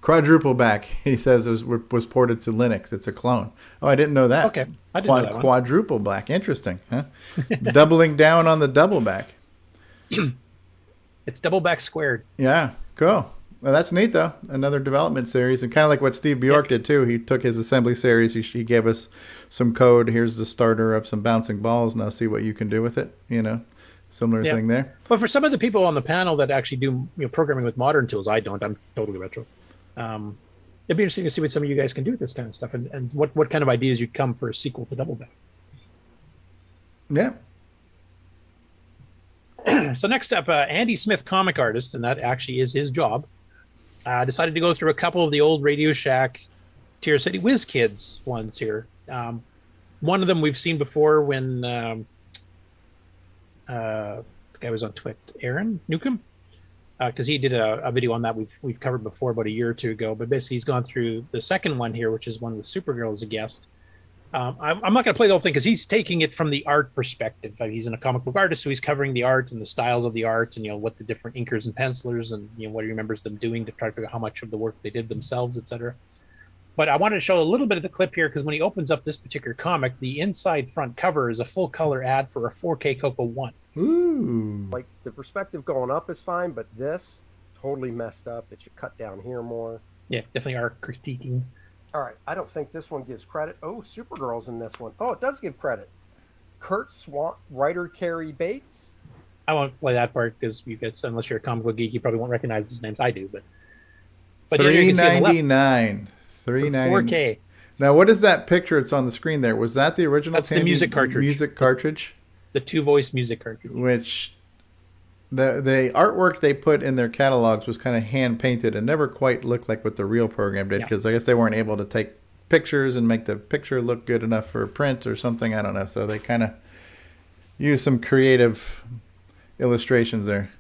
Quadruple Back, he says, was ported to Linux. It's a clone. Oh, I didn't know that. Okay, I didn't know that one. Quadruple Back, interesting, huh? Doubling down on the double back. It's Double Back squared. Yeah, cool. Well, that's neat though. Another development series, and kind of like what Steve Bjork did too. He took his assembly series. He gave us some code. Here's the starter of some bouncing balls. Now see what you can do with it. Similar thing there. But for some of the people on the panel that actually do programming with modern tools, I don't. I'm totally retro. It'd be interesting to see what some of you guys can do with this kind of stuff, and what kind of ideas you'd come for a sequel to Double Back. Yeah. So next up, Andy Smith, comic artist, and that actually is his job, decided to go through a couple of the old Radio Shack Tier City Whiz Kids ones here. One of them we've seen before when the guy was on Twit, Aaron Newcomb, because he did a video on that we've covered before about a year or two ago. But basically, he's gone through the second one here, which is one with Supergirl as a guest. I'm not going to play the whole thing because he's taking it from the art perspective. He's a comic book artist, so he's covering the art and the styles of the art, and what the different inkers and pencilers and what he remembers them doing to try to figure out how much of the work they did themselves, etc. But I wanted to show a little bit of the clip here because when he opens up this particular comic, the inside front cover is a full color ad for a 4K CoCo 1. Ooh. Like the perspective going up is fine, but this totally messed up. It should cut down here more. Yeah, definitely are critiquing. All right, I don't think this one gives credit. Oh, Supergirl's in this one. Oh, it does give credit. Kurt Swan, writer Carrie Bates. I won't play that part because you guys, unless you're a comic book geek, you probably won't recognize those names. I do, but $3.99. $4K. Now, what is that picture? It's on the screen there. Was that the original? That's the music cartridge. Music cartridge. The 2-voice music cartridge. Which the artwork they put in their catalogs was kind of hand painted and never quite looked like what the real program did, because I guess they weren't able to take pictures and make the picture look good enough for print or something. I don't know. So they kind of used some creative illustrations there.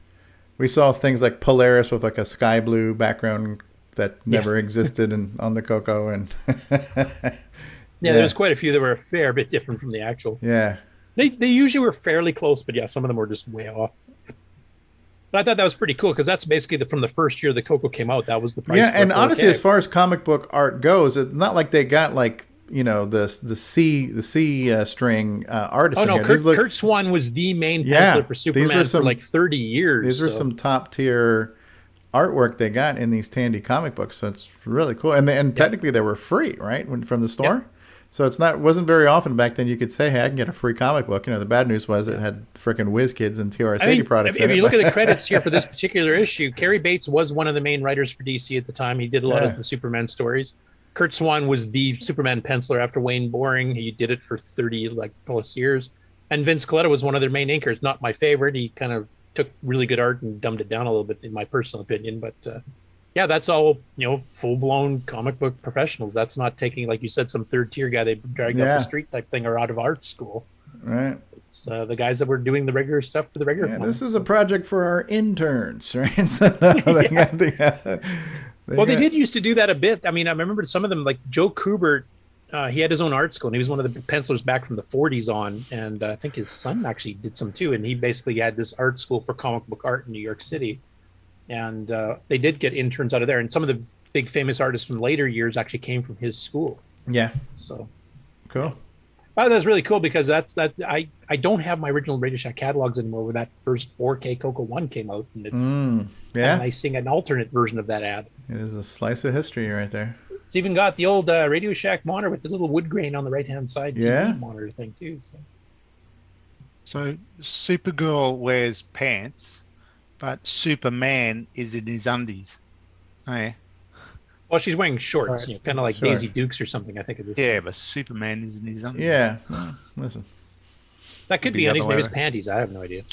We saw things like Polaris with like a sky blue background that never existed on the CoCo, and there's quite a few that were a fair bit different from the actual. Yeah. They usually were fairly close, but some of them were just way off. But I thought that was pretty cool because that's basically from the first year the CoCo came out. That was the price. Yeah, and honestly, as far as comic book art goes, it's not like they got like the C string artists. Oh no, Kurt Swan was the main penciler for Superman for like 30 years. These are some top tier artwork they got in these Tandy comic books, so it's really cool. And technically they were free, right, from the store. Yep. So wasn't very often back then you could say, hey, I can get a free comic book. The bad news was it had freaking Whiz Kids and TRS-80 products in it. If you look at the credits here for this particular issue, Carrie Bates was one of the main writers for DC at the time. He did a lot of the Superman stories. Kurt Swan was the Superman penciler after Wayne Boring. He did it for 30 plus years. And Vince Coletta was one of their main inkers. Not my favorite. He kind of took really good art and dumbed it down a little bit, in my personal opinion. But that's all full-blown comic book professionals. That's not taking, like you said, some third-tier guy they dragged up the street type thing or out of art school. Right. It's the guys that were doing the regular stuff for the regular. This is a project for our interns, right? They did used to do that a bit. I mean, I remember some of them, like Joe Kubert he had his own art school, and he was one of the pencilers back from the 40s on, and I think his son actually did some too, and he basically had this art school for comic book art in New York City, and they did get interns out of there, and some of the big famous artists from later years actually came from his school. Yeah. So cool. Oh, that's really cool, because that's I don't have my original Radio Shack catalogs anymore, where that first 4K CoCo 1 came out, and it's yeah. and I sing an alternate version of that ad. It is a slice of history right there. It's even got the old Radio Shack monitor with the little wood grain on the right-hand side TV monitor thing too. So Supergirl wears pants, but Superman is in his undies. Oh, yeah. Well, she's wearing shorts, Right. kind of like Sure. Daisy Dukes or something, I think it is. Yeah, but Superman is in his undies. Yeah. Well, listen. That could Be be the undies, other maybe way it's panties. I have no idea.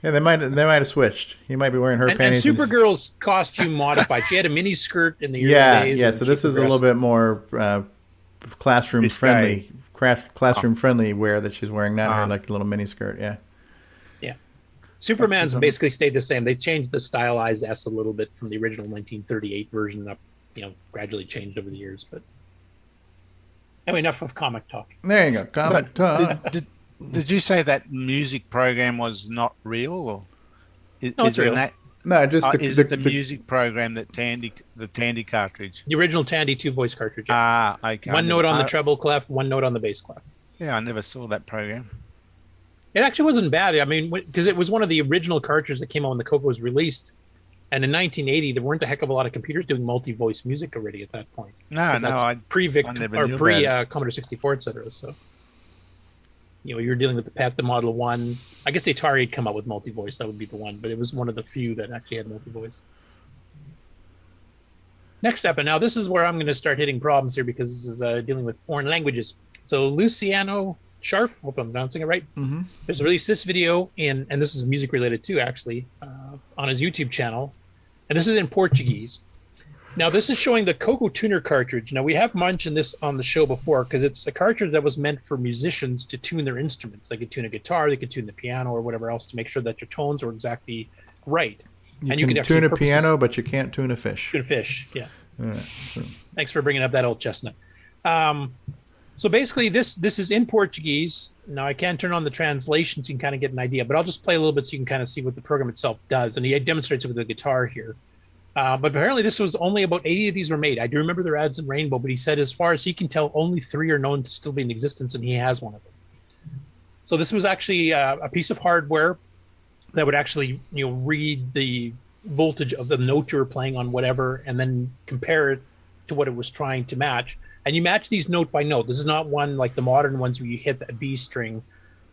Yeah, they might have switched. He might be wearing her And panties. Supergirl's costume modified. She had a mini skirt in the early days. Yeah. and So she this is a little progressed. bit more classroom friendly, classroom friendly wear that she's wearing now. Her like little mini skirt. Yeah. Yeah. Superman's basically stayed the same. They changed the stylized S a little bit from the original 1938 version up, gradually changed over the years. But anyway, enough of comic talk. There you go. Comic talk. Did you say that music program was not real, or No, it's real. No, just is it the music program that the Tandy cartridge? The original Tandy 2-voice cartridge. Ah, okay. One note on the treble clef, one note on the bass clef. Yeah, I never saw that program. It actually wasn't bad. I mean, because it was one of the original cartridges that came out when the CoCo was released. And in 1980, there weren't a heck of a lot of computers doing multi-voice music already at that point. No, pre-Vic I never or knew pre about it. Commodore 64, etc. So, you're dealing with the PET, the Model 1. I guess the Atari had come out with multi-voice. That would be the one, but it was one of the few that actually had multi-voice. Next up, and now this is where I'm going to start hitting problems here, because this is dealing with foreign languages. So Luciano Scharf, hope I'm pronouncing it right, has released this video and this is music related too, actually, on his YouTube channel, and this is in Portuguese. Now this is showing the CoCo tuner cartridge. Now we have mentioned this on the show before, because it's a cartridge that was meant for musicians to tune their instruments. They could tune a guitar, they could tune the piano or whatever else to make sure that your tones are exactly right. You can tune a piano, but you can't tune a fish. Tune a fish, yeah. So. Thanks for bringing up that old chestnut. So basically, this is in Portuguese. Now I can turn on the translation so you can kind of get an idea, but I'll just play a little bit so you can kind of see what the program itself does. And he demonstrates it with the guitar here. But apparently this was only about 80 of these were made. I do remember their ads in Rainbow, but he said as far as he can tell, only 3 are known to still be in existence, and he has one of them. So this was actually a piece of hardware that would actually read the voltage of the note you were playing on whatever, and then compare it to what it was trying to match. And you match these note by note. This is not one like the modern ones where you hit a B string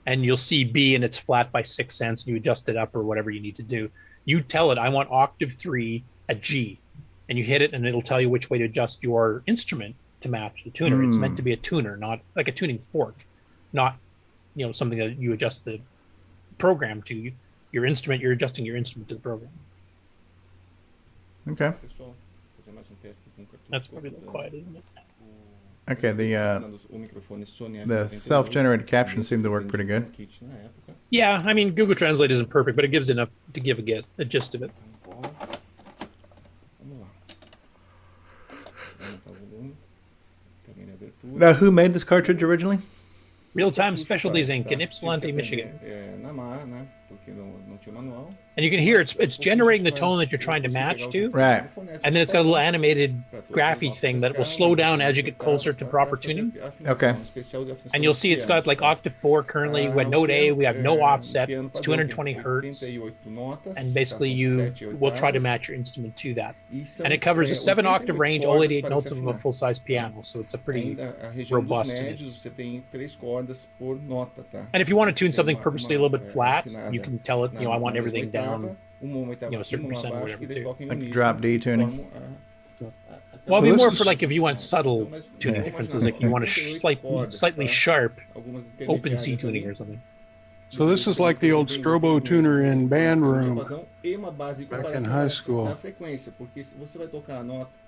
and you'll see B and it's flat by 6 cents and you adjust it up or whatever you need to do. You tell it, I want octave 3 at G, and you hit it and it'll tell you which way to adjust your instrument to match the tuner. It's meant to be a tuner, not like a tuning fork, not something that you adjust the program to. Your instrument, you're adjusting your instrument to the program. Okay. That's probably a little quiet, isn't it? Okay, the self-generated captions seem to work pretty good. Yeah, I mean, Google Translate isn't perfect, but it gives enough to give a gist of it. Now, who made this cartridge originally? Real-Time Specialties Inc. in Ypsilanti, Michigan. And you can hear it's generating the tone that you're trying to match to. Right. And then it's got a little animated graphy thing that will slow down as you get closer to proper tuning. Okay. And you'll see it's got like octave 4 currently. With note A, we have no offset. It's 220 hertz. And basically you will try to match your instrument to that. And it covers a 7-octave range, all 88 notes of a full-size piano. So it's a pretty robust mix. And if you want to tune something purposely a little bit flat, you can tell it, I want everything down, a certain percent or whatever too. Like drop D tuning. Well, it'd be more for like if you want subtle tuning differences, like you want a slightly sharp open C tuning or something. So this is like the old strobo tuner in band room back in high school.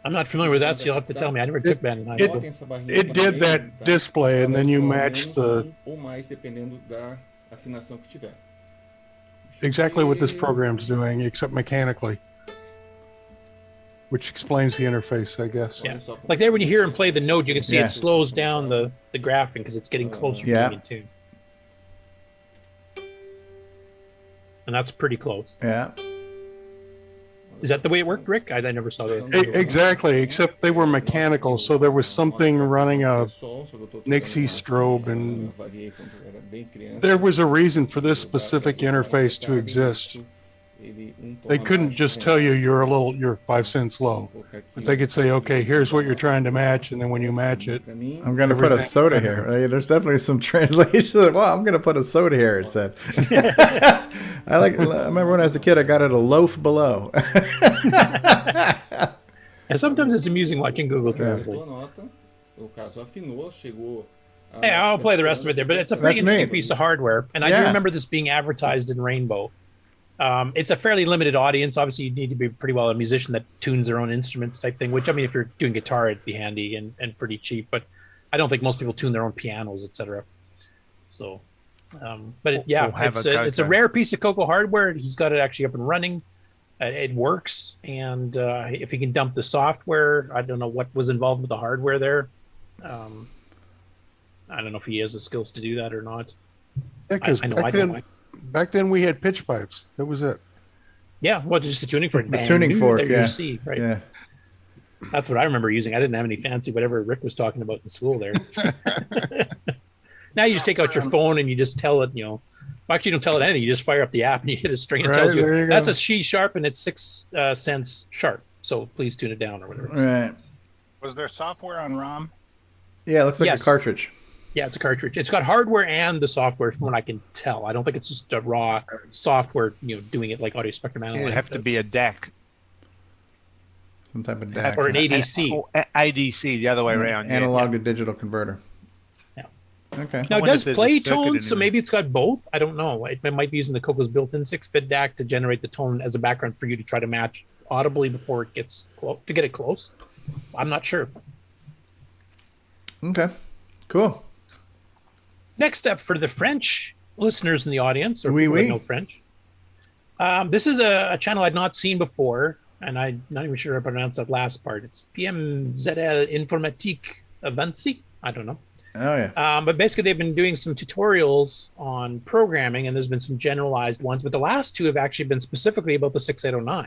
I'm not familiar with that, so you'll have to tell me. I never took band in high school. It did that display, and then you matched the exactly what this program's doing, except mechanically. which explains the interface, I guess. Yeah. Like there, when you hear him play the note, you can see Yeah. it slows down the graphing because it's getting closer to Yeah. being in tune. And that's pretty close. Yeah. Is that the way it worked, Rick? I never saw that. Exactly, except they were mechanical, so there was something running a Nixie strobe, and there was a reason for this specific interface to exist. They couldn't just tell you you're 5 cents low, but they could say, okay, here's what you're trying to match, and then when you match it, I'm going to put a soda here. There's definitely some translation. Well, I'm going to put a soda here, it said. I remember when I was a kid, I got it a loaf below. And sometimes it's amusing watching Google Translate. Hey, I'll play the rest of it there, but it's a pretty interesting piece of hardware. And I do remember this being advertised in Rainbow. It's a fairly limited audience. Obviously, you need to be pretty well a musician that tunes their own instruments type thing, which, I mean, if you're doing guitar, it'd be handy and pretty cheap. But I don't think most people tune their own pianos, etc. So, it's a rare piece of CoCo hardware. He's got it actually up and running. It works. And if he can dump the software, I don't know what was involved with the hardware there. I don't know if he has the skills to do that or not. Yeah, because back then we had pitch pipes. That was it. Yeah, well, just the tuning fork. The tuning fork, there yeah. you see, right? Yeah. That's what I remember using. I didn't have any fancy whatever Rick was talking about in school there. Now you just take out your phone and you just tell it, well, actually you don't tell it anything. You just fire up the app and you hit a string and it tells you that's a C sharp and it's 6 cents sharp. So please tune it down or whatever. Right. Was there software on ROM? Yeah, it looks like a cartridge. Yeah, it's a cartridge. It's got hardware and the software from what I can tell. I don't think it's just a raw software, doing it like audio spectrum analyzer. It'd have to be a DAC. Some type of DAC. Or an ADC. ADC, the other way around. Analog to digital converter. Yeah. Okay. Now, it does play tones, so maybe it's got both. I don't know. It might be using the CoCo's built-in 6-bit DAC to generate the tone as a background for you to try to match audibly before it gets to get it close. I'm not sure. Okay. Cool. Next up for the French listeners in the audience, or Oui, people oui. that know French. This is a channel I'd not seen before, and I'm not even sure I pronounced that last part. It's PMZL Informatique Avancée. I don't know. Oh, yeah. But basically, they've been doing some tutorials on programming, and there's been some generalized ones, but the last two have actually been specifically about the 6809.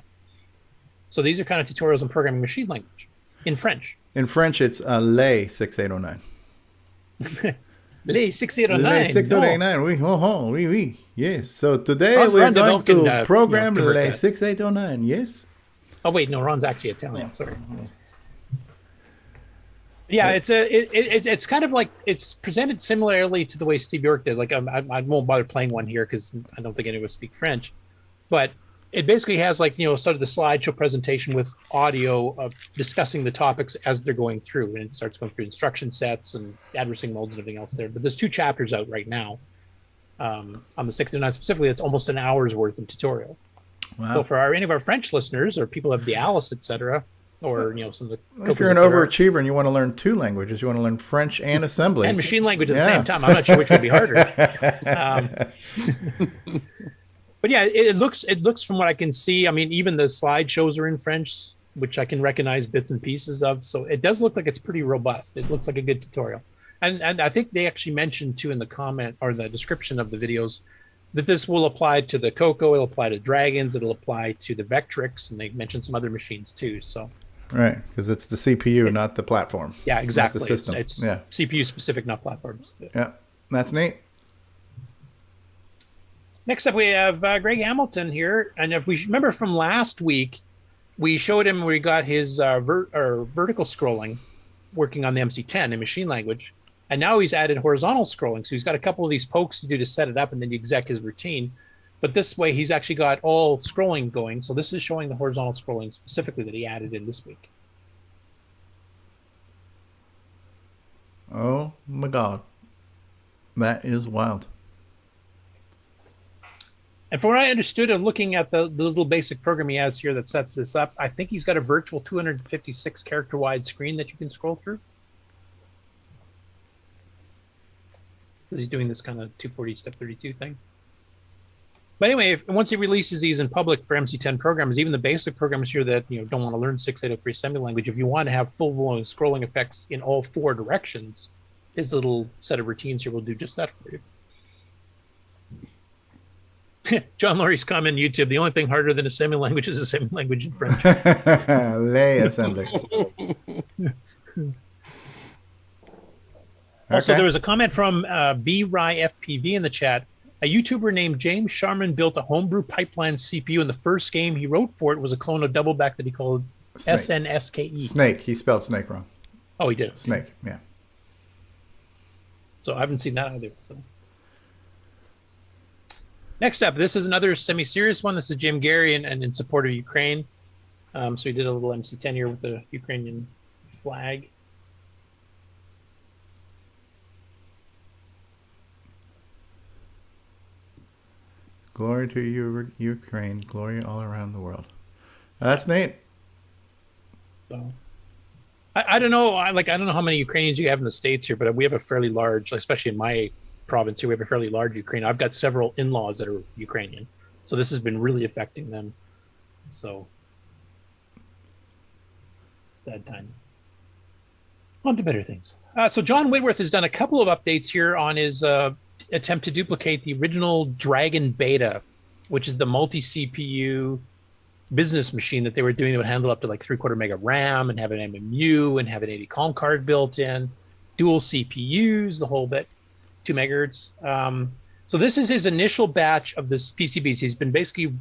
So these are kind of tutorials on programming machine language in French. In French, it's Le 6809. Le 6809. Le 6809. Oui. Yes. So today Ron we're Delvaux going to can, program convert Le that. 6809. Yes. Oh wait, no, Ron's actually Italian. Sorry. Yeah, it's kind of like it's presented similarly to the way Steve York did. Like I won't bother playing one here because I don't think any of us speak French, but it basically has like sort of the slideshow presentation with audio of discussing the topics as they're going through, and it starts going through instruction sets and addressing modes and everything else there. But there's 2 chapters out right now on the 69 specifically. It's almost an hour's worth of tutorial. Wow. So for any of our French listeners or people of the Alice, etc., or some of the If you're an overachiever and you want to learn 2 languages, you want to learn French and assembly and machine language at the same time. I'm not sure which would be harder. But yeah, it looks from what I can see. I mean, even the slideshows are in French, which I can recognize bits and pieces of. So it does look like it's pretty robust. It looks like a good tutorial. And I think they actually mentioned too in the comment or the description of the videos that this will apply to the CoCo, it'll apply to Dragons, it'll apply to the Vectrix, and they mentioned some other machines too. So Right, because it's the CPU, not the platform. yeah, exactly. Not the system. It's yeah. CPU specific, not platforms. Yeah, that's neat. Next up, we have Greg Hamilton here. And if we remember from last week, we showed him where he got his vertical scrolling working on the MC10 in machine language. And now he's added horizontal scrolling. So he's got a couple of these pokes to do to set it up, and then you exec his routine. But this way, he's actually got all scrolling going. So this is showing the horizontal scrolling specifically that he added in this week. Oh, my God. That is wild. And from what I understood of looking at the little basic program he has here that sets this up, I think he's got a virtual 256 character wide screen that you can scroll through. He's doing this kind of 240 step 32 thing. But anyway, once he releases these in public for MC10 programmers, even the basic programmers here that don't want to learn 6803 assembly language, if you want to have full-blown scrolling effects in all 4 directions, his little set of routines here will do just that for you. John Laurie's comment on YouTube: the only thing harder than assembly language is assembly language in French. Lay assembly. Also, there was a comment from BRyFPV in the chat. A YouTuber named James Sharman built a homebrew pipeline CPU, and the first game he wrote for it was a clone of Doubleback that he called SNSKE. Snake. He spelled snake wrong. Oh, he did. Snake, yeah. So I haven't seen that either. So next up, this is another semi-serious one. This is Jim Gerrie and in support of Ukraine. So he did a little MC10 here with the Ukrainian flag. Glory to you, Ukraine. Glory all around the world. That's neat. So I don't know. I don't know how many Ukrainians you have in the States here, but we have a fairly large, especially in my province here, we have a fairly large Ukraine. I've got several in-laws that are Ukrainian. So this has been really affecting them. So sad times. On to better things. So John Whitworth has done a couple of updates here on his attempt to duplicate the original Dragon Beta, which is the multi-CPU business machine that they were doing that would handle up to like 3/4 mega RAM and have an MMU and have an 80 COM card built in, dual CPUs, the whole bit, 2 megahertz. So this is his initial batch of this PCBs. He's been basically,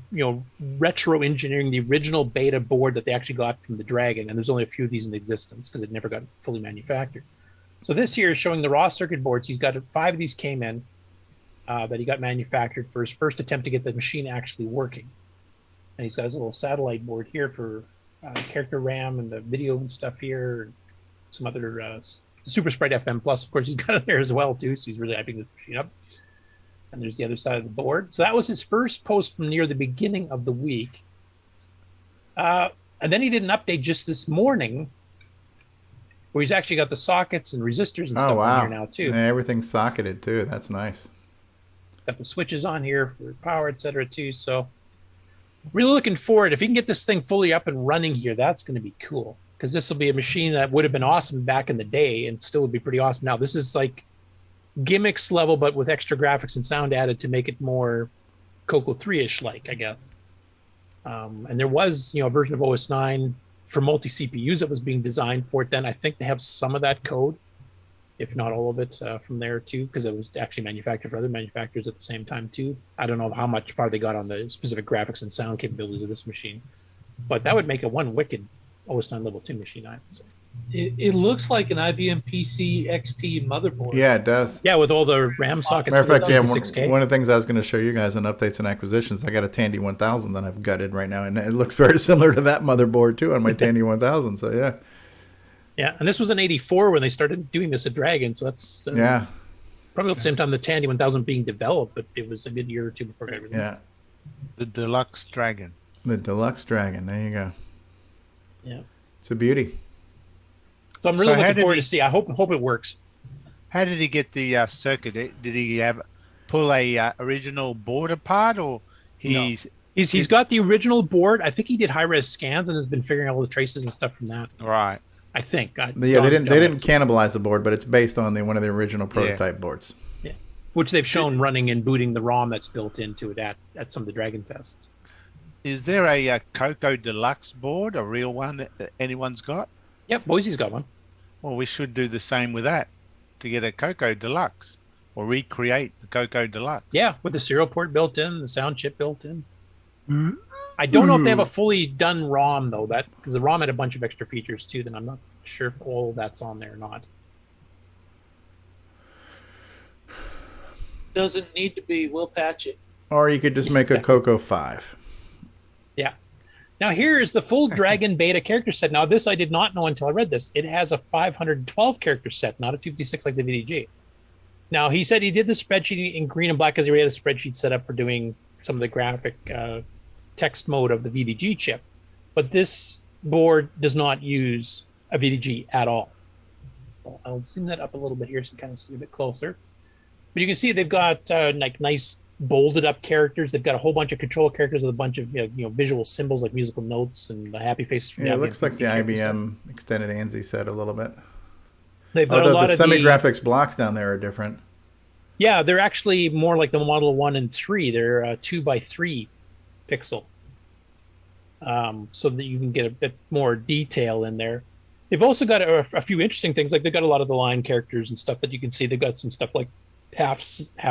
retro engineering the original beta board that they actually got from the Dragon, and there's only a few of these in existence because it never got fully manufactured. So this here is showing the raw circuit boards. He's got 5 of these came in that he got manufactured for his first attempt to get the machine actually working. And he's got his little satellite board here for character RAM and the video and stuff here, and some other Super Sprite FM Plus, of course, he's got it there as well too. So he's really hyping this machine up. And there's the other side of the board. So that was his first post from near the beginning of the week. And then he did an update just this morning where he's actually got the sockets and resistors and stuff on here now too. Yeah, everything's socketed too. That's nice. Got the switches on here for power, etc. too. So really looking forward. If he can get this thing fully up and running here, that's going to be cool. Because this will be a machine that would have been awesome back in the day and still would be pretty awesome now. This is like gimmicks level, but with extra graphics and sound added to make it more CoCo 3-ish like, I guess. And there was, a version of OS 9 for multi-CPUs that was being designed for it then. I think they have some of that code, if not all of it, from there too, because it was actually manufactured for other manufacturers at the same time too. I don't know how much far they got on the specific graphics and sound capabilities of this machine, but that would make it one wicked OS 9 level 2 machine, I would say. It looks like an IBM PC XT motherboard. Yeah, it does. Yeah, with all the RAM sockets. Matter of fact, yeah, one of the things I was going to show you guys on updates and acquisitions, I got a Tandy 1000 that I've gutted right now, and it looks very similar to that motherboard too on my Tandy 1000. So yeah. Yeah, and this was in '84 when they started doing this at Dragon, so that's probably at the same time the Tandy 1000 being developed, but it was a good year or two before it released. Yeah, the Deluxe Dragon. The Deluxe Dragon. There you go. Yeah, it's a beauty. So I'm really looking forward to see. I hope it works. How did he get the circuit? Did he pull a original board apart, or he's got the original board? I think he did high-res scans and has been figuring out all the traces and stuff from that. Right. I think. They didn't cannibalize the board, but it's based on one of the original prototype boards. Yeah, which they've shown running and booting the ROM that's built into it at some of the Dragon Fests. Is there a CoCo Deluxe board, a real one that anyone's got? Yep, Boise's got one. Well, we should do the same with that to get a CoCo Deluxe or recreate the CoCo Deluxe. Yeah, with the serial port built in, the sound chip built in. I don't know if they have a fully done ROM though, because the ROM had a bunch of extra features too. Then I'm not sure if all that's on there or not. Doesn't need to be. We'll patch it. Or you could just make a CoCo 5. Yeah. Now here is the full Dragon Beta character set. Now this I did not know until I read this. It has a 512 character set, not a 256 like the VDG. Now he said he did the spreadsheet in green and black because he already had a spreadsheet set up for doing some of the graphic text mode of the VDG chip. But this board does not use a VDG at all. I'll zoom that up a little bit here so you kind of see a bit closer. But you can see they've got like nice bolded up characters. They've got a whole bunch of control characters with a bunch of visual symbols like musical notes and the happy faces. From Yeah, it the looks like the IBM extended ANSI set a little bit. They've got a lot the of semi-graphics blocks down there are different. Yeah, they're actually more like the Model 1 and 3. They're 2x3 pixel. So that you can get a bit more detail in there. They've also got a few interesting things. Like they've got a lot of the line characters and stuff that you can see. They've got some stuff like half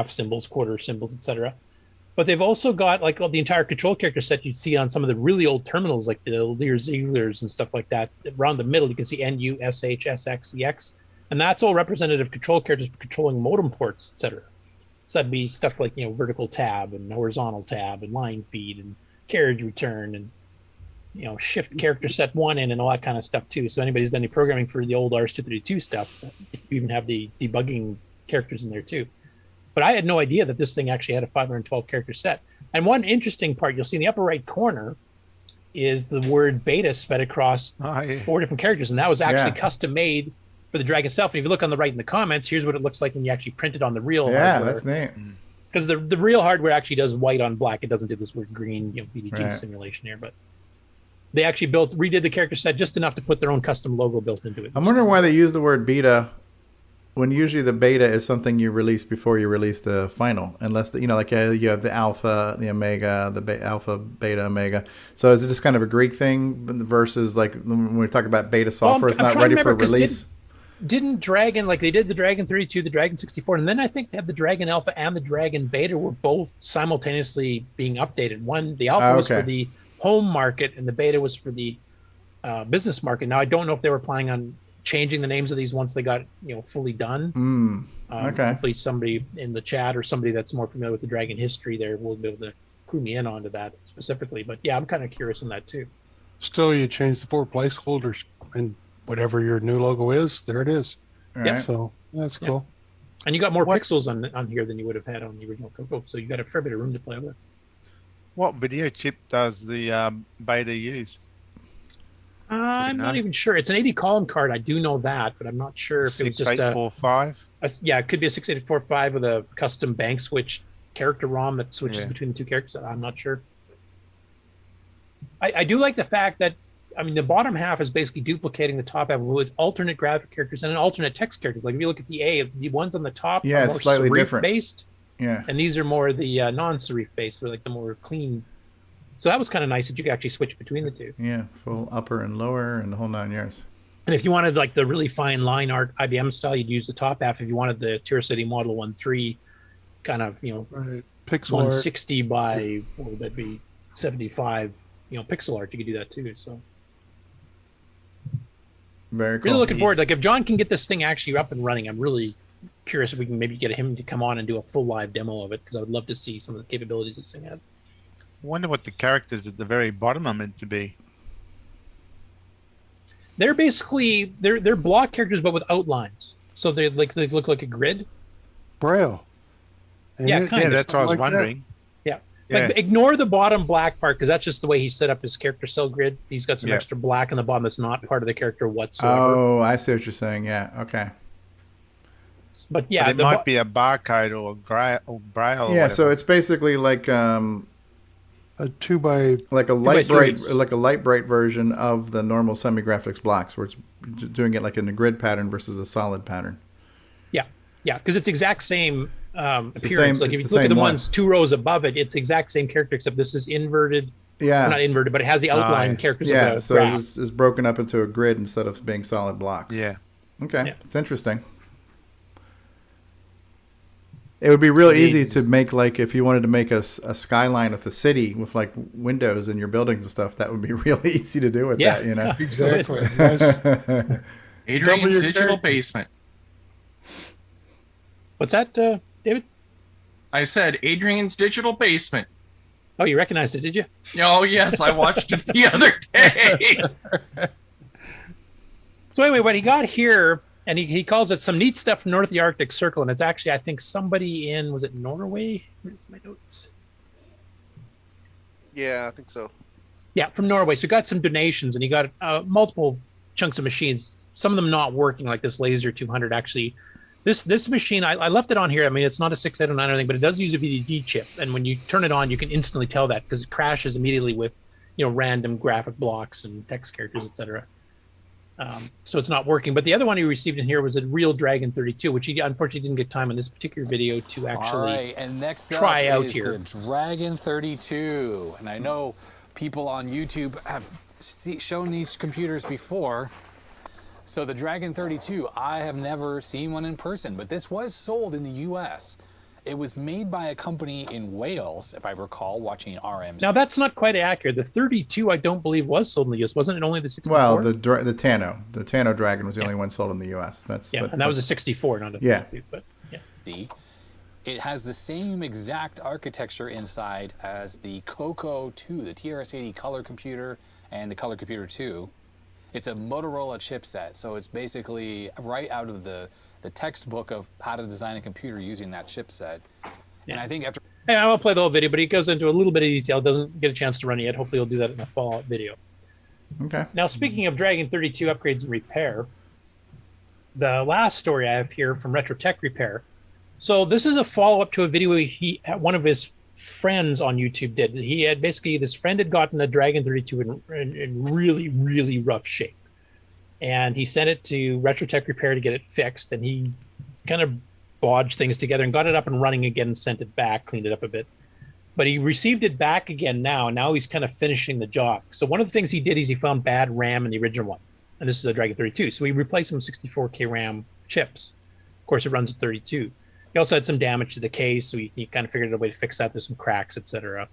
symbols, quarter symbols, etc. But they've also got like the entire control character set you'd see on some of the really old terminals, like the Lear Ziegler's and stuff like that. Around the middle, you can see NU, SH, SX, EX, and that's all representative control characters for controlling modem ports, etc. So that'd be stuff like vertical tab and horizontal tab and line feed and carriage return and shift character set 1 in and all that kind of stuff too. So anybody's done any programming for the old RS-232 stuff, you even have the debugging characters in there too. But I had no idea that this thing actually had a 512 character set. And one interesting part you'll see in the upper right corner is the word beta spread across 4 different characters, and that was actually custom made for the Dragon itself. And if you look on the right in the comments, here's what it looks like when you actually print it on the real hardware. That's neat. Because the real hardware actually does white on black. It doesn't do this weird green BDG simulation here, but they actually redid the character set just enough to put their own custom logo built into it. I'm wondering why they use the word beta when usually the beta is something you release before you release the final, unless you have the alpha, the omega, alpha, beta, omega. So is it just kind of a Greek thing versus like when we talk about beta software, it's not ready for release? Didn't Dragon, like they did the Dragon 32, the Dragon 64, and then I think they had the Dragon Alpha and the Dragon Beta were both simultaneously being updated. The Alpha was for the home market and the Beta was for the business market. Now I don't know if they were planning on changing the names of these once they got fully done. Hopefully somebody in the chat or somebody that's more familiar with the Dragon history there will be able to clue me in onto that specifically. But yeah, I'm kind of curious on that too. Still, you change the 4 placeholders and whatever your new logo is, there it is. Yeah. So that's cool. And you got more pixels on here than you would have had on the original CoCo, so you got a fair bit of room to play with. What video chip does the Beta use? I'm not even sure. It's an 80 column card. I do know that, but I'm not sure if it was just 6845. Yeah, it could be a 6845 with a custom bank switch character ROM that switches between the 2 characters. I'm not sure. I do like the fact that the bottom half is basically duplicating the top half with alternate graphic characters and alternate text characters. Like if you look at the ones on the top are more slightly different based. Yeah. And these are more the non-serif based, or like the more clean. So that was kind of nice that you could actually switch between the two. Yeah, full upper and lower and the whole 9 yards. And if you wanted like the really fine line art IBM style, you'd use the top half. If you wanted the Tour City Model 1.3 kind of, pixel 160 by, what would that be, 75, pixel art, you could do that too. So very cool. Really looking forward. Like if John can get this thing actually up and running, I'm really curious if we can maybe get him to come on and do a full live demo of it, because I would love to see some of the capabilities this thing had. I wonder what the characters at the very bottom are meant to be. They're basically they're block characters but with outlines. So they look like a grid. Braille. Yeah, that's what I was wondering. Yeah. Like, ignore the bottom black part because that's just the way he set up his character cell grid. He's got some extra black on the bottom that's not part of the character whatsoever. Oh, I see what you're saying. Yeah. Okay. But yeah, but it might be a barcode or braille. Yeah, so it's basically like a 2x like a light bright version of the normal semi-graphics blocks, where it's doing it like in a grid pattern versus a solid pattern. Yeah, because it's exact same appearance. Like if you look at the ones 2 rows above it, it's exact same character except this is inverted. Yeah, well, not inverted, but it has the outline characters. Yeah, of the so graph. it's broken up into a grid instead of being solid blocks. Yeah. Okay, it's interesting. It would be real easy to make, like, if you wanted to make a skyline of the city with, like, windows in your buildings and stuff, that would be really easy to do with that, Exactly. Adrian's Digital Basement. What's that, David? I said Adrian's Digital Basement. Oh, you recognized it, did you? Oh, yes, I watched it the other day. So anyway, what he got here... And he calls it some neat stuff north of the Arctic Circle. And it's actually, I think, somebody in, was it Norway? Where's my notes? Yeah, I think so. Yeah, from Norway. So he got some donations and he got multiple chunks of machines. Some of them not working, like this Laser 200 actually. This machine, I left it on here. I mean, it's not a 6809 or anything, but it does use a VDD chip. And when you turn it on, you can instantly tell that because it crashes immediately with, random graphic blocks and text characters, etc. So it's not working. But the other one he received in here was a real Dragon 32, which he unfortunately didn't get time in this particular video to actually and next try up out is here. The Dragon 32. And I know people on YouTube have shown these computers before. So the Dragon 32, I have never seen one in person, but this was sold in the US. It was made by a company in Wales, if I recall, watching RMs. Now that's not quite accurate. The 32, I don't believe, was sold in the US. Wasn't it only the 64? Well, the Tano Dragon was the only one sold in the US. And that was a 64, not a 32. But it has the same exact architecture inside as the CoCo 2, the TRS-80 color computer and the color computer 2. It's a Motorola chipset, so it's basically right out of the textbook of how to design a computer using that chipset. And I think after... Hey, I won't play the whole video, but he goes into a little bit of detail. Doesn't get a chance to run it yet. Hopefully he'll do that in a Fallout video. Okay. Now, speaking of Dragon 32 upgrades and repair, the last story I have here from RetroTech Repair. So this is a follow-up to a video one of his friends on YouTube did. He had this friend had gotten a Dragon 32 in really, really rough shape. And he sent it to RetroTech Repair to get it fixed. And he kind of bodged things together and got it up and running again, sent it back, cleaned it up a bit. But he received it back again now. And now he's kind of finishing the job. So one of the things he did is he found bad RAM in the original one. And this is a Dragon 32. So he replaced some 64K RAM chips. Of course, it runs at 32. He also had some damage to the case, so he kind of figured out a way to fix that. There's some cracks, etc.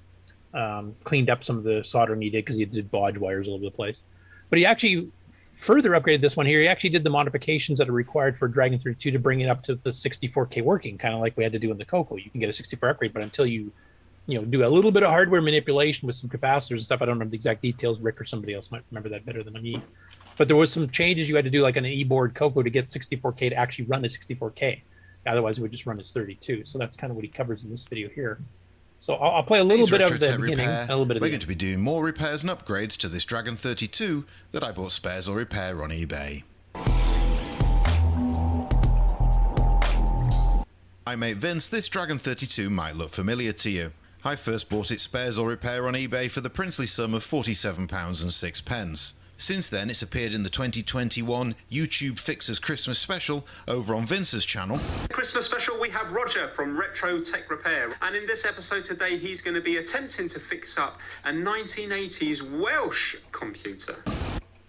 Cleaned up some of the soldering he did because he did bodge wires all over the place. But he actually further upgraded this one here. He actually did the modifications that are required for Dragon 32 to bring it up to the 64K working, kind of like we had to do in the CoCo. You can get a 64 upgrade, but until you do a little bit of hardware manipulation with some capacitors and stuff, I don't remember the exact details. Rick or somebody else might remember that better than me. But there was some changes you had to do, like on an e-board CoCo, to get 64K to actually run the 64K. Otherwise, it would just run as 32. So that's kind of what he covers in this video here. So I'll play a little bit of the beginning and a little bit of the end. We're going to be doing more repairs and upgrades to this Dragon 32 that I bought spares or repair on eBay. Hi mate Vince, this Dragon 32 might look familiar to you. I first bought it spares or repair on eBay for the princely sum of £47.06. Since then, it's appeared in the 2021 YouTube Fixers Christmas Special over on Vince's channel. Christmas Special, we have Roger from RetroTech Repair. And in this episode today, he's going to be attempting to fix up a 1980s Welsh computer.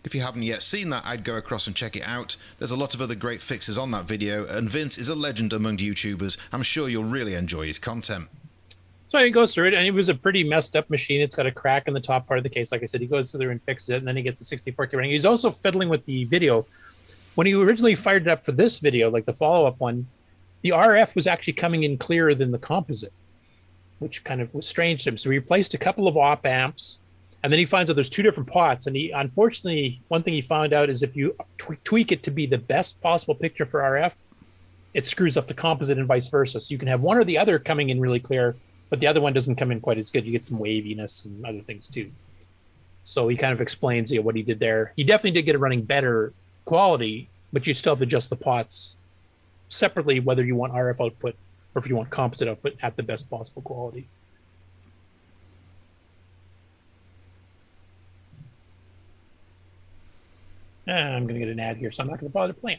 If you haven't yet seen that, I'd go across and check it out. There's a lot of other great fixes on that video, and Vince is a legend among YouTubers. I'm sure you'll really enjoy his content. So he goes through it, and it was a pretty messed up machine. It's got a crack in the top part of the case. Like I said, he goes through there and fixes it, and then he gets a 64K running. He's also fiddling with the video. When he originally fired it up for this video, like the follow-up one, the RF was actually coming in clearer than the composite, which kind of was strange to him. So he replaced a couple of op amps, and then he finds out there's two different pots. And he, unfortunately, one thing he found out is if you tweak it to be the best possible picture for RF, it screws up the composite and vice versa. So you can have one or the other coming in really clear, but the other one doesn't come in quite as good. You get some waviness and other things too. So he kind of explains what he did there. He definitely did get it running better quality, but you still have to adjust the pots separately, whether you want RF output or if you want composite output at the best possible quality. I'm going to get an ad here, so I'm not going to bother playing.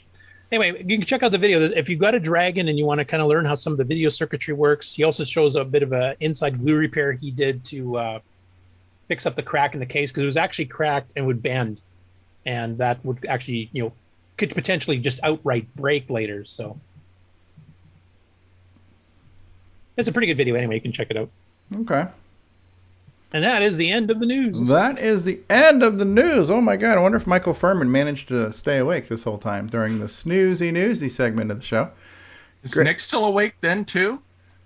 Anyway, you can check out the video. If you've got a Dragon and you want to kind of learn how some of the video circuitry works, he also shows a bit of an inside glue repair he did to fix up the crack in the case, because it was actually cracked and would bend. And that would actually, could potentially just outright break later. So it's a pretty good video anyway. You can check it out. Okay. And that is the end of the news. That is the end of the news. Oh my God. I wonder if Michael Furman managed to stay awake this whole time during the snoozy newsy segment of the show. Is Nick still awake then too?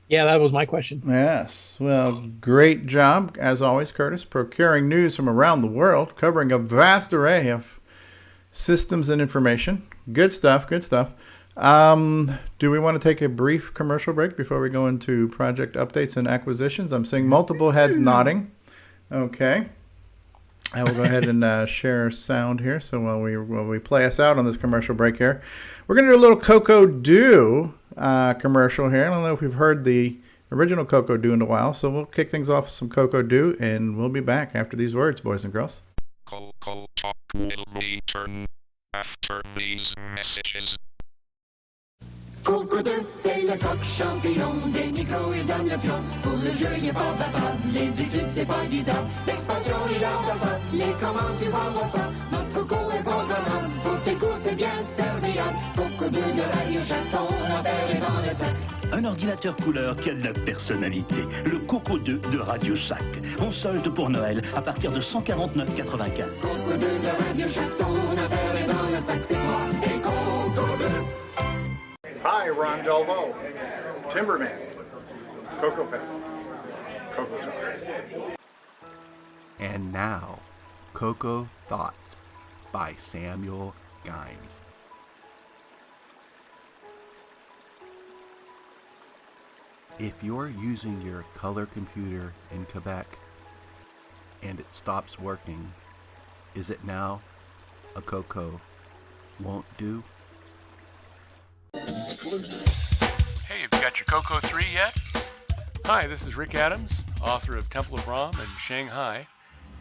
Yeah, that was my question. Yes. Well, great job, as always, Curtis, procuring news from around the world, covering a vast array of systems and information. Good stuff. Good stuff. Do we want to take a brief commercial break before we go into project updates and acquisitions? I'm seeing multiple heads nodding. Okay. I will go ahead and share sound here. So while we play us out on this commercial break here, we're going to do a little CoCo commercial here. I don't know if we've heard the original CoCo in a while, so we'll kick things off with some CoCo, and we'll be back after these words, boys and girls. CoCoTALK will return after these messages. CoCo2, c'est le coq champignon, des micros et dans le pion. Pour le jeu, il est pas bavard, les études, c'est pas bizarre. L'expansion, il a ça, les commandes, tu vas voir ça. Notre CoCo est programmable, pour tes cours, c'est bien serviable. CoCo2 de Radio Shack, ton affaire est dans le sac. Un ordinateur couleur qui a de la personnalité. Le CoCo2 de Radio Shack. En solde pour Noël à partir de 149,95. CoCo2 de Radio Shack, ton affaire est dans le sac, c'est toi et CoCo2. Hi, Ron Delvaux, Timberman, CoCo Fest, CoCoTALK. And now, CoCo Thoughts by Samuel Gimes. If you're using your color computer in Quebec and it stops working, is it now a CoCo won't do? Hey, have you got your CoCo 3 yet? Hi, this is Rick Adams, author of Temple of Ram and Shanghai,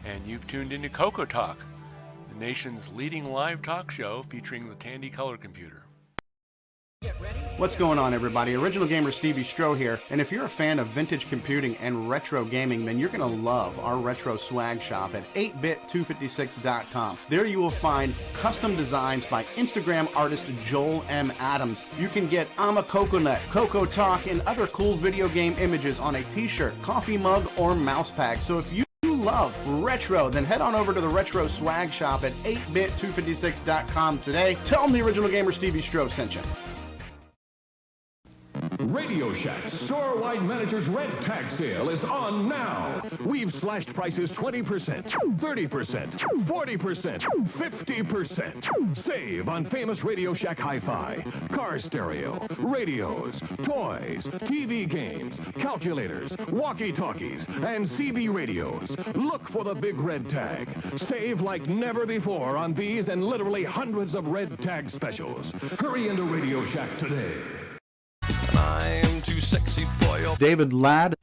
and you've tuned into CoCoTALK, the nation's leading live talk show featuring the Tandy color computer. What's going on, everybody? Original Gamer Stevie Stroh here, and if you're a fan of vintage computing and retro gaming, then you're going to love our retro swag shop at 8bit256.com. There you will find custom designs by Instagram artist Joel M. Adams. You can get I'm a Coconut, CoCoTALK, and other cool video game images on a t-shirt, coffee mug, or mouse pad. So if you love retro, then head on over to the retro swag shop at 8bit256.com today. Tell them the Original Gamer Stevie Stroh sent you. Radio Shack's store-wide manager's red tag sale is on now. We've slashed prices 20%, 30%, 40%, 50%. Save on famous Radio Shack hi-fi, car stereo, radios, toys, TV games, calculators, walkie-talkies, and CB radios. Look for the big red tag. Save like never before on these and literally hundreds of red tag specials. Hurry into Radio Shack today. I'm too sexy for your David Ladd.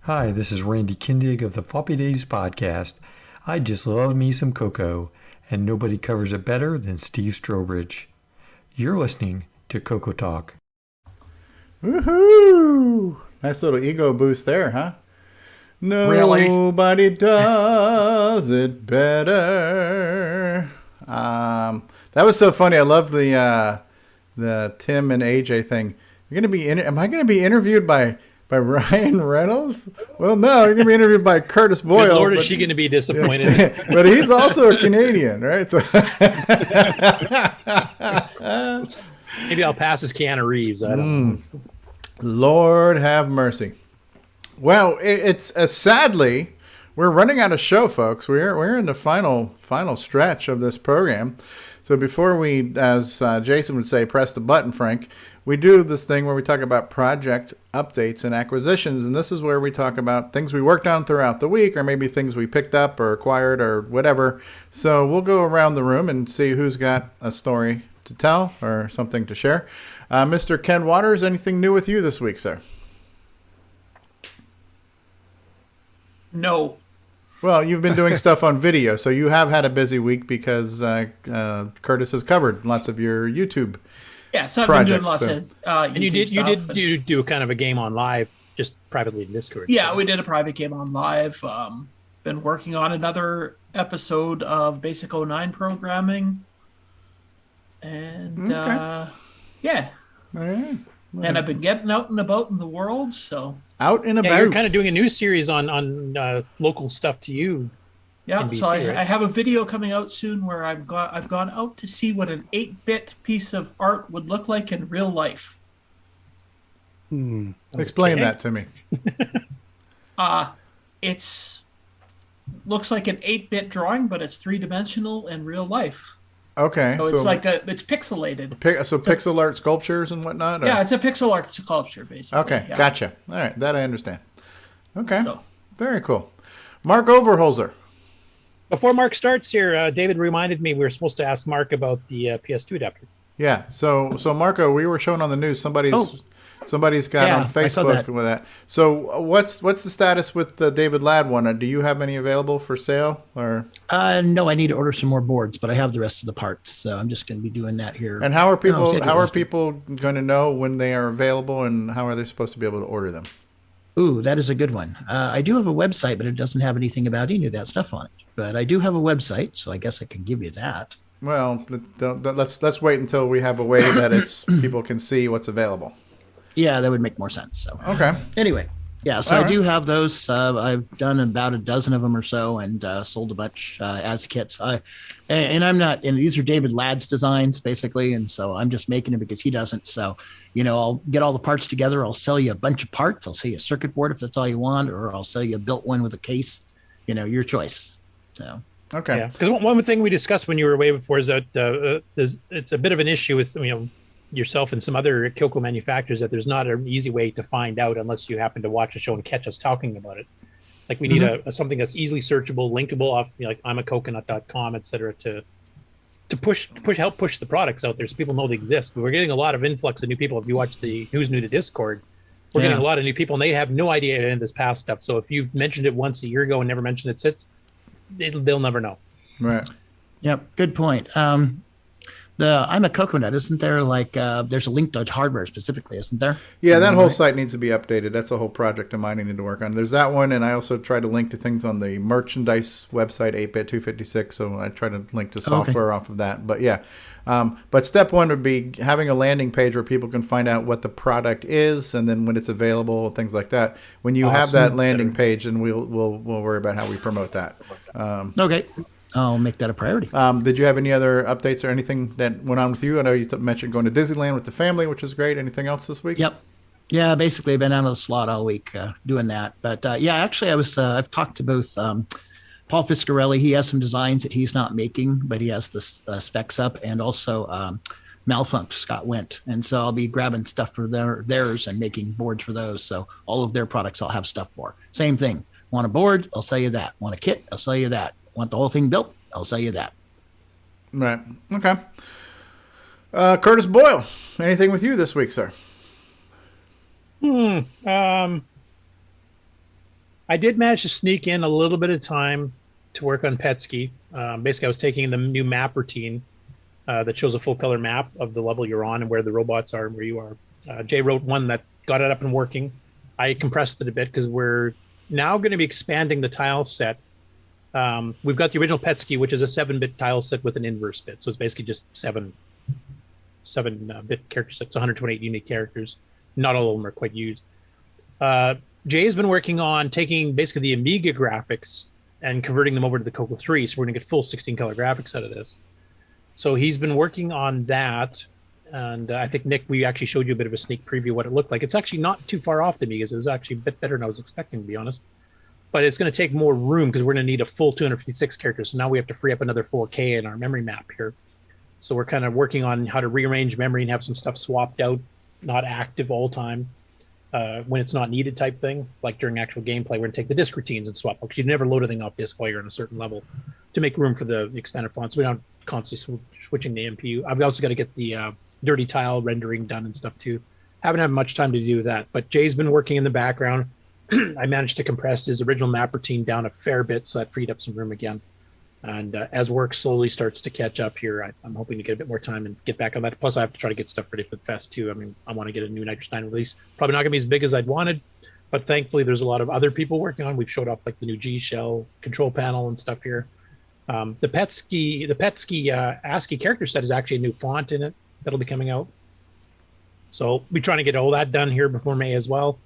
Hi, this is Randy Kindig of the Floppy Days podcast. I just love me some CoCo, and nobody covers it better than Steve Strobridge. You're listening to CoCoTALK. Woohoo! Nice little ego boost there, huh? Nobody does it better. That was so funny. I love the Tim and AJ thing. You're gonna be am I gonna be interviewed by Ryan Reynolds? Well, no, you're gonna be interviewed by Curtis Boyle. Good Lord, is she gonna be disappointed? But he's also a Canadian, right? So maybe I'll pass as Keanu Reeves. I don't know. Lord have mercy. Well, it's sadly we're running out of show, folks. We're in the final stretch of this program. So before we, as Jason would say, press the button, Frank, we do this thing where we talk about project updates and acquisitions, and this is where we talk about things we worked on throughout the week, or maybe things we picked up or acquired or whatever. So we'll go around the room and see who's got a story to tell or something to share. Mr. Ken Waters, anything new with you this week, sir? No. Well, you've been doing stuff on video, so you have had a busy week because Curtis has covered lots of your YouTube. Yeah, so I've been doing lots of and you did do kind of a game on live, just privately in Discord. Yeah, so we did a private game on live. Been working on another episode of Basic 09 programming, and yeah. All right. And I've been getting out and about in the world, so out and about. Yeah, you're kind of doing a new series on local stuff to you. Yeah, NBC, so right? I have a video coming out soon where I've gone out to see what an 8-bit piece of art would look like in real life. Explain that to me. It's looks like an 8-bit drawing, but it's 3-dimensional in real life. Okay, so it's it's pixelated. So pixel art sculptures and whatnot? Or? Yeah, it's a pixel art sculpture, basically. Okay, yeah. Gotcha. All right, that I understand. Okay. So Very cool. Mark Overholzer. Before Mark starts here, David reminded me we were supposed to ask Mark about the PS2 adapter. Yeah. So MarkO, we were shown on the news. Somebody's got on Facebook with that. So what's the status with the David Ladd one? Do you have any available for sale or? No, I need to order some more boards, but I have the rest of the parts, so I'm just going to be doing that here. And how are people going to know when they are available, and how are they supposed to be able to order them? Ooh, that is a good one. I do have a website, but it doesn't have anything about any of that stuff on it. But I do have a website, so I guess I can give you that. Well, let's wait until we have a way that people can see what's available. Yeah, that would make more sense. So okay. Anyway, yeah, so I do have those. I've done about a dozen of them or so, and sold a bunch as kits. And these are David Ladd's designs basically, and so I'm just making them because he doesn't. So, I'll get all the parts together. I'll sell you a bunch of parts. I'll sell you a circuit board if that's all you want, or I'll sell you a built one with a case. Your choice. So. Okay. Yeah, because one thing we discussed when you were away before is that it's a bit of an issue with yourself and some other CoCo manufacturers that there's not an easy way to find out unless you happen to watch a show and catch us talking about it. Like we need something that's easily searchable, linkable off like imacoconut.com, etc. to help push the products out there so people know they exist. But we're getting a lot of influx of new people. If you watch the Who's New to Discord, we're getting a lot of new people and they have no idea any of this past stuff. So if you've mentioned it once a year ago and never mentioned it, they'll never know. Right. Yep. Good point. I'm a coconut, isn't there? Like there's a link to hardware specifically, isn't there? Yeah, that whole site needs to be updated. That's a whole project of mine I need to work on. There's that one, and I also try to link to things on the merchandise website 8bit256. So I try to link to software off of that. But yeah, but step one would be having a landing page where people can find out what the product is, and then when it's available, things like that. When you have that landing page, then we'll worry about how we promote that. Okay. I'll make that a priority. Did you have any other updates or anything that went on with you? I know you mentioned going to Disneyland with the family, which is great. Anything else this week? Yep. Yeah, basically I've been out of the slot all week doing that. But actually I've talked to both Paul Fiscarelli. He has some designs that he's not making, but he has the specs up, and also Malfunct, Scott Wendt. And so I'll be grabbing stuff for theirs and making boards for those. So all of their products I'll have stuff for. Same thing. Want a board? I'll sell you that. Want a kit? I'll sell you that. Want the whole thing built? I'll sell you that. Right. Okay. Curtis Boyle, anything with you this week, sir? I did manage to sneak in a little bit of time to work on Petsky. Basically, I was taking the new map routine that shows a full color map of the level you're on and where the robots are and where you are. Jay wrote one that got it up and working. I compressed it a bit because we're now going to be expanding the tile set. We've got the original Petsky, which is a 7-bit tile set with an inverse bit. So it's basically just 7-bit character sets, 128 unique characters. Not all of them are quite used. Jay has been working on taking basically the Amiga graphics and converting them over to the CoCo 3. So we're going to get full 16-color graphics out of this. So he's been working on that. And I think, Nick, we actually showed you a bit of a sneak preview of what it looked like. It's actually not too far off the Amigas. It was actually a bit better than I was expecting, to be honest. But it's going to take more room because we're going to need a full 256 characters. So now we have to free up another 4K in our memory map here. So we're kind of working on how to rearrange memory and have some stuff swapped out, not active all time when it's not needed type thing. Like during actual gameplay, we're going to take the disk routines and swap because you never load a thing off disk while you're on a certain level to make room for the expanded fonts. So we don't constantly switching the MPU. I've also got to get the dirty tile rendering done and stuff too. Haven't had much time to do that, but Jay's been working in the background. I managed to compress his original map routine down a fair bit, so that freed up some room again. And as work slowly starts to catch up here, I'm hoping to get a bit more time and get back on that. Plus, I have to try to get stuff ready for the fest, too. I mean, I want to get a new Nitrous 9 release. Probably not going to be as big as I'd wanted, but thankfully, there's a lot of other people working on. We've showed off like the new G-Shell control panel and stuff here. The Petsky ASCII character set is actually a new font in it that'll be coming out. So we're trying to get all that done here before May as well.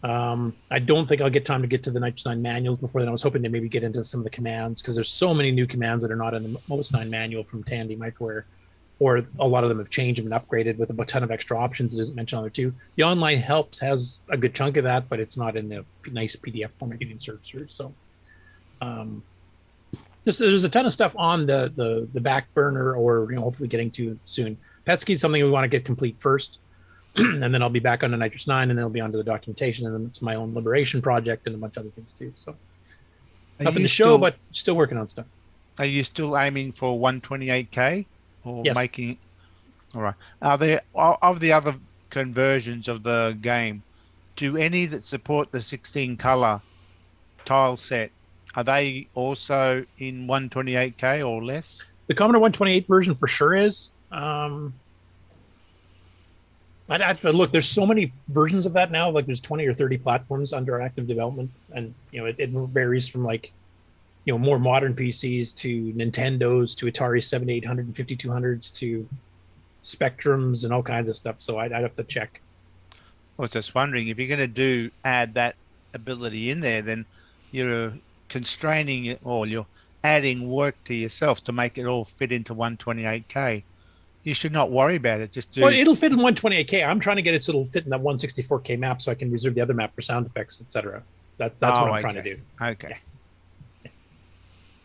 I don't think I'll get time to get to the Nitrous 9 manuals before then. I was hoping to maybe get into some of the commands because there's so many new commands that are not in the Modus 9 manual from Tandy Microware, or a lot of them have changed and been upgraded with a ton of extra options that isn't mentioned on there too. The online helps has a good chunk of that, but it's not in the nice PDF format you can search through. So there's a ton of stuff on the back burner, or hopefully getting to soon. Petsky is something we want to get complete first. and then I'll be back on the Nitrous 9, and then I'll be onto the documentation, and then it's my own Liberation project and a bunch of other things too. So nothing to show, but still working on stuff. Are you still aiming for 128K or Yes. making? All right. Are there of the other conversions of the game? Do any that support the 16 color tile set? Are they also in 128K or less? The Commodore 128 version for sure is. I'd actually look. There's so many versions of that now. Like there's 20 or 30 platforms under active development, and it varies from like more modern PCs to Nintendos to Atari 7800 and 5200s to Spectrums and all kinds of stuff. So I'd have to check. I was just wondering if you're going to add that ability in there, then you're constraining it, or you're adding work to yourself to make it all fit into 128K. You should not worry about it. Just do. Well, it'll fit in 128K. I'm trying to get it so it'll fit in that 164K map, so I can reserve the other map for sound effects, etc. That's what I'm trying to do. Okay. Yeah.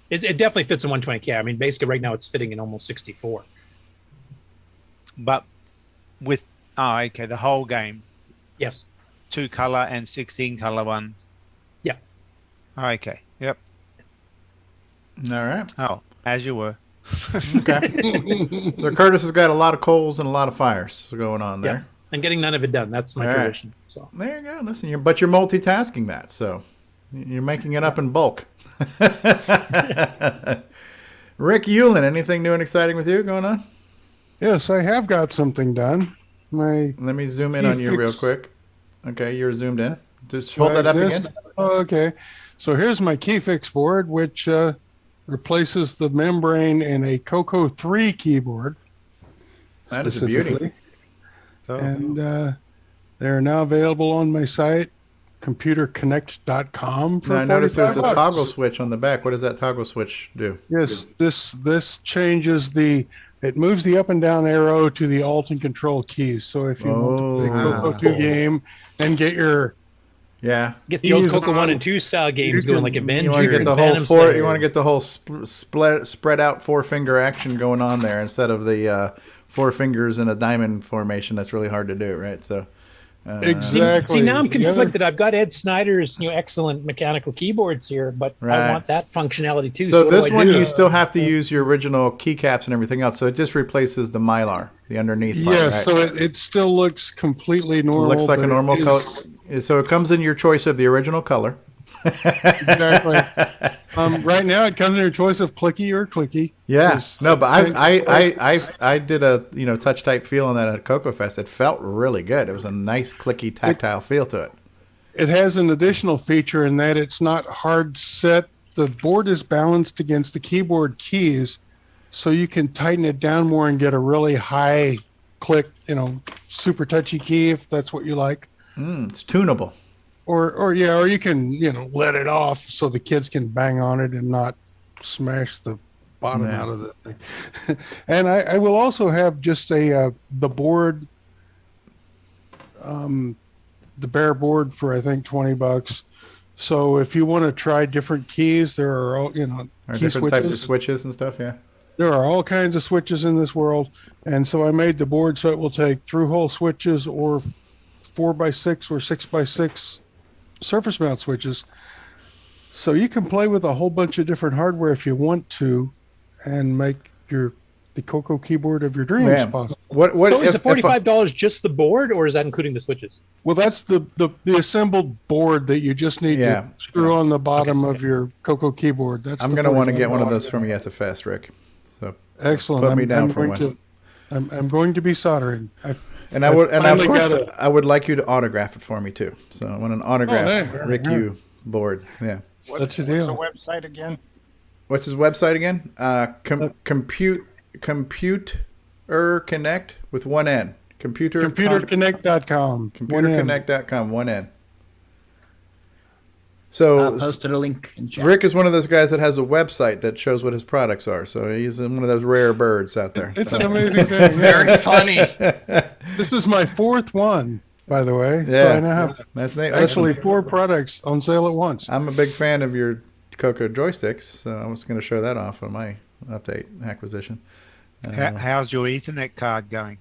It definitely fits in 120K. I mean, basically right now it's fitting in almost 64. But with the whole game. Yes. 2 color and 16 color ones. Yeah. Okay. Yep. All right. Oh, as you were. Okay. So Curtis has got a lot of coals and a lot of fires going on there. Yeah. And getting none of it done. That's my tradition. So there you go. Listen, but you're multitasking that, so you're making it up in bulk. Rick Ulland, anything new and exciting with you going on? Yes, I have got something done. Let me zoom in on you real quick. Okay, you're zoomed in. Just hold that up again. Oh, okay. So here's my key fix board, which replaces the membrane in a CoCo 3 keyboard. That is a beauty. And they're now available on my site, computerconnect.com. Now, I notice there's a toggle switch on the back. What does that toggle switch do? Yes, this changes it moves the up and down arrow to the Alt and Control keys. So if you want to play CoCo 2 game and get your get the old CoCo 1 and 2 style games going like Avenger. You want to get the whole you want to get the whole spread out 4-finger action going on there instead of the 4 fingers in a diamond formation. That's really hard to do, right? So exactly. See, now I'm conflicted. I've got Ed Snyder's excellent mechanical keyboards here, but I want that functionality too. So this one you still have to use your original keycaps and everything else. So it just replaces the Mylar, the underneath part. Yes, so it still looks completely normal. It looks like a normal color. So it comes in your choice of the original color. Exactly. Right now it comes in your choice of clicky or clicky. Yeah. No, but I did a touch type feel on that at CoCo Fest. It felt really good. It was a nice clicky tactile feel to it. It has an additional feature in that it's not hard set. The board is balanced against the keyboard keys, so you can tighten it down more and get a really high click, super touchy key if that's what you like. It's tunable. Or you can, let it off so the kids can bang on it and not smash the bottom out of the thing. And I will also have just the board, the bare board for I think $20. So if you want to try different keys, there are all key different switches. types of switches and stuff. Yeah. There are all kinds of switches in this world, and so I made the board so it will take through-hole switches or 4x6 or 6x6 surface mount switches. So you can play with a whole bunch of different hardware if you want to, and make the CoCo keyboard of your dreams possible. So is it $45 just the board, or is that including the switches? Well, that's the assembled board that you just need to screw on the bottom of your CoCo keyboard. I'm going to want to get one of those from you at the fest, Rick. So excellent. Put me down for one. I'm going to be soldering. I would like you to autograph it for me too. So I want an autographed Rick U board. Yeah. What's the deal? The website again? What's his website again? Computer Connect with one N. Computerconnect.com. Computerconnect.com, one N. So I posted a link in chat. Rick is one of those guys that has a website that shows what his products are. So he's one of those rare birds out there. It's an amazing thing. Very funny. This is my 4th one, by the way. Yeah. So I now have actually 4 products on sale at once. I'm a big fan of your CoCo joysticks, so I was going to show that off on my update acquisition. How's your Ethernet card going?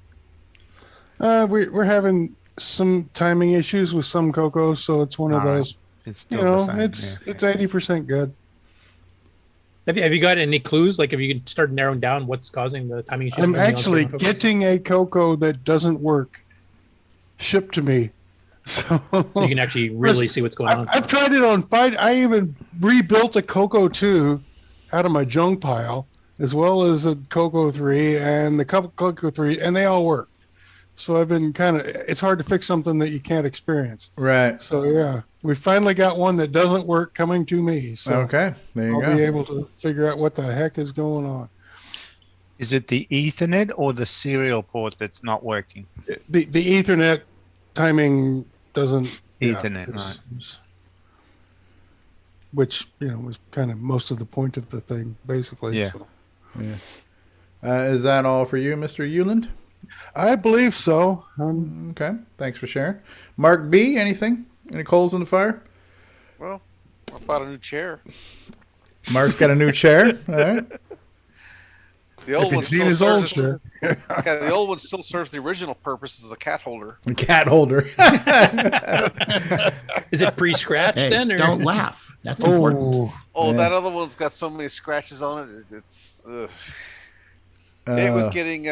We're having some timing issues with some CoCo, so it's one of those. It's still the same. It's 80% good. Have you got any clues? Like, have you started narrowing down what's causing the timing issues? I'm actually getting a CoCo that doesn't work shipped to me. So you can actually really see what's going on. I've tried it on 5. I even rebuilt a CoCo 2 out of my junk pile, as well as a CoCo 3 and the CoCo 3, and they all work. So I've been it's hard to fix something that you can't experience. Right. So yeah, we finally got one that doesn't work coming to me. So okay, there you go. I'll be able to figure out what the heck is going on. Is it the Ethernet or the serial port that's not working? The Ethernet timing doesn't. Ethernet, right. Which, was kind of most of the point of the thing, basically. Yeah. So. Yeah. Is that all for you, Mr. Ulland? I believe so. Okay. Thanks for sharing. Mark B, anything? Any coals in the fire? Well, I bought a new chair. Mark's got a new chair. All right. The old one still serves the old one still serves the original purpose as a cat holder. A cat holder. Is it pre-scratched then? Or? Don't laugh. That's important. Oh, that other one's got so many scratches on it. It's it was getting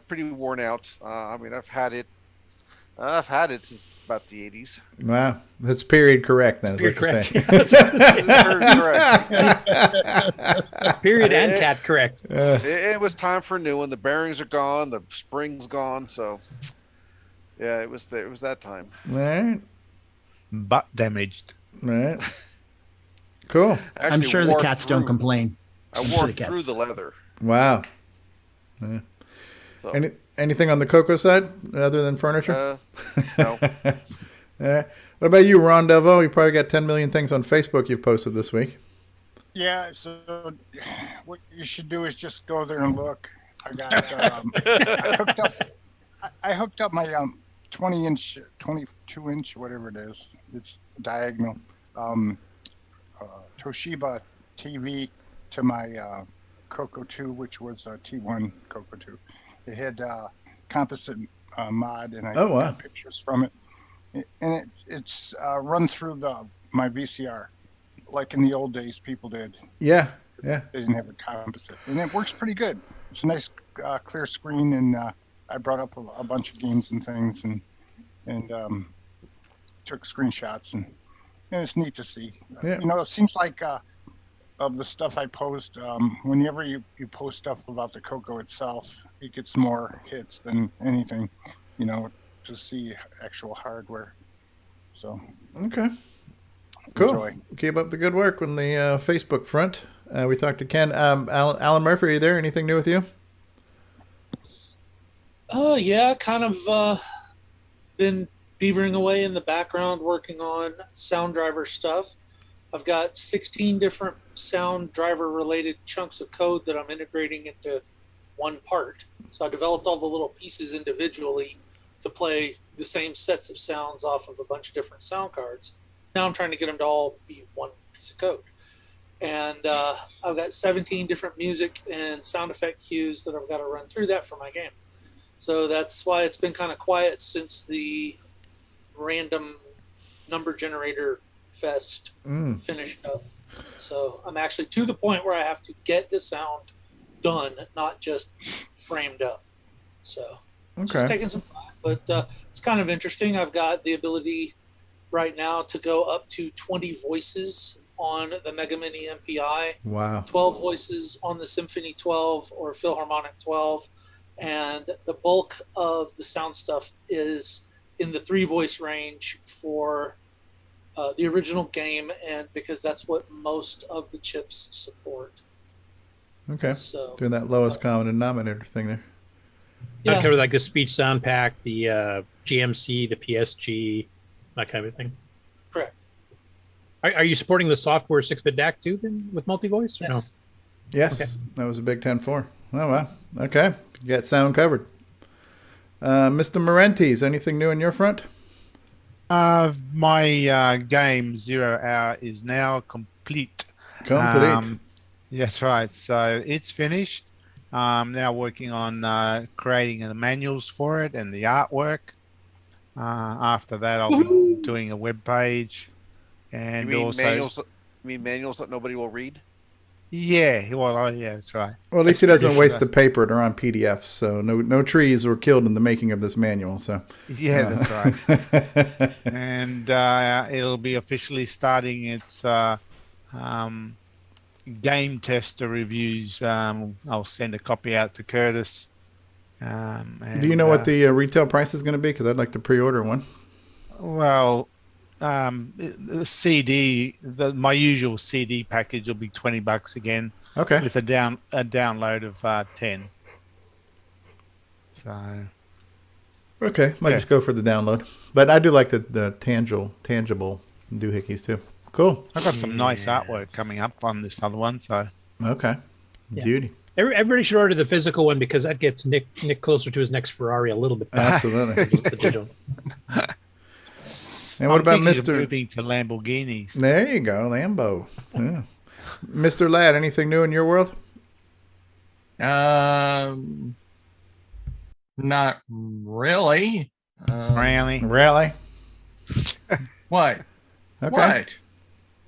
pretty worn out. I mean, I've had it since about the 80s. Wow, that's period correct. Then period correct. Period and cat correct. It was time for a new one. The bearings are gone. The spring's gone. So yeah, it was that time. Right. Butt damaged. Right. Cool. I'm sure the cats don't complain. I wore through the leather. Wow. Yeah. So. Anything on the CoCo side other than furniture? No. What about you, Ron Delvaux? You probably got 10 million things on Facebook you've posted this week. Yeah, so what you should do is just go there and look. I got I hooked up my 20-inch, 22-inch, whatever it is. It's diagonal. Toshiba TV to my CoCo 2, which was a T1 CoCo 2. It had composite mod, and I got pictures from it. And it's run through my VCR, like in the old days people did. Yeah, yeah. They didn't have a composite, and it works pretty good. It's a nice clear screen, and I brought up a bunch of games and things, and took screenshots, and it's neat to see. Yeah. It seems like of the stuff I post, whenever you post stuff about the CoCo itself, it gets more hits than anything, to see actual hardware. So okay, cool. Enjoy. Keep up the good work on the Facebook front. We talked to Ken. Alan Murphy, are you there? Anything new with you? Yeah, kind of been beavering away in the background working on sound driver stuff. I've got 16 different sound driver related chunks of code that I'm integrating into one part. So I developed all the little pieces individually to play the same sets of sounds off of a bunch of different sound cards. Now I'm trying to get them to all be one piece of code. And I've got 17 different music and sound effect cues that I've got to run through that for my game. So that's why it's been kind of quiet since the random number generator fest finished up. So I'm actually to the point where I have to get the sound done, not just framed up. So it's just taking some time, but it's kind of interesting. I've got the ability right now to go up to 20 voices on the Mega Mini MPI. Wow. 12 voices on the Symphony 12 or Philharmonic 12. And the bulk of the sound stuff is in the 3-voice range for the original game, and because that's what most of the chips support. Okay. So, doing that lowest common denominator thing there. That cover like the speech sound pack, the GMC, the PSG, that kind of thing. Correct. Are you supporting the software 6-bit DAC too then with multi-voice? Or yes. No? Yes, okay. That was a big 10-4. Oh, wow. Okay. You got sound covered. Mr. Marentes, anything new on your front? My game 0 Hour is now complete. Complete. That's right. So it's finished. I'm now working on creating the manuals for it and the artwork. After that, I'll be doing a web page, and you mean also manuals. You mean manuals that nobody will read? Yeah, well, yeah, that's right. Well, at least he doesn't waste the paper. They're on PDFs, so no trees were killed in the making of this manual. So yeah, that's right. And it'll be officially starting its game tester reviews. I'll send a copy out to Curtis. Do you know what the retail price is going to be? Because I'd like to pre-order one. Well, the CD, my usual CD package will be $20 again. Okay. With a download of 10. So. Okay, might just go for the download, but I do like the tangible doohickeys too. Cool. I've got some nice artwork coming up on this other one, so. Okay. Beauty. Everybody should order the physical one because that gets Nick closer to his next Ferrari a little bit faster. Absolutely. Just the digital. And what about Mr. Moving to Lamborghinis? There you go, Lambo. Yeah. Mr. Ladd, anything new in your world? Not really. Really? What? Okay. What?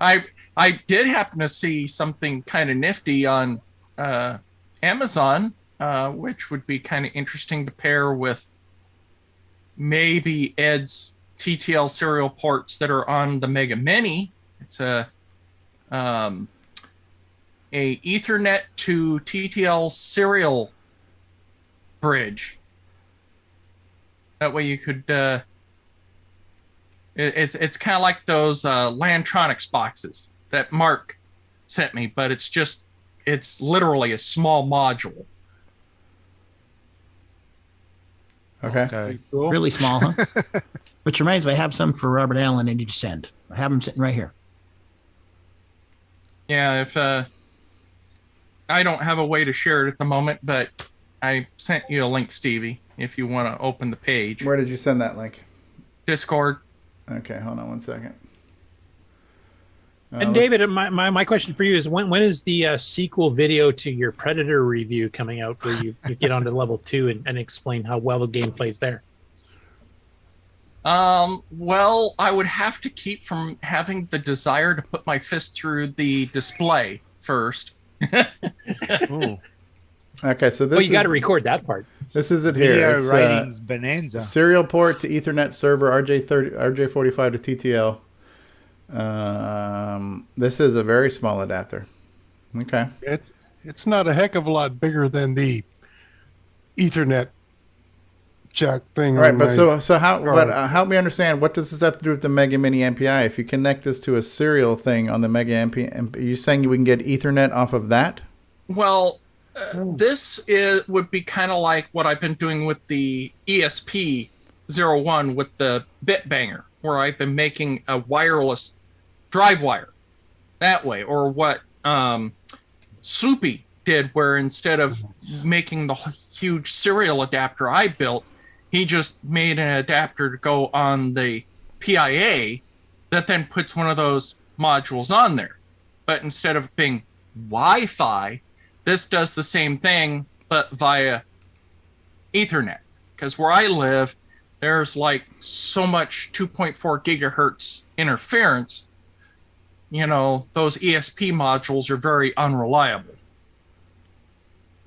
I did happen to see something kind of nifty on Amazon, which would be kind of interesting to pair with maybe Ed's TTL serial ports that are on the Mega Mini. It's a Ethernet to TTL serial bridge. That way you could it's kind of like those Lantronix boxes that Mark sent me, but it's literally a small module. Okay. Cool. Really small, huh? Which reminds me, I have some for Robert Allen I need to send. I have them sitting right here. Yeah, if I don't have a way to share it at the moment, but I sent you a link, Stevie, if you want to open the page. Where did you send that link? Discord. Okay, hold on one second. And David, my question for you is when is the sequel video to your Predator review coming out where you get onto level 2 and explain how well the game plays there? Well, I would have to keep from having the desire to put my fist through the display first. Ooh. Okay, so this you got to record that part. This is it here. Video it's, ratings bonanza. Serial port to Ethernet server RJ45 to TTL. This is a very small adapter. Okay. It's not a heck of a lot bigger than the Ethernet jack thing. All right, but so how? But help me understand. What does this have to do with the Mega Mini MPI? If you connect this to a serial thing on the Mega MPI, are you saying we can get Ethernet off of that? Well, this would be kind of like what I've been doing with the ESP01 with the bit banger, where I've been making a wireless drive wire that way, or what Sloopy did, where instead of making the huge serial adapter I built, he just made an adapter to go on the PIA that then puts one of those modules on there. But instead of being Wi-Fi, this does the same thing, but via Ethernet. Because where I live, there's like so much 2.4 gigahertz interference. You know, those ESP modules are very unreliable.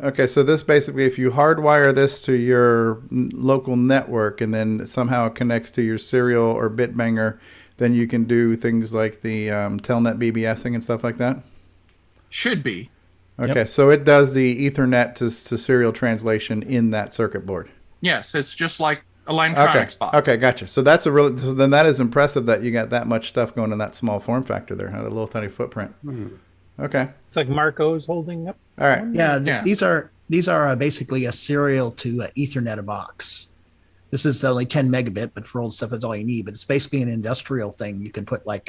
Okay, so this basically, if you hardwire this to your local network and then somehow it connects to your serial or bitbanger, then you can do things like the Telnet BBSing and stuff like that? Should be. Okay, so it does the Ethernet to serial translation in that circuit board. Yes, it's just like a Lantronix box. Okay, gotcha. So that's so then that is impressive that you got that much stuff going in that small form factor there, had a little tiny footprint. Okay. It's like MarkO's holding up. All right. Yeah, these are basically a serial to Ethernet box. This is only 10 megabit, but for old stuff, that's all you need. But it's basically an industrial thing. You can put like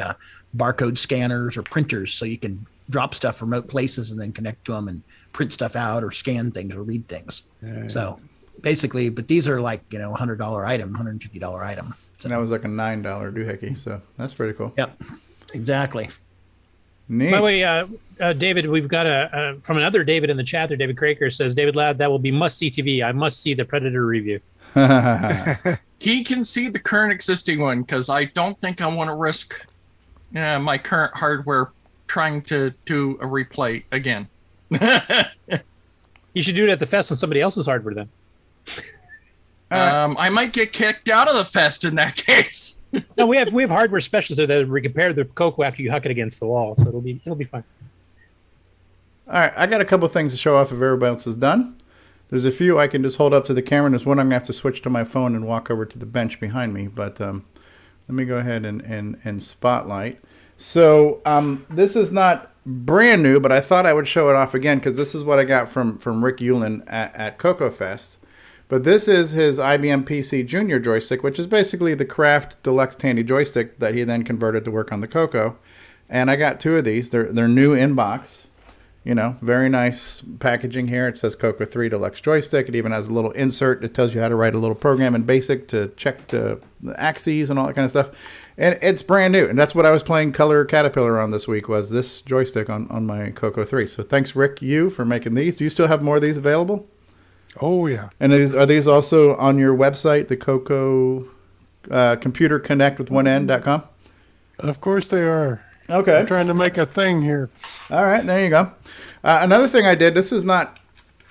barcode scanners or printers, so you can drop stuff remote places and then connect to them and print stuff out or scan things or read things. Yeah. So basically, but these are like, $100 item, $150 item. So that was like a $9 doohickey. So that's pretty cool. Yep, exactly. Neat. By the way, David, we've got from another David in the chat there. David Craker says, David Ladd, that will be must-see TV. I must see the Predator review. He can see the current existing one because I don't think I want to risk my current hardware trying to do a replay again. You should do it at the fest on somebody else's hardware then. I might get kicked out of the fest in that case. No, we have hardware specialists that compare the CoCo after you huck it against the wall, so it'll be fine. All right, I got a couple things to show off if everybody else is done. There's a few I can just hold up to the camera, and there's one I'm gonna have to switch to my phone and walk over to the bench behind me. But let me go ahead and spotlight. So this is not brand new, but I thought I would show it off again because this is what I got from Rick Ulland at CoCo Fest. But this is his IBM PC Junior joystick, which is basically the Craft Deluxe Tandy joystick that he then converted to work on the CoCo. And I got two of these. They're new in box. You know, very nice packaging here. It says CoCo 3 Deluxe joystick. It even has a little insert that tells you how to write a little program in BASIC to check the axes and all that kind of stuff. And it's brand new. And that's what I was playing Color Caterpillar on this week, was this joystick on my CoCo 3. So thanks, Rick, for making these. Do you still have more of these available? Oh, yeah. And are these also on your website, the CoCo Computer Connect with one N.com? Of course they are. Okay. I'm trying to make a thing here. All right, there you go. Another thing I did, this is not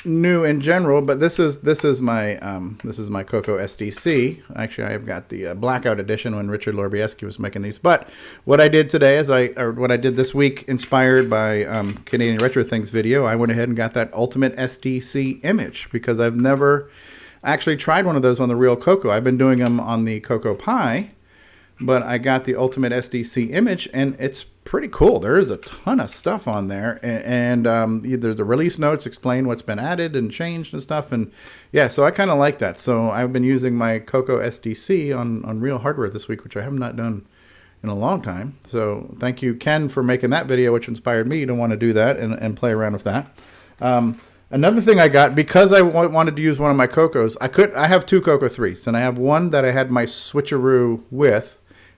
new in general, but this is my CoCo SDC. Actually, I've got the Blackout edition when Richard Lorbieski was making these. But what I did today what I did this week, inspired by Canadian Retro Things video, I went ahead and got that Ultimate SDC image because I've never actually tried one of those on the real CoCo. I've been doing them on the CoCo Pi, but I got the Ultimate SDC image, and it's pretty cool. There is a ton of stuff on there, and either the release notes explain what's been added and changed and stuff, and yeah, so I kind of like that. So I've been using my CoCo SDC on real hardware this week, which I have not done in a long time. So thank you, Ken, for making that video, which inspired me to want to do that and play around with that. Another thing I got, because I wanted to use one of my CoCos, I have two CoCo 3s, and I have one that I had my switcheroo with,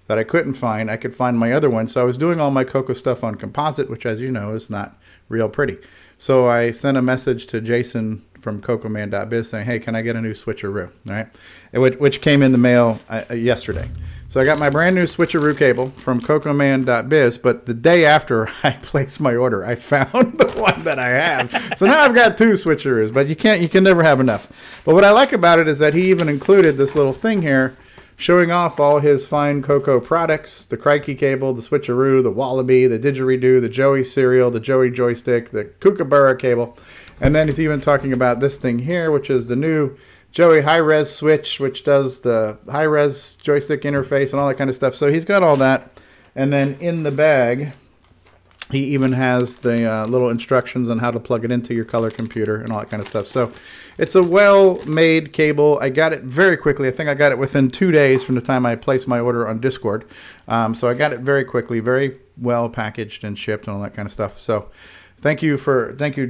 that I couldn't find. I could find my other one. So I was doing all my CoCo stuff on composite, which, as you know, is not real pretty. So I sent a message to Jason from CoComan.biz saying, hey, can I get a new switcheroo? All right, which came in the mail yesterday. So I got my brand new switcheroo cable from CoComan.biz, but the day after I placed my order, I found the one that I have. So now I've got two switcheroos, but you can never have enough. But what I like about it is that he even included this little thing here showing off all his fine CoCo products, the Crikey cable, the switcheroo, the Wallaby, the Didgeridoo, the Joey serial, the Joey joystick, the Kookaburra cable. And then he's even talking about this thing here, which is the new Joey high-res switch, which does the high-res joystick interface and all that kind of stuff. So he's got all that. And then in the bag, he even has the little instructions on how to plug it into your color computer and all that kind of stuff. So it's a well-made cable. I got it very quickly. I think I got it within 2 days from the time I placed my order on Discord. So I got it very quickly, very well packaged and shipped and all that kind of stuff. So thank you,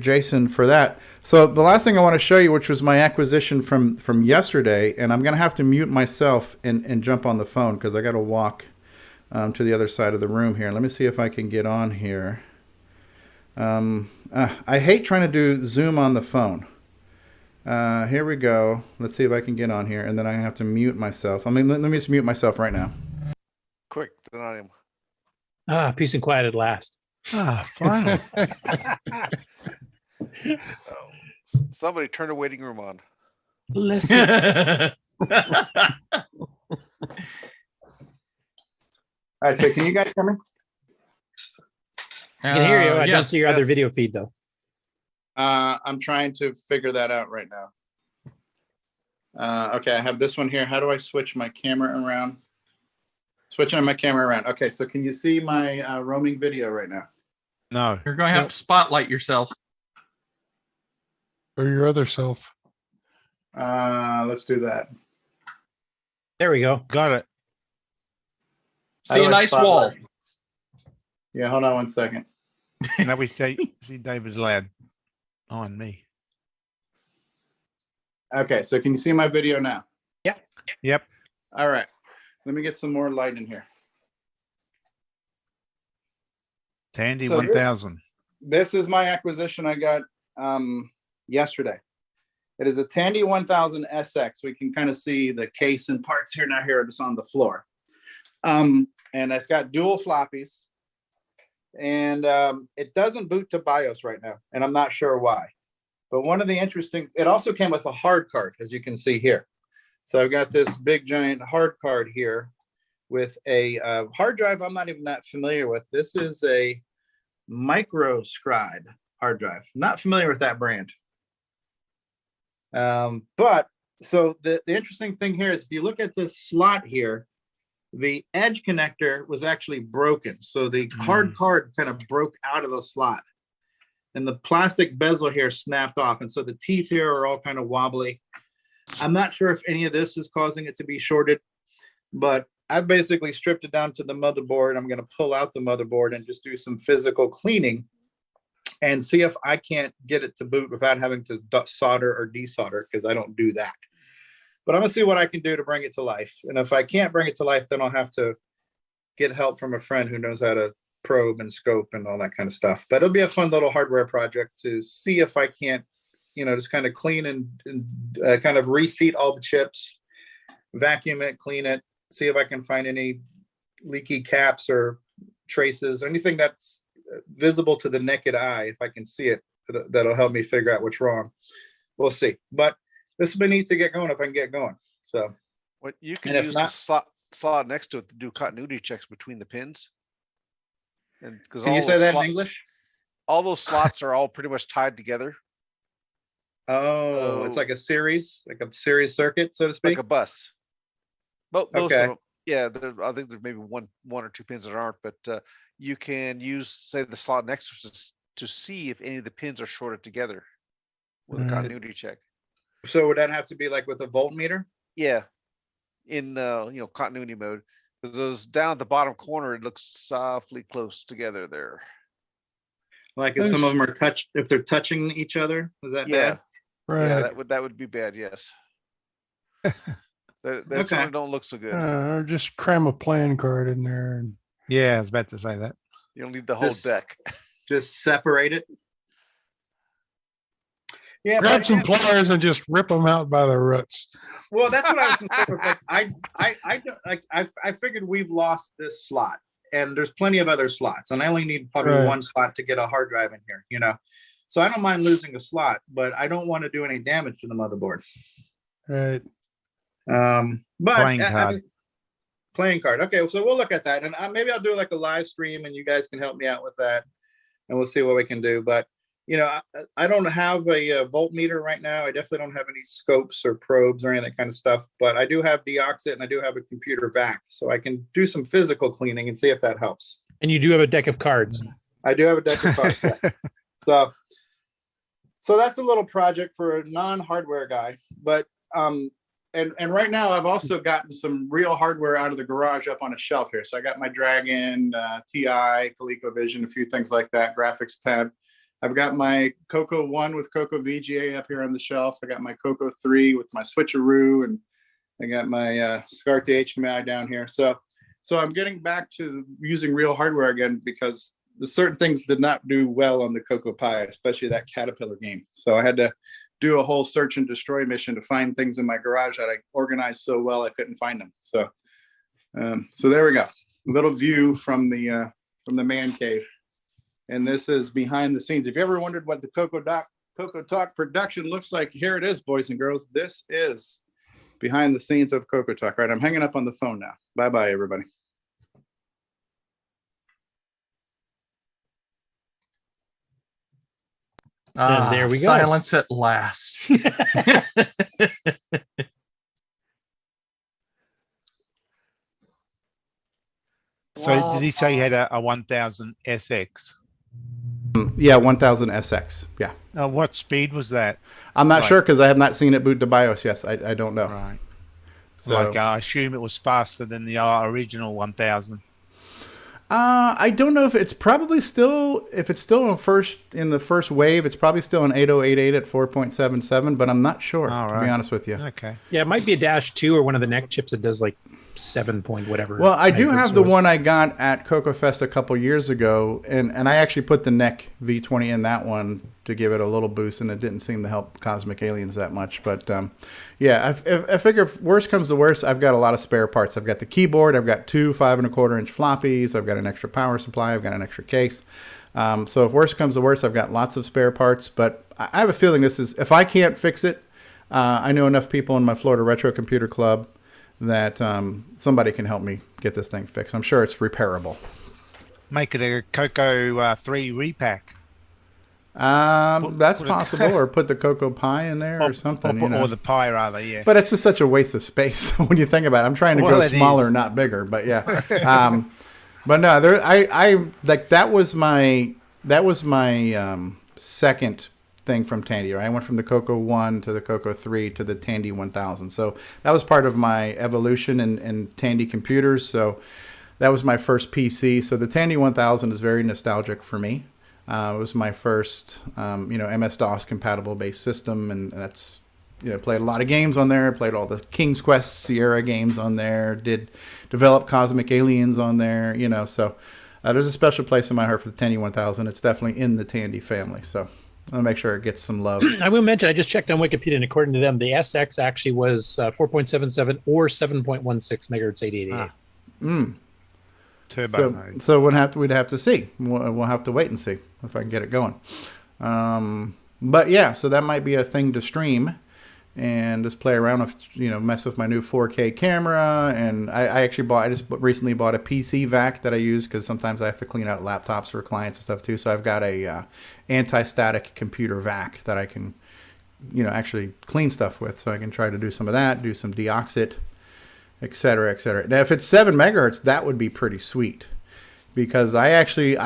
Jason, for that. So the last thing I want to show you, which was my acquisition from yesterday, and I'm going to have to mute myself and jump on the phone because I got to walk to the other side of the room here. Let me see if I can get on here. I hate trying to do Zoom on the phone. Here we go. Let's see if I can get on here, and then I have to mute myself. Let me just mute myself right now. Quick, then I am. Peace and quiet at last. Finally. Somebody turn the waiting room on. Listen. All right, so can you guys hear me? I can hear you. I don't see your other video feed, though. I'm trying to figure that out right now. Okay, I have this one here. How do I switch my camera around? Switching my camera around. Okay, so can you see my roaming video right now? No. You're going to have to spotlight yourself. Or your other self. Let's do that. There we go. Got it. See a nice wall. Yeah, hold on 1 second. Now we see David's lad on me. Okay, so can you see my video now? Yeah. Yep. All right. Let me get some more light in here. Tandy 1000. This is my acquisition I got yesterday. It is a Tandy 1000 SX. We can kind of see the case and parts here. Now here it's on the floor. And it's got dual floppies. And it doesn't boot to BIOS right now. And I'm not sure why. But one of the interesting, it also came with a hard card, as you can see here. So I've got this big giant hard card here with a hard drive I'm not even that familiar with. This is a MicroScribe hard drive. Not familiar with that brand. But so the interesting thing here is if you look at this slot here, the edge connector was actually broken. So the hard card kind of broke out of the slot. And the plastic bezel here snapped off. And so the teeth here are all kind of wobbly. I'm not sure if any of this is causing it to be shorted, but I basically stripped it down to the motherboard. I'm going to pull out the motherboard and just do some physical cleaning and see if I can't get it to boot without having to solder or desolder, because I don't do that. But I'm going to see what I can do to bring it to life. And if I can't bring it to life, then I'll have to get help from a friend who knows how to probe and scope and all that kind of stuff. But it'll be a fun little hardware project to see if I can't, just kind of clean and kind of reseat all the chips, vacuum it, clean it, see if I can find any leaky caps or traces, anything that's visible to the naked eye. If I can see it, that'll help me figure out what's wrong. We'll see. But this will be neat to get going if I can get going. So what you can use the slot next to it to do continuity checks between the pins. And because can you say that in English? All those slots are all pretty much tied together. Oh, it's like a series circuit, so to speak. Like a bus. Most of Okay. them, yeah. I think there's maybe one or two pins that aren't, but you can use, say, the slot next to see if any of the pins are shorted together with a continuity check. So would that have to be like with a voltmeter? Yeah, in continuity mode, because those down at the bottom corner, it looks softly close together there. Like if some of them are if they're touching each other, is that bad? Right. Yeah, that would be bad. Yes. They certainly don't look so good. Or just cram a plan card in there. And yeah, I was about to say that. You don't need the whole deck. Just separate it. Yeah, grab some pliers and just rip them out by the roots. Well, that's what I was thinking. I figured we've lost this slot, and there's plenty of other slots, and I only need probably one slot to get a hard drive in here. So I don't mind losing a slot, but I don't want to do any damage to the motherboard. Right. But playing card. Okay, so we'll look at that, and maybe I'll do like a live stream, and you guys can help me out with that, and we'll see what we can do. But I don't have a voltmeter right now. I definitely don't have any scopes or probes or any of that kind of stuff, but I do have deoxit and I do have a computer vac, so I can do some physical cleaning and see if that helps. And you do have a deck of cards. I do have a deck of cards. Yeah. So that's a little project for a non-hardware guy, but and right now I've also gotten some real hardware out of the garage up on a shelf here. So I got my Dragon, TI, ColecoVision, a few things like that, graphics pad. I've got my CoCo 1 with CoCo VGA up here on the shelf. I got my CoCo 3 with my switcheroo, and I got my SCART HDMI down here. So I'm getting back to using real hardware again, because the certain things did not do well on the CoCo Pi, especially that Caterpillar game. So I had to do a whole search and destroy mission to find things in my garage that I organized so well I couldn't find them. So there we go. A little view from the man cave. And this is behind the scenes. If you ever wondered what the CoCoTalk production looks like, here it is, boys and girls. This is behind the scenes of CoCoTalk. Right, I'm hanging up on the phone now. Bye-bye, everybody. There we go. Silence at last. So did he say he had a 1000 SX? Yeah, 1000 SX. Yeah. What speed was that? I'm not sure, because I have not seen it boot to BIOS. Yes, I don't know. Right. So, I assume it was faster than the original 1000. I don't know if it's probably still, in the first wave, it's probably still an 8088 at 4.77, but I'm not sure, to be honest with you. Okay. Yeah, it might be a -2 or one of the neck chips that does like 7 point whatever. Well, I do have the one I got at CoCoFest a couple years ago, and I actually put the NEC V20 in that one to give it a little boost, and it didn't seem to help Cosmic Aliens that much. But yeah, I figure if worst comes to worst, I've got a lot of spare parts. I've got the keyboard, I've got 2 5.25-inch floppies, I've got an extra power supply, I've got an extra case. So if worst comes to worst, I've got lots of spare parts. But I have a feeling this is, if I can't fix it, I know enough people in my Florida Retro Computer Club that somebody can help me get this thing fixed. I'm sure it's repairable. Make it a CoCo 3 repack. That's possible, or put the Cocoa Pie in there or something. Or the Pie, rather, yeah. But it's just such a waste of space when you think about it. I'm trying to go smaller, not bigger, but yeah. But no, I like that was my second thing from Tandy. Right? I went from the CoCo 1 to the CoCo 3 to the Tandy 1000. So that was part of my evolution in Tandy computers. So that was my first PC. So the Tandy 1000 is very nostalgic for me. It was my first, MS-DOS compatible based system, and that's, played a lot of games on there. Played all the King's Quest Sierra games on there. Did develop Cosmic Aliens on there. So there's a special place in my heart for the Tandy 1000. It's definitely in the Tandy family. So I'll make sure it gets some love. I will mention, I just checked on Wikipedia, and according to them, the SX actually was 4.77 or 7.16 megahertz 8888. Turbo. So we'd have to see. We'll have to wait and see if I can get it going. But yeah, so that might be a thing to stream and just play around with, mess with my new 4K camera. And I just recently bought a PC vac that I use because sometimes I have to clean out laptops for clients and stuff too. So I've got a anti-static computer vac that I can, actually clean stuff with. So I can try to do some of that, do some deoxit, et cetera, et cetera. Now, if it's 7 megahertz, that would be pretty sweet because I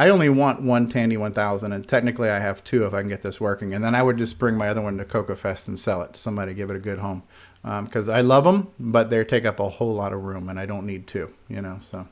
only want one Tandy 1000, and technically I have 2 if I can get this working. And then I would just bring my other one to CoCoFest and sell it to somebody, give it a good home. Because I love them, but they take up a whole lot of room, and I don't need 2, so.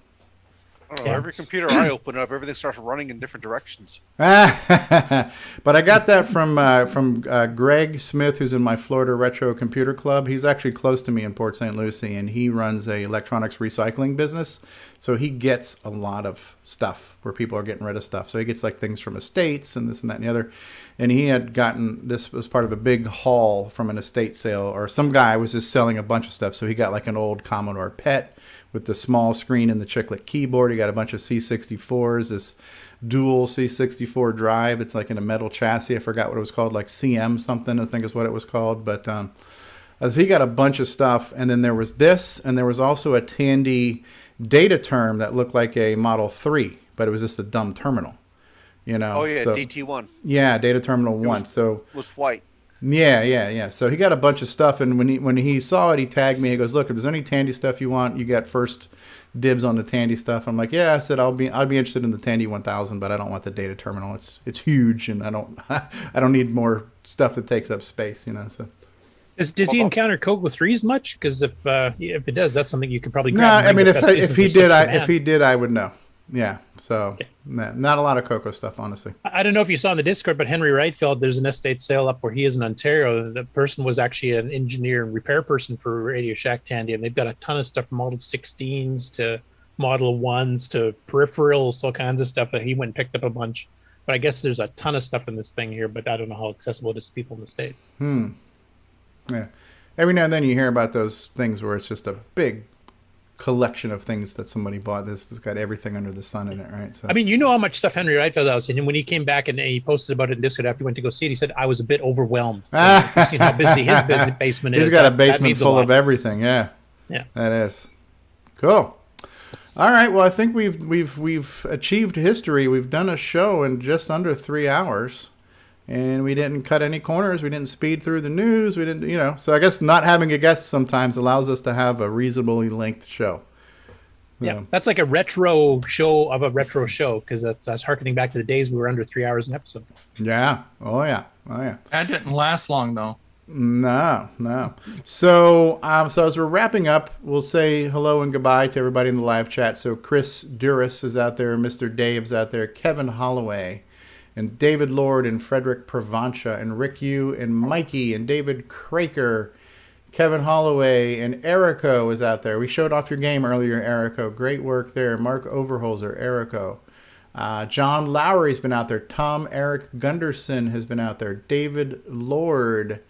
I don't know, every computer I open up, everything starts running in different directions. But I got that from Greg Smith, who's in my Florida Retro Computer Club. He's actually close to me in Port St. Lucie, and he runs a electronics recycling business. So he gets a lot of stuff where people are getting rid of stuff. So he gets like things from estates and this and that and the other. And he had gotten, this was part of a big haul from an estate sale, or some guy was just selling a bunch of stuff. So he got like an old Commodore PET with the small screen and the chiclet keyboard. He got a bunch of C64s, this dual C64 drive. It's like in a metal chassis. I forgot what it was called, like CM something, I think is what it was called. But as he got a bunch of stuff, and then there was this, and there was also a Tandy data term that looked like a Model 3, but it was just a dumb terminal. Oh yeah, so, DT1. Yeah, Data Terminal 1. So it was white. Yeah. So he got a bunch of stuff, and when he saw it, he tagged me. He goes, "Look, if there's any Tandy stuff you want, you got first dibs on the Tandy stuff." I'm like, "Yeah." I said, "I'd be interested in the Tandy 1000, but I don't want the data terminal. It's huge, and I don't need more stuff that takes up space, So. Does he encounter CoCo 3s much? Because if it does, that's something you could probably No, grab. I mean, if he did, I would know. Yeah, so not a lot of CoCo stuff, honestly. I don't know if you saw in the Discord, but Henry Wrightfield, there's an estate sale up where he is in Ontario. The person was actually an engineer and repair person for Radio Shack Tandy, and they've got a ton of stuff from Model 16s to Model 1s to peripherals, all kinds of stuff that he went and picked up a bunch. But I guess there's a ton of stuff in this thing here, but I don't know how accessible it is to people in the States. Yeah. Every now and then you hear about those things where it's just a big collection of things that somebody bought. This has got everything under the sun in it, right? So I mean, how much stuff Henry Wrightfield has, and when he came back and he posted about it in Discord after he went to go see it, he said, "I was a bit overwhelmed." You've seen how busy his basement is. He's got a basement full of everything. Yeah, that is cool. All right, well, I think we've achieved history. We've done a show in just under 3 hours. And we didn't cut any corners. We didn't speed through the news. We didn't, So I guess not having a guest sometimes allows us to have a reasonably length show. So. Yeah, that's like a retro show of a retro show, because that's harkening back to the days we were under 3 hours an episode. Yeah. Oh yeah. That didn't last long though. No. So as we're wrapping up, we'll say hello and goodbye to everybody in the live chat. So Chris Duras is out there, Mr. Dave's out there, Kevin Holloway, and David Lord and Frederick Provancha and Rick Yu and Mikey and David Craker, Kevin Holloway and Erico is out there. We showed off your game earlier, Erico. Great work there. Mark Overholser, Erico. John Lowry's been out there. Tom Erik Gunderson has been out there. David Lord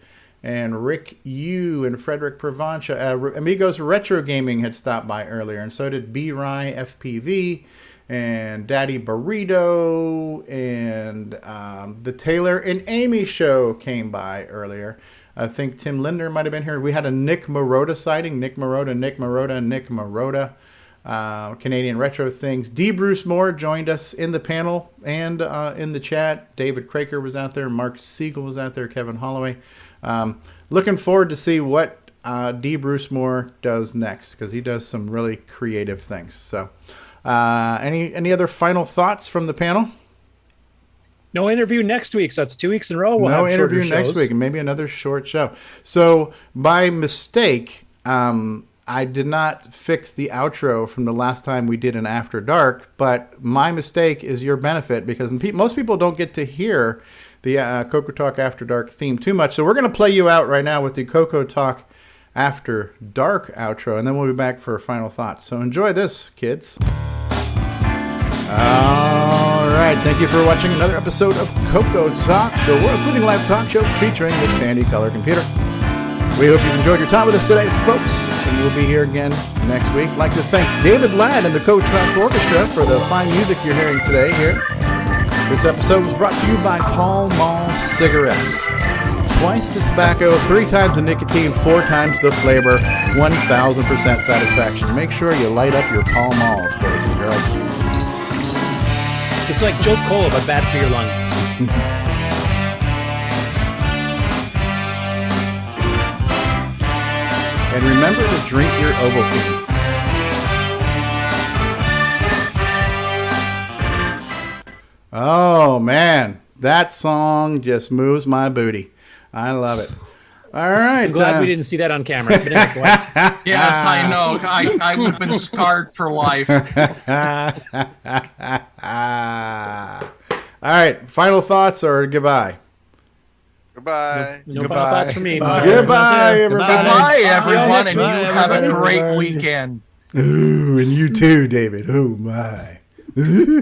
and Rick Yu and Frederick Provencha. Amigos Retro Gaming had stopped by earlier, and so did B. Rye FPV and Daddy Burrito, and the Taylor and Amy show came by earlier. I think Tim Linder might have been here. We had a Nick Marota sighting. Nick Marota. Canadian Retro Things. D. Bruce Moore joined us in the panel and in the chat. David Craker was out there. Mark Siegel was out there. Kevin Holloway. Looking forward to see what D. Bruce Moore does next, because he does some really creative things. So, any other final thoughts from the panel? No interview next week, so that's 2 weeks in a row. We'll no have interview shorter next shows. week, and maybe another short show. So, by mistake, I did not fix the outro from the last time we did an After Dark, but my mistake is your benefit, because most people don't get to hear the CoCoTALK After Dark theme too much. So we're going to play you out right now with the CoCoTALK After Dark outro, and then we'll be back for final thoughts. So enjoy this, kids. All right, thank you for watching another episode of CoCoTALK, the world's leading live talk show featuring the Tandy Color Computer. We hope you've enjoyed your time with us today, folks, and we'll be here again next week. I'd like to thank David Ladd and the CoCoTALK Orchestra for the fine music you're hearing today here. This episode was brought to you by Pall Mall Cigarettes. Twice the tobacco, 3 times the nicotine, 4 times the flavor, 1,000% satisfaction. Make sure you light up your Pall Malls, boys and girls. It's like Jolt Cola, but bad for your lungs. And remember to drink your Ovaltine. Oh, man. That song just moves my booty. I love it. All right. I'm glad we didn't see that on camera. But anyway, yes, I know. I would have been scarred for life. All right. Final thoughts or goodbye? Goodbye. No final thoughts for me. Goodbye, everybody. Goodbye, everyone, and you have a everybody. great weekend. Ooh, and you too, David. Oh, my.